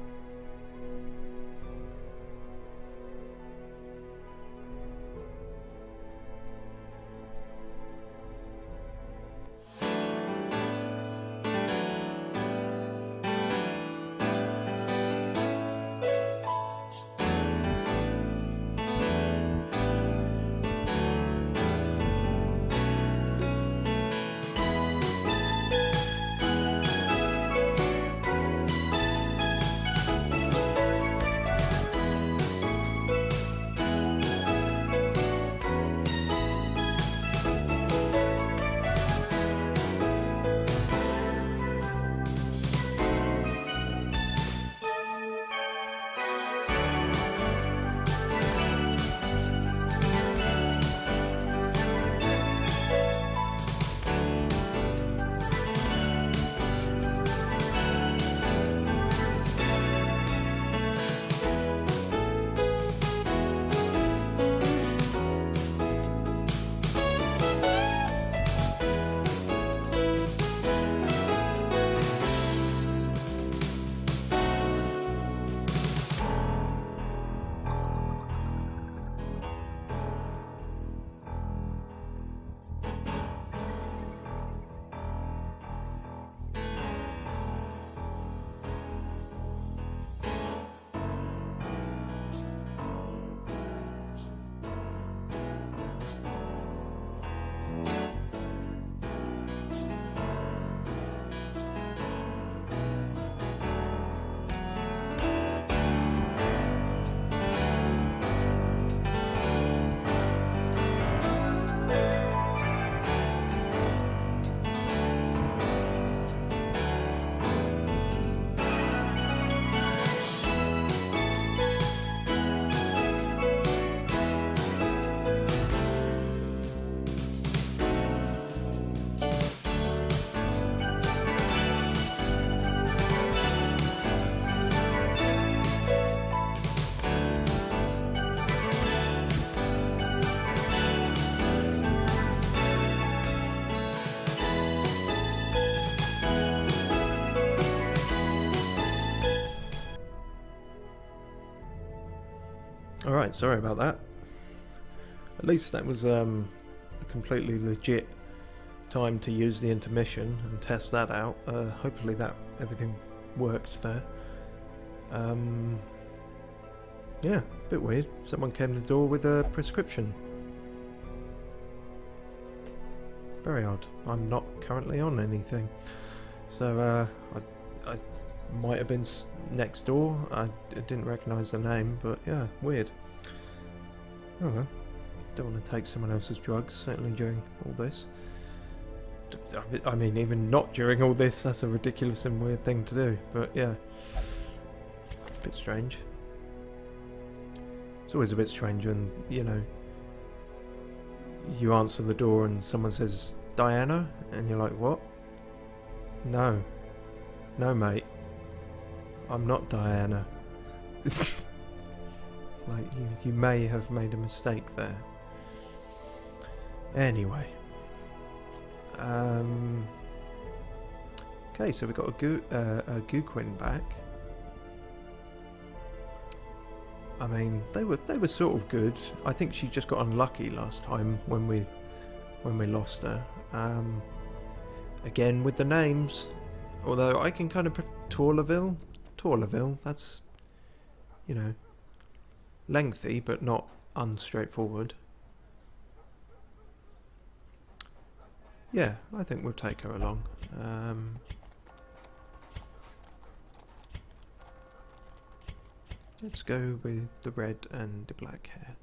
Alright, sorry about that. At least that was a completely legit time to use the intermission and test that out. Hopefully that everything worked there. Yeah, a bit weird. Someone came to the door with a prescription. Very odd. I'm not currently on anything. So I might have been next door. I didn't recognise the name, but yeah, weird. Oh well. Don't want to take someone else's drugs, certainly during all this. I mean, even not during all this, that's a ridiculous and weird thing to do. But yeah, a bit strange. It's always a bit strange when, you know, you answer the door and someone says, Diana? And you're like, what? No. No, mate. I'm not Diana. Like, you may have made a mistake there. Anyway. Okay, so we got a Guquin back. I mean, they were sort of good. I think she just got unlucky last time when we lost her. Again with the names, although I can kind of put Torlaville, that's, you know, lengthy but not unstraightforward. Yeah, I think we'll take her along. Let's go with the red and the black hair.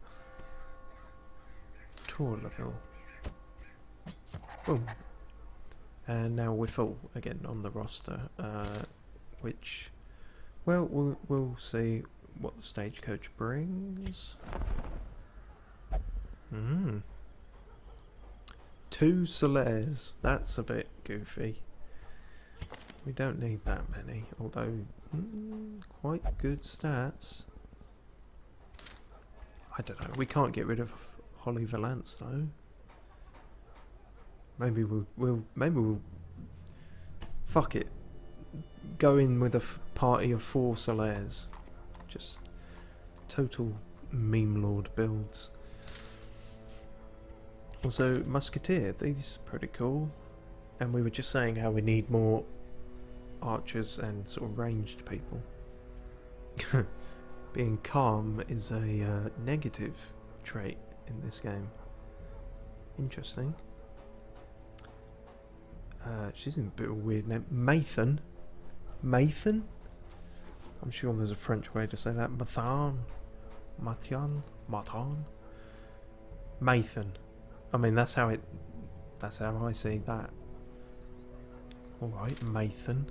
Torlaville. Boom. And now we're full again on the roster, which, well, we'll see what the stagecoach brings. 2 Solaires. That's a bit goofy. We don't need that many, although quite good stats. I don't know. We can't get rid of Holly Valance though. Maybe we'll fuck it. Go in with a party of 4 Solaires. Just total meme lord builds. Also, Musketeer, these are pretty cool. And we were just saying how we need more archers and sort of ranged people. Being calm is a negative trait in this game. Interesting. She's in a bit of a weird name. Mathan? I'm sure there's a French way to say that. Mathan? Mathan. I mean, that's how I see that. Alright, Mathan.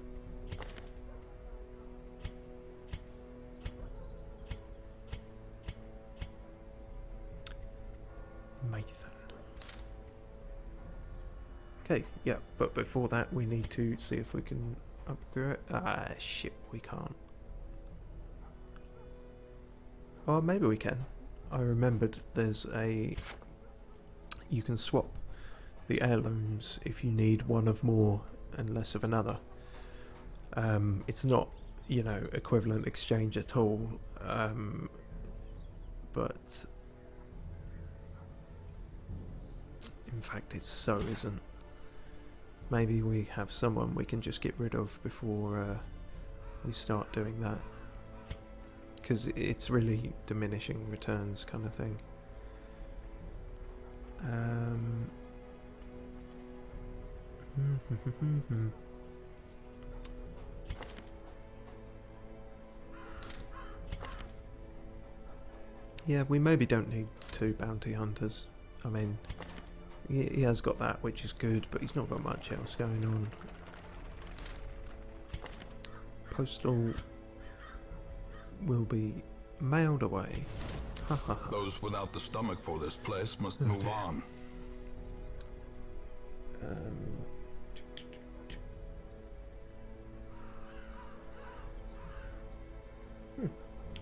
Okay, yeah, but before that we need to see if we can upgrade. Ah, shit, we can't. Or maybe we can. I remembered there's a... You can swap the heirlooms if you need one of more and less of another. It's not, you know, equivalent exchange at all, but in fact it so isn't. Maybe we have someone we can just get rid of before we start doing that, because it's really diminishing returns kind of thing. Yeah, we maybe don't need 2 bounty hunters. I mean, he has got that, which is good, but he's not got much else going on. Postal will be mailed away. Those without the stomach for this place must move on.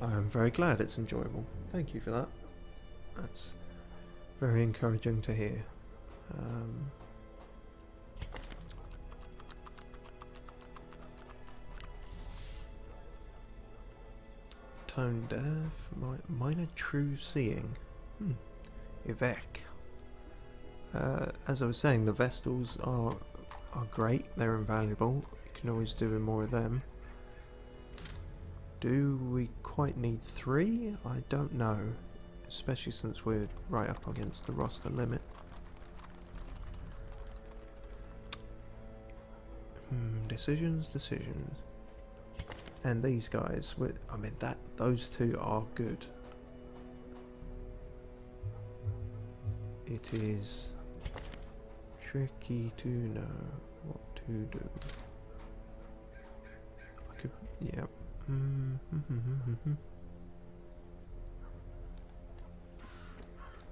I am very glad it's enjoyable. Thank you for that. That's very encouraging to hear. tone deaf, minor true seeing. Evec. As I was saying, the Vestals are great. They're invaluable. You can always do with more of them. Do we quite need 3? I don't know, especially since we're right up against the roster limit. Decisions. And these guys, I mean, those two are good. It is tricky to know what to do. I could, yeah.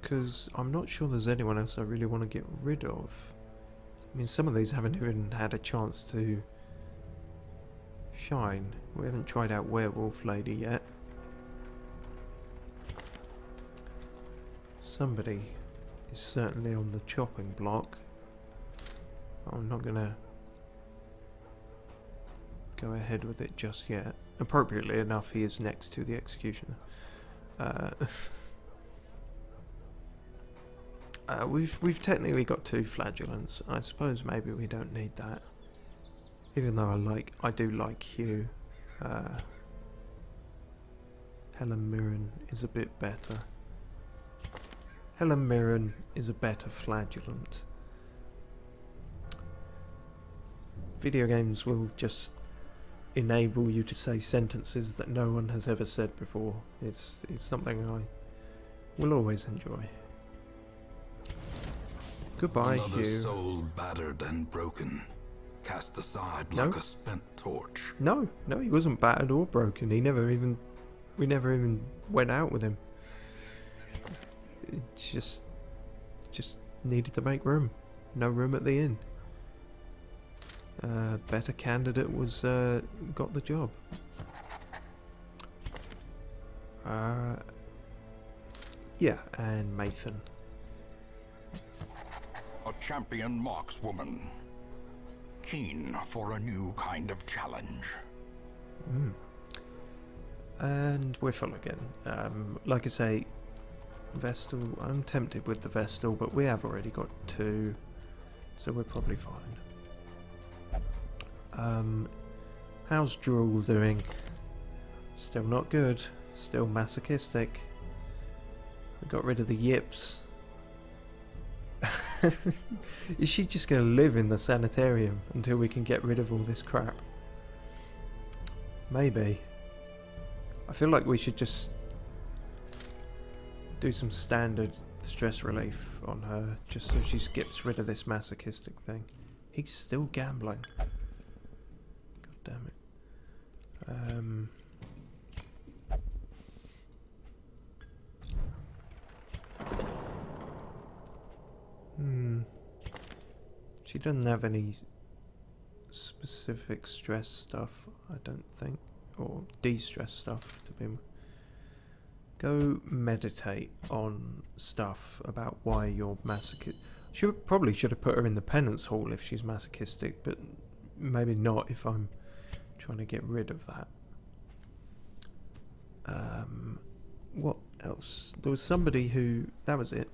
Because I'm not sure there's anyone else I really want to get rid of. I mean, some of these haven't even had a chance to shine. We haven't tried out Werewolf Lady yet. Somebody is certainly on the chopping block. I'm not gonna go ahead with it just yet. Appropriately enough, he is next to the executioner. We've technically got 2 flagellants. I suppose maybe we don't need that. Even though I do like Hugh. Helen Mirren is a bit better. Helen Mirren is a better flagellant. Video games will just enable you to say sentences that no one has ever said before. It's something I will always enjoy. Goodbye, Another Hugh. soul battered and broken, cast aside like a spent torch. No, he wasn't battered or broken. We never even went out with him. It just needed to make room. No room at the inn. Better candidate was got the job. Yeah, and Mathan. A champion markswoman. Keen for a new kind of challenge. And we're full again. Like I say, Vestal, I'm tempted with the Vestal, but we have already got 2, so we're probably fine. How's Drool doing? Still not good. Still masochistic. We got rid of the yips. Is she just going to live in the sanitarium until we can get rid of all this crap? Maybe. I feel like we should just do some standard stress relief on her, just so she gets rid of this masochistic thing. He's still gambling. God damn it. She doesn't have any specific stress stuff, I don't think, or de-stress stuff to be. Go meditate on stuff about why you're masochistic. Probably should have put her in the penance hall if she's masochistic, but maybe not if I'm trying to get rid of that. What else? There was somebody who... That was it.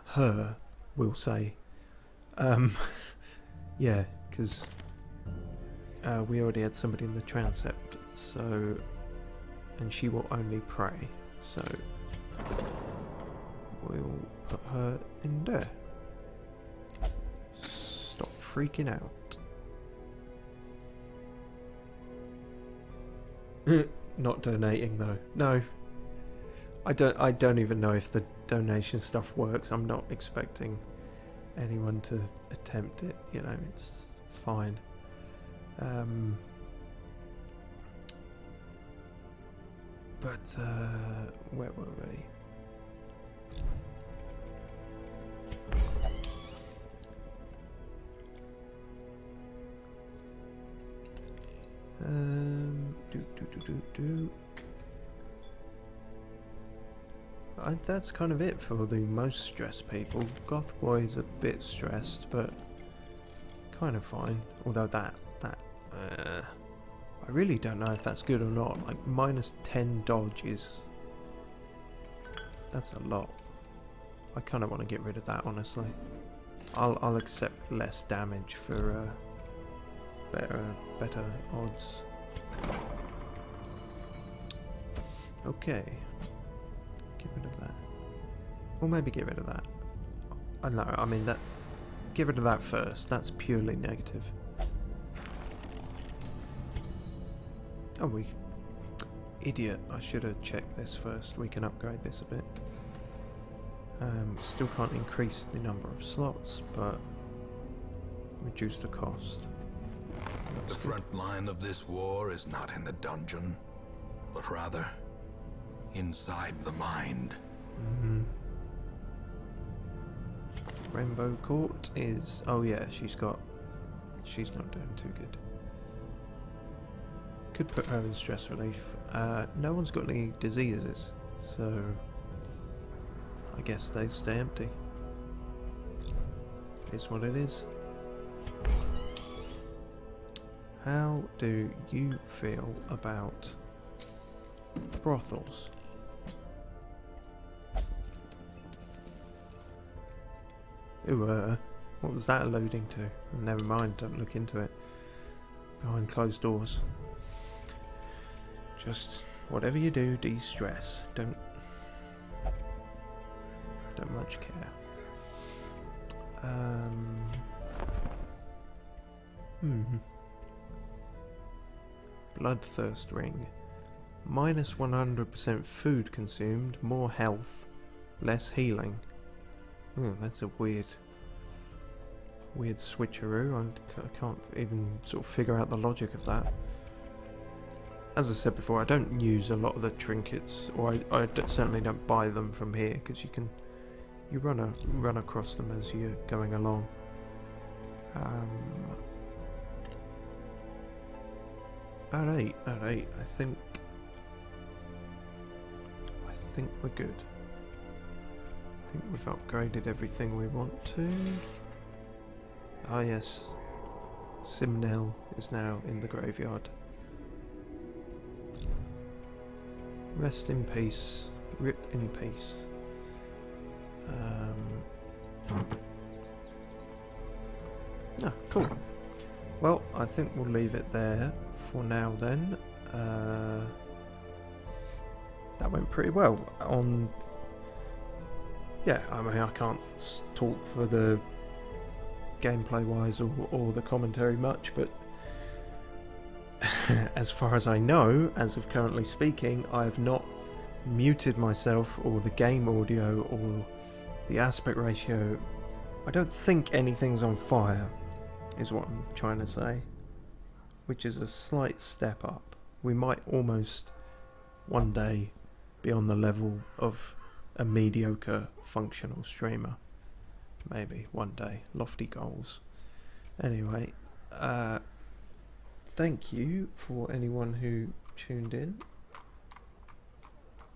Her, we'll say. Yeah, because we already had somebody in the transept, so... And she will only pray, so... We'll put her in there. Stop freaking out. Not donating though. No. I don't even know if the donation stuff works. I'm not expecting anyone to attempt it, you know, it's fine. But where were we? That's kind of it for the most stressed people. Goth Boy's a bit stressed, but kind of fine. Although that I really don't know if that's good or not. Like, minus 10 dodge is... That's a lot. I kind of want to get rid of that, honestly. I'll accept less damage for better odds. Okay. Get rid of that. Or maybe get rid of that. I don't know, I mean that... Get rid of that first. That's purely negative. Oh, we... Idiot. I should have checked this first. We can upgrade this a bit. Still can't increase the number of slots, but reduce the cost. The front line of this war is not in the dungeon, but rather inside the mind. Mm-hmm. Rainbow Court is... Oh yeah, she's not doing too good. Could put her in stress relief. No one's got any diseases, so I guess they stay empty. Is what it is. How do you feel about brothels? Ooh, what was that alluding to? Never mind, don't look into it. Behind closed doors. Just whatever you do, de-stress. Don't much care. Bloodthirst ring. Minus 100% food consumed, more health, less healing. Ooh, that's a weird switcheroo. I can't even sort of figure out the logic of that. As I said before, I don't use a lot of the trinkets, or I certainly don't buy them from here, because you run across them as you're going along. At 8, I think we're good. I think we've upgraded everything we want to. Ah yes, Simnel is now in the graveyard. Rest in peace, rip in peace. Cool. Well, I think we'll leave it there for now then. That went pretty well. Yeah, I mean, I can't talk for the gameplay wise or the commentary much, but as far as I know, as of currently speaking, I have not muted myself or the game audio or the aspect ratio. I don't think anything's on fire, is what I'm trying to say, which is a slight step up. We might almost one day be on the level of a mediocre functional streamer. Maybe one day. Lofty goals. Anyway, thank you for anyone who tuned in.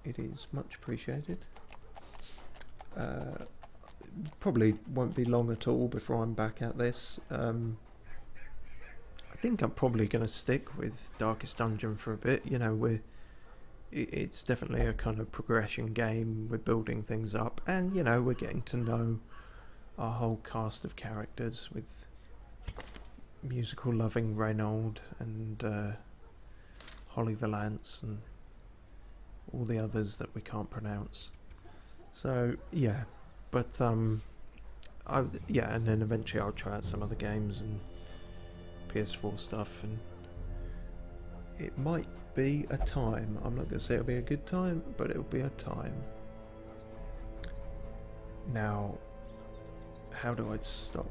It is much appreciated. Probably won't be long at all before I'm back at this. I think I'm probably going to stick with Darkest Dungeon for a bit. You know, it's definitely a kind of progression game. We're building things up, and you know, we're getting to know our whole cast of characters with musical loving Reynold and Holly Valance and all the others that we can't pronounce. So yeah, but and then eventually I'll try out some other games and PS4 stuff, and it might be a time. I'm not going to say it'll be a good time, but it'll be a time. Now, how do I stop?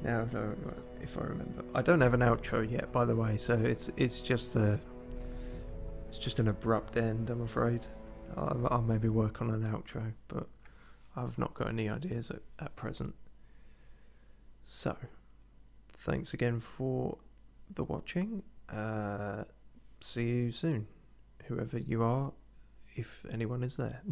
Now, if I remember, I don't have an outro yet, by the way. So it's just an abrupt end, I'm afraid. I'll maybe work on an outro, but I've not got any ideas at present. So, thanks again for the watching. See you soon, whoever you are, if anyone is there.